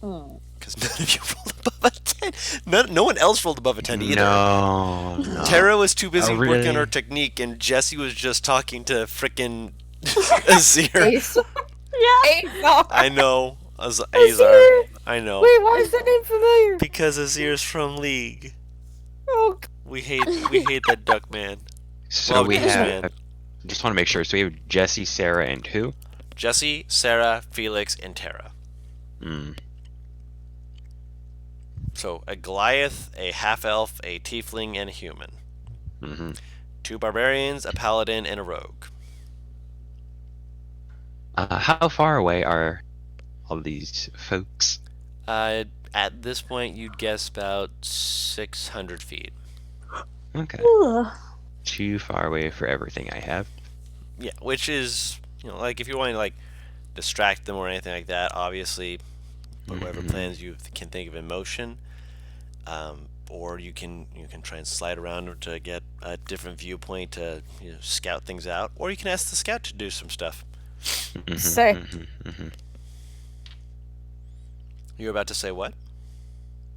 Hmm. Because none of you rolled above a 10. No one else rolled above a 10 either. No. Tara was too busy Oh, working on really? her technique, and Jesse was just talking to frickin' Azir. Ace. Yeah. Ace. Oh, I know. Azar. Azir. I know. Wait, why is that name familiar? Because Azir's from League. Oh, We hate that duck man. So Well, we this have. man. Just want to make sure. So we have Jesse, Sarah, and who? Jesse, Sarah, Felix, and Tara. Hmm. So a Goliath, a half-elf, a tiefling, and a human. Mm-hmm. 2 barbarians, a paladin, and a rogue. How far away are all these folks? At this point, you'd guess about 600 feet. Okay. Ugh. Too far away for everything I have. Yeah, which is, like if you're wanting to like distract them or anything like that, obviously, put whatever plans you can think of in motion, or you can try and slide around to get a different viewpoint to scout things out, or you can ask the scout to do some stuff. Say. You're about to say what?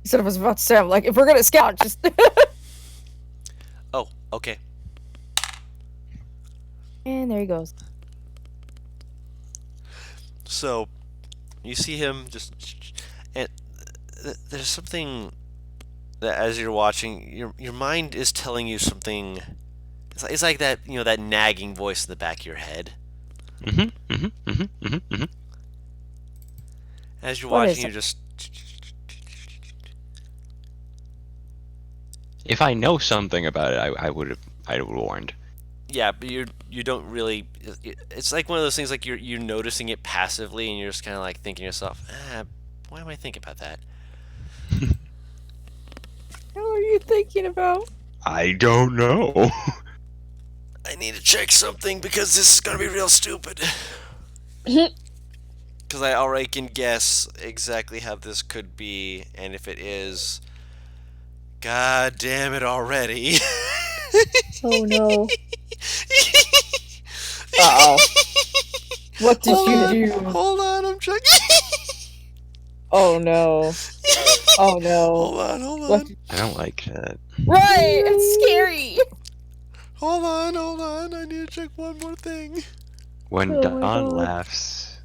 he said I was about to say, I'm like, if we're gonna scout, just. Oh, okay. And there he goes. So, you see him just, and there's something that as you're watching, your mind is telling you something. It's like that, that nagging voice in the back of your head. As you're What is watching, you're it? just. If I know something about it, I would have warned. Yeah, but you don't really. It's like one of those things like you're noticing it passively, and you're just kind of like thinking to yourself, why am I thinking about that? What are you thinking about? I don't know. I need to check something because this is gonna be real stupid. Because I already can guess exactly how this could be, and if it is, god damn it already. Oh no. Uh-oh. What did Hold you on, do? Hold on, I'm checking. Oh no. Oh no. Hold on. What? I don't like that. Right, it's scary. Hold on. I need to check one more thing. When Oh my Dawn God. laughs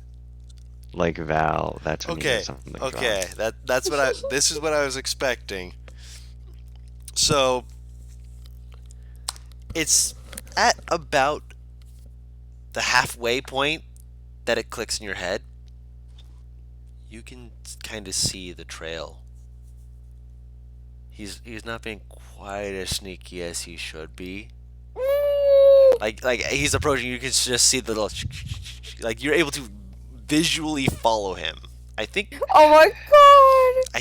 like Val, that's when you know Okay, something's okay. wrong. That's what this is what I was expecting. So it's at about the halfway point that it clicks in your head. You can kind of see the trail. He's not being quite as sneaky as he should be. Like he's approaching, you can just see the little like you're able to visually follow him. I think Oh my god.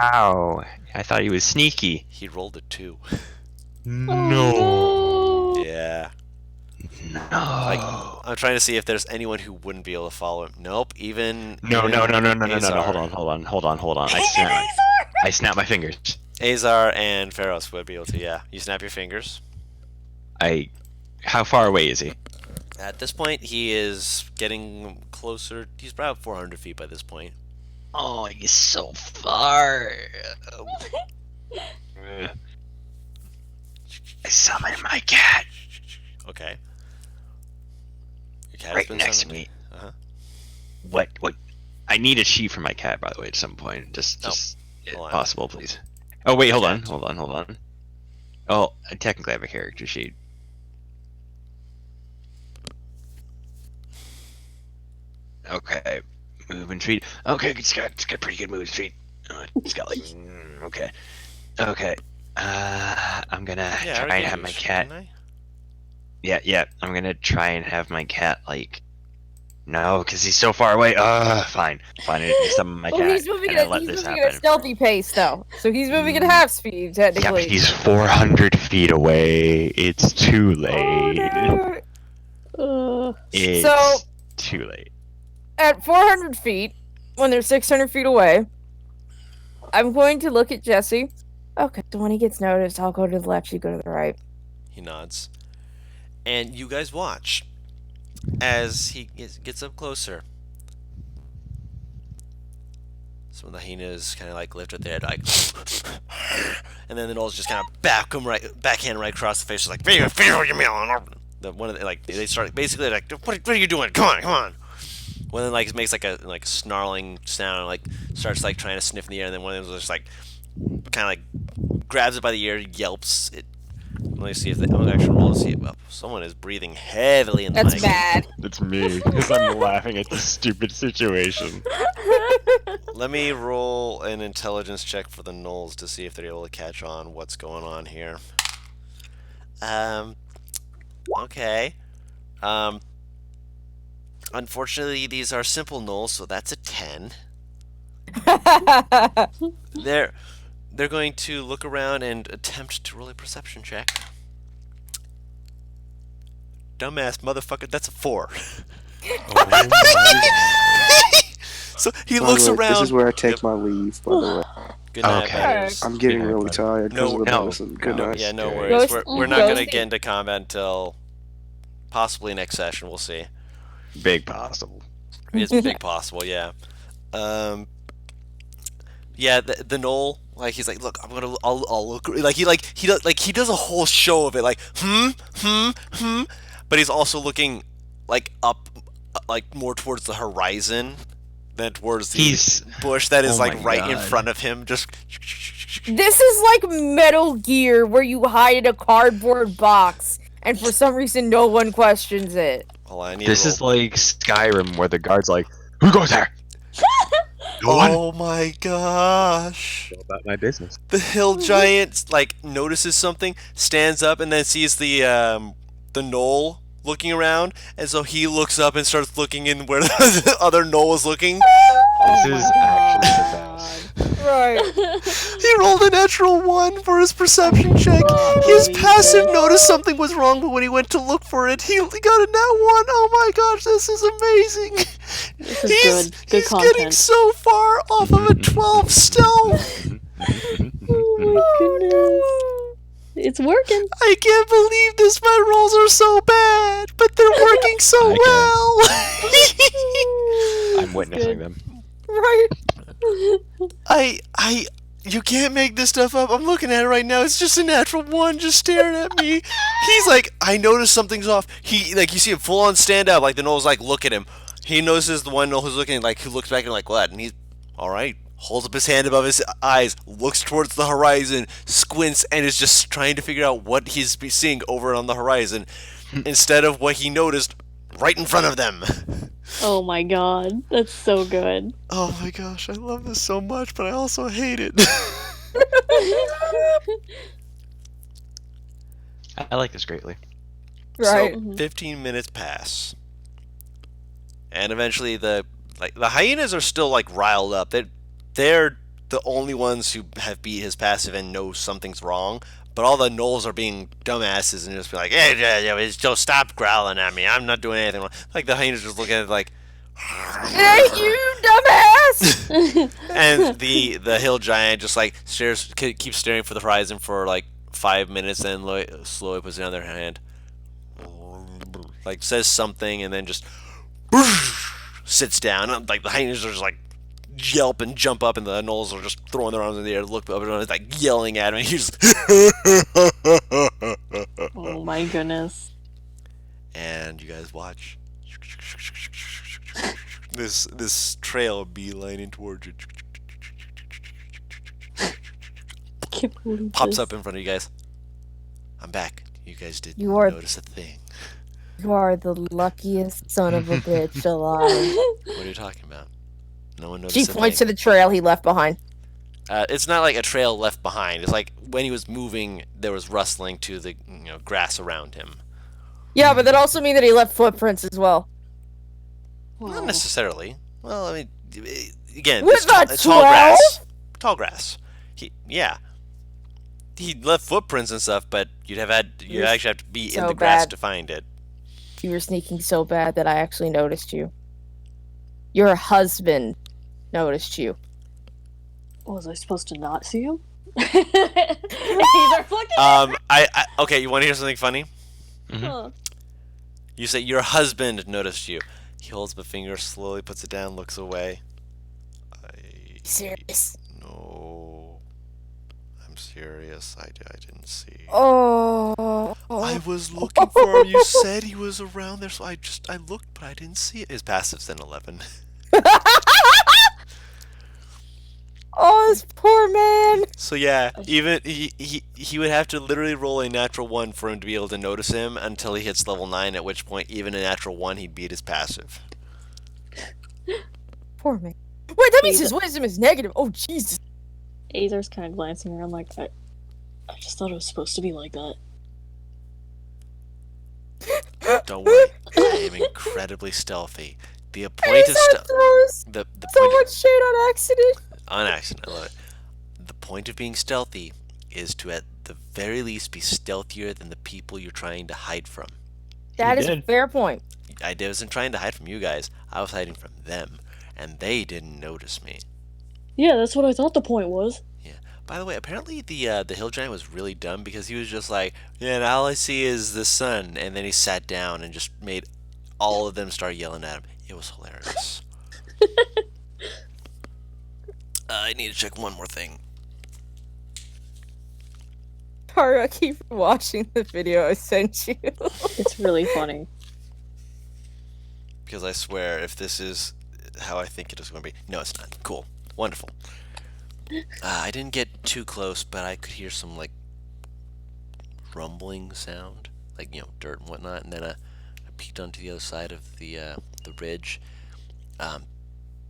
How? I thought he was sneaky. he rolled a 2. No. Oh, Yeah. No. Like, I'm trying to see if there's anyone who wouldn't be able to follow him. Nope, even No. even Hold Azar. on. I snap my fingers. Azar and Pharaohs would be able to. Yeah, you snap your fingers. How far away is he? At this point, he is getting closer. He's about 400 feet by this point. Oh, he's so far. I summon my cat Okay. Your cat has right been next to summoned. me. Uh-huh. What? I need a sheet for my cat, by the way, at some point. Just if Hold on. possible, please. Oh wait, hold on. Oh, I technically have a character sheet. Okay, move and treat. Okay, it's got pretty good move and treat. It's got like okay. I'm gonna Yeah, I try already and have gave my you a sheet, cat. didn't I? Yeah. I'm gonna try and have my cat like. No, because he's so far away. Fine. I summon my Well, cat. he's moving and I at let he's this moving at a happen. stealthy pace though, so he's moving at Mm. half speed Yeah, technically. but he's 400 feet away. It's too Oh, late. no. It's So- too late. At 400 feet, when they're 600 feet away, I'm going to look at Jesse. Okay, so when he gets noticed, I'll go to the left, you go to the right. He nods. And you guys watch as he gets up closer. Some of the hyenas kind of like lift up their head, like, and then the gnolls just kind of backhand right across the face, just like, the one of the, like they start basically like, what are you doing? Come on. One of them like makes like a snarling sound, like starts like trying to sniff in the air, and then one of them just like kind of like grabs it by the ear, yelps. Let me see if I'm gonna actually roll to see if someone is breathing heavily in the That's mic. bad. It's me, because I'm laughing at this stupid situation. Let me roll an intelligence check for the gnolls to see if they're able to catch on what's going on here. Okay. Unfortunately, these are simple gnolls, so that's a 10. They're going to look around and attempt to roll a perception check. Dumbass motherfucker, that's a 4. So he By the looks way, around. This is where I take Yep. my leave, by the way. Good night, Okay. Butters. I'm getting Good night, really buddy. tired because of the No, medicine. Good no, night. Yeah, no Ghost- worries. We're not going to Ghosty. get into combat until possibly next session. We'll see. Big possible. It's big possible, yeah. Yeah, the Knoll, like he's like, look, I'll look, he does a whole show of it, like but he's also looking like up, like more towards the horizon than towards the He's- bush that is oh like my right in God. front of him. Just This is like Metal Gear, where you hide in a cardboard box, and for some reason no one questions it. hold on, I need This to is roll. like Skyrim, where the guard's like, "Who goes there?" No one. Oh my gosh. About my business. The hill giant like notices something, stands up, and then sees the knoll looking around, and so he looks up and starts looking in where the other knoll is looking. This is actually the best. Right. He rolled a natural 1 for his perception check. His passive noticed something was wrong, but when he went to look for it, he got a nat 1. Oh my gosh, this is amazing. This is good. Good He's getting content. so far off of a 12 stealth. Goodness. It's working. I can't believe this. My rolls are so bad, but they're working so well. I'm witnessing them. Right. You can't make this stuff up. I'm looking at it right now. It's just a natural 1 just staring at me. He's like, I noticed something's off. He, like, you see him full on stand up, like the Knoll's like, look at him. He notices the one Knoll who's looking, like, who looks back and like, what? And he's, alright, holds up his hand above his eyes, looks towards the horizon, squints, and is just trying to figure out what he's seeing over on the horizon instead of what he noticed right in front of them. Oh my god. That's so good. Oh my gosh, I love this so much, but I also hate it. I like this greatly. Right. So 15 minutes pass, and eventually the hyenas are still like riled up. They're the only ones who have beat his passive and know something's wrong. But all the gnolls are being dumbasses and just be like, hey, just stop growling at me. I'm not doing anything wrong. Like the hyenas just look at it like, Hey, you dumbass! and the hill giant just like keeps staring for the horizon for like 5 minutes, then slowly puts it on their hand, like says something, and then just sits down. Like the hyenas are just like yelp and jump up, and the gnolls are just throwing their arms in the air, look up and it's like yelling at him. And he's Oh my goodness. and you guys watch this trail beelining towards you. Can't believe Pops this. up in front of you guys. I'm back. You guys didn't You are- notice a thing. You are the luckiest son of a bitch alive. What are you talking about? No one noticed She a points thing. to the trail he left behind. It's not like a trail left behind. It's like when he was moving, there was rustling to the grass around him. Yeah, but that also means that he left footprints as well. Not necessarily. Well, I mean, again, With it's tall, the it's tall 12? grass. Tall grass. He left footprints and stuff, but you'd actually have to be in so the grass bad. to find it. You were sneaking so bad that I actually noticed you. Your husband noticed you. Was I supposed to not see him? He's reflecting. Okay, you want to hear something funny? Huh. You say your husband noticed you. He holds up a finger, slowly puts it down, looks away. Serious. No, I'm serious. I didn't see. Oh. I was looking for him. You said he was around there, so I looked, but I didn't see it. His passive's an 11. Oh, this poor man. So yeah, even he would have to literally roll a natural 1 for him to be able to notice him until he hits level 9. At which point, even a natural 1, he'd beat his passive. Poor man. Wait, that means his wisdom is negative. Oh, Jesus. Azer's kind of glancing around like, I just thought it was supposed to be like that. Don't worry, I am incredibly stealthy. The point of Azar throws the so point much shade on accident. on accident. I love it. The point of being stealthy is to, at the very least, be stealthier than the people you're trying to hide from. That is a did. fair point. I wasn't trying to hide from you guys. I was hiding from them, and they didn't notice me. Yeah, that's what I thought the point was. By the way, apparently the hill giant was really dumb because he was just like, yeah, and all I see is the sun, and then he sat down and just made all of them start yelling at him. It was hilarious. I need to check one more thing. Tara, keep watching the video I sent you. It's really funny. Because I swear, if this is how I think it is going to be... No, it's not. Cool. Wonderful. I didn't get too close, but I could hear some, like, rumbling sound. Like, dirt and whatnot. And then I peeked onto the other side of the ridge.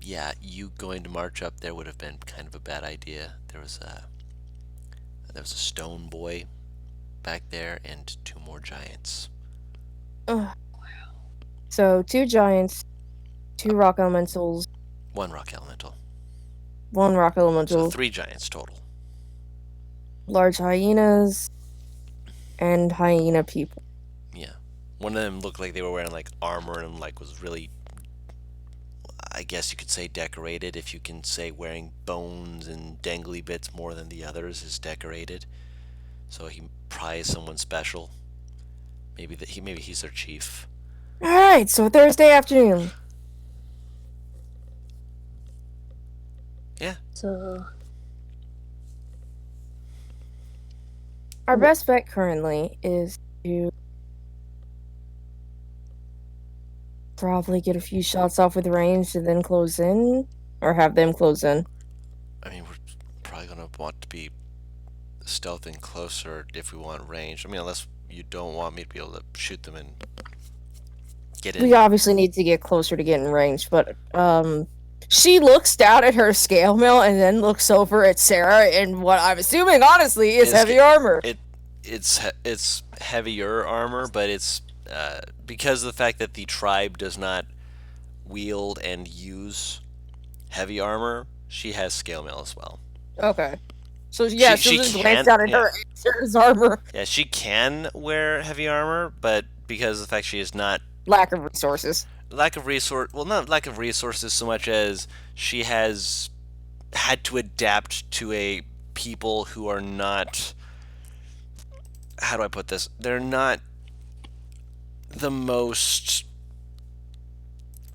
Yeah, you going to march up there would have been kind of a bad idea. There was a stone boy back there and 2 more giants. So, 2 giants, 2 rock elementals, 1 rock elemental. 1 rock So elemental, 3 giants total. large hyenas, and hyena people. Yeah. One of them looked like they were wearing like armor and like was really, I guess you could say, decorated. If you can say wearing bones and dangly bits more than the others is decorated. So he probably is someone special. Maybe he's their chief. Alright, so Thursday afternoon. So, Our best bet currently is to probably get a few shots off with range and then close in, or have them close in. I mean, we're probably gonna want to be stealthing closer if we want range. I mean, unless you don't want me to be able to shoot them and get in. We obviously need to get closer to getting range, but she looks down at her scale mill and then looks over at Sarah in what I'm assuming, honestly, is Is heavy armor. It's heavier armor, but it's because of the fact that the tribe does not wield and use heavy armor. She has scale mail as well. Okay. So yeah, She she'll just can, glance down at yeah. her armor. Yeah, she can wear heavy armor, but because of the fact she is not Lack of resources. lack of resource, well, not lack of resources so much as she has had to adapt to a people who are not, how do I put this? They're not the most,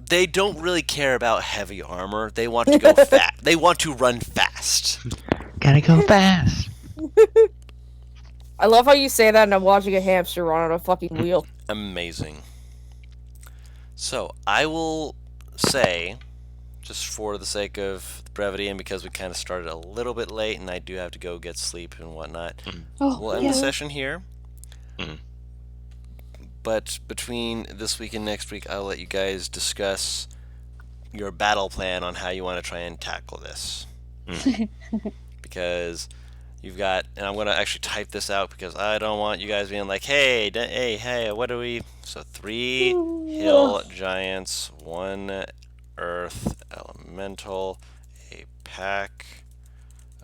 they don't really care about heavy armor. They want to go fast. They want to run fast. Gotta go fast. I love how you say that and I'm watching a hamster run on a fucking wheel. Amazing. So, I will say, just for the sake of brevity and because we kind of started a little bit late and I do have to go get sleep and whatnot, Oh, we'll end the session here. Mhm. But between this week and next week, I'll let you guys discuss your battle plan on how you want to try and tackle this. Because you've got, and I'm going to actually type this out because I don't want you guys being like, hey, what do we? So 3 hill giants, 1 earth elemental, a pack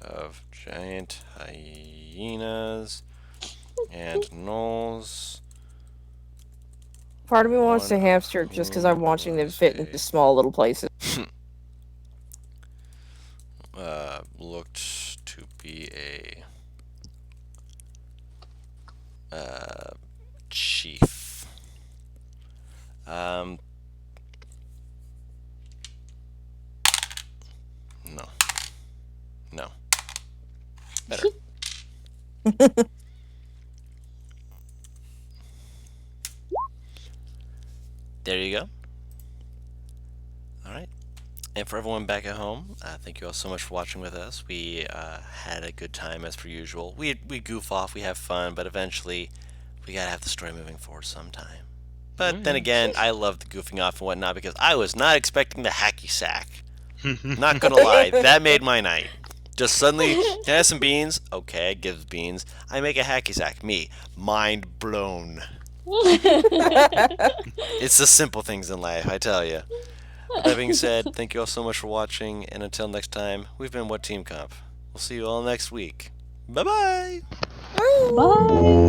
of giant hyenas, and gnolls. Part of me wants One a hamster just because I'm watching them fit into was small little places. Looked to be a chief. No. No. Better. There you go. All right. And for everyone back at home, thank you all so much for watching with us. We had a good time as per usual. We goof off, we have fun, but eventually we gotta have the story moving forward sometime. But then again, I love the goofing off and whatnot because I was not expecting the hacky sack. Not gonna lie, that made my night. Just suddenly, can I have some beans? Okay, gives beans. I make a hacky sack. Me, mind blown. It's the simple things in life, I tell you. With that being said, thank you all so much for watching, and until next time, we've been What Team Comp. We'll see you all next week. Bye-bye! Bye.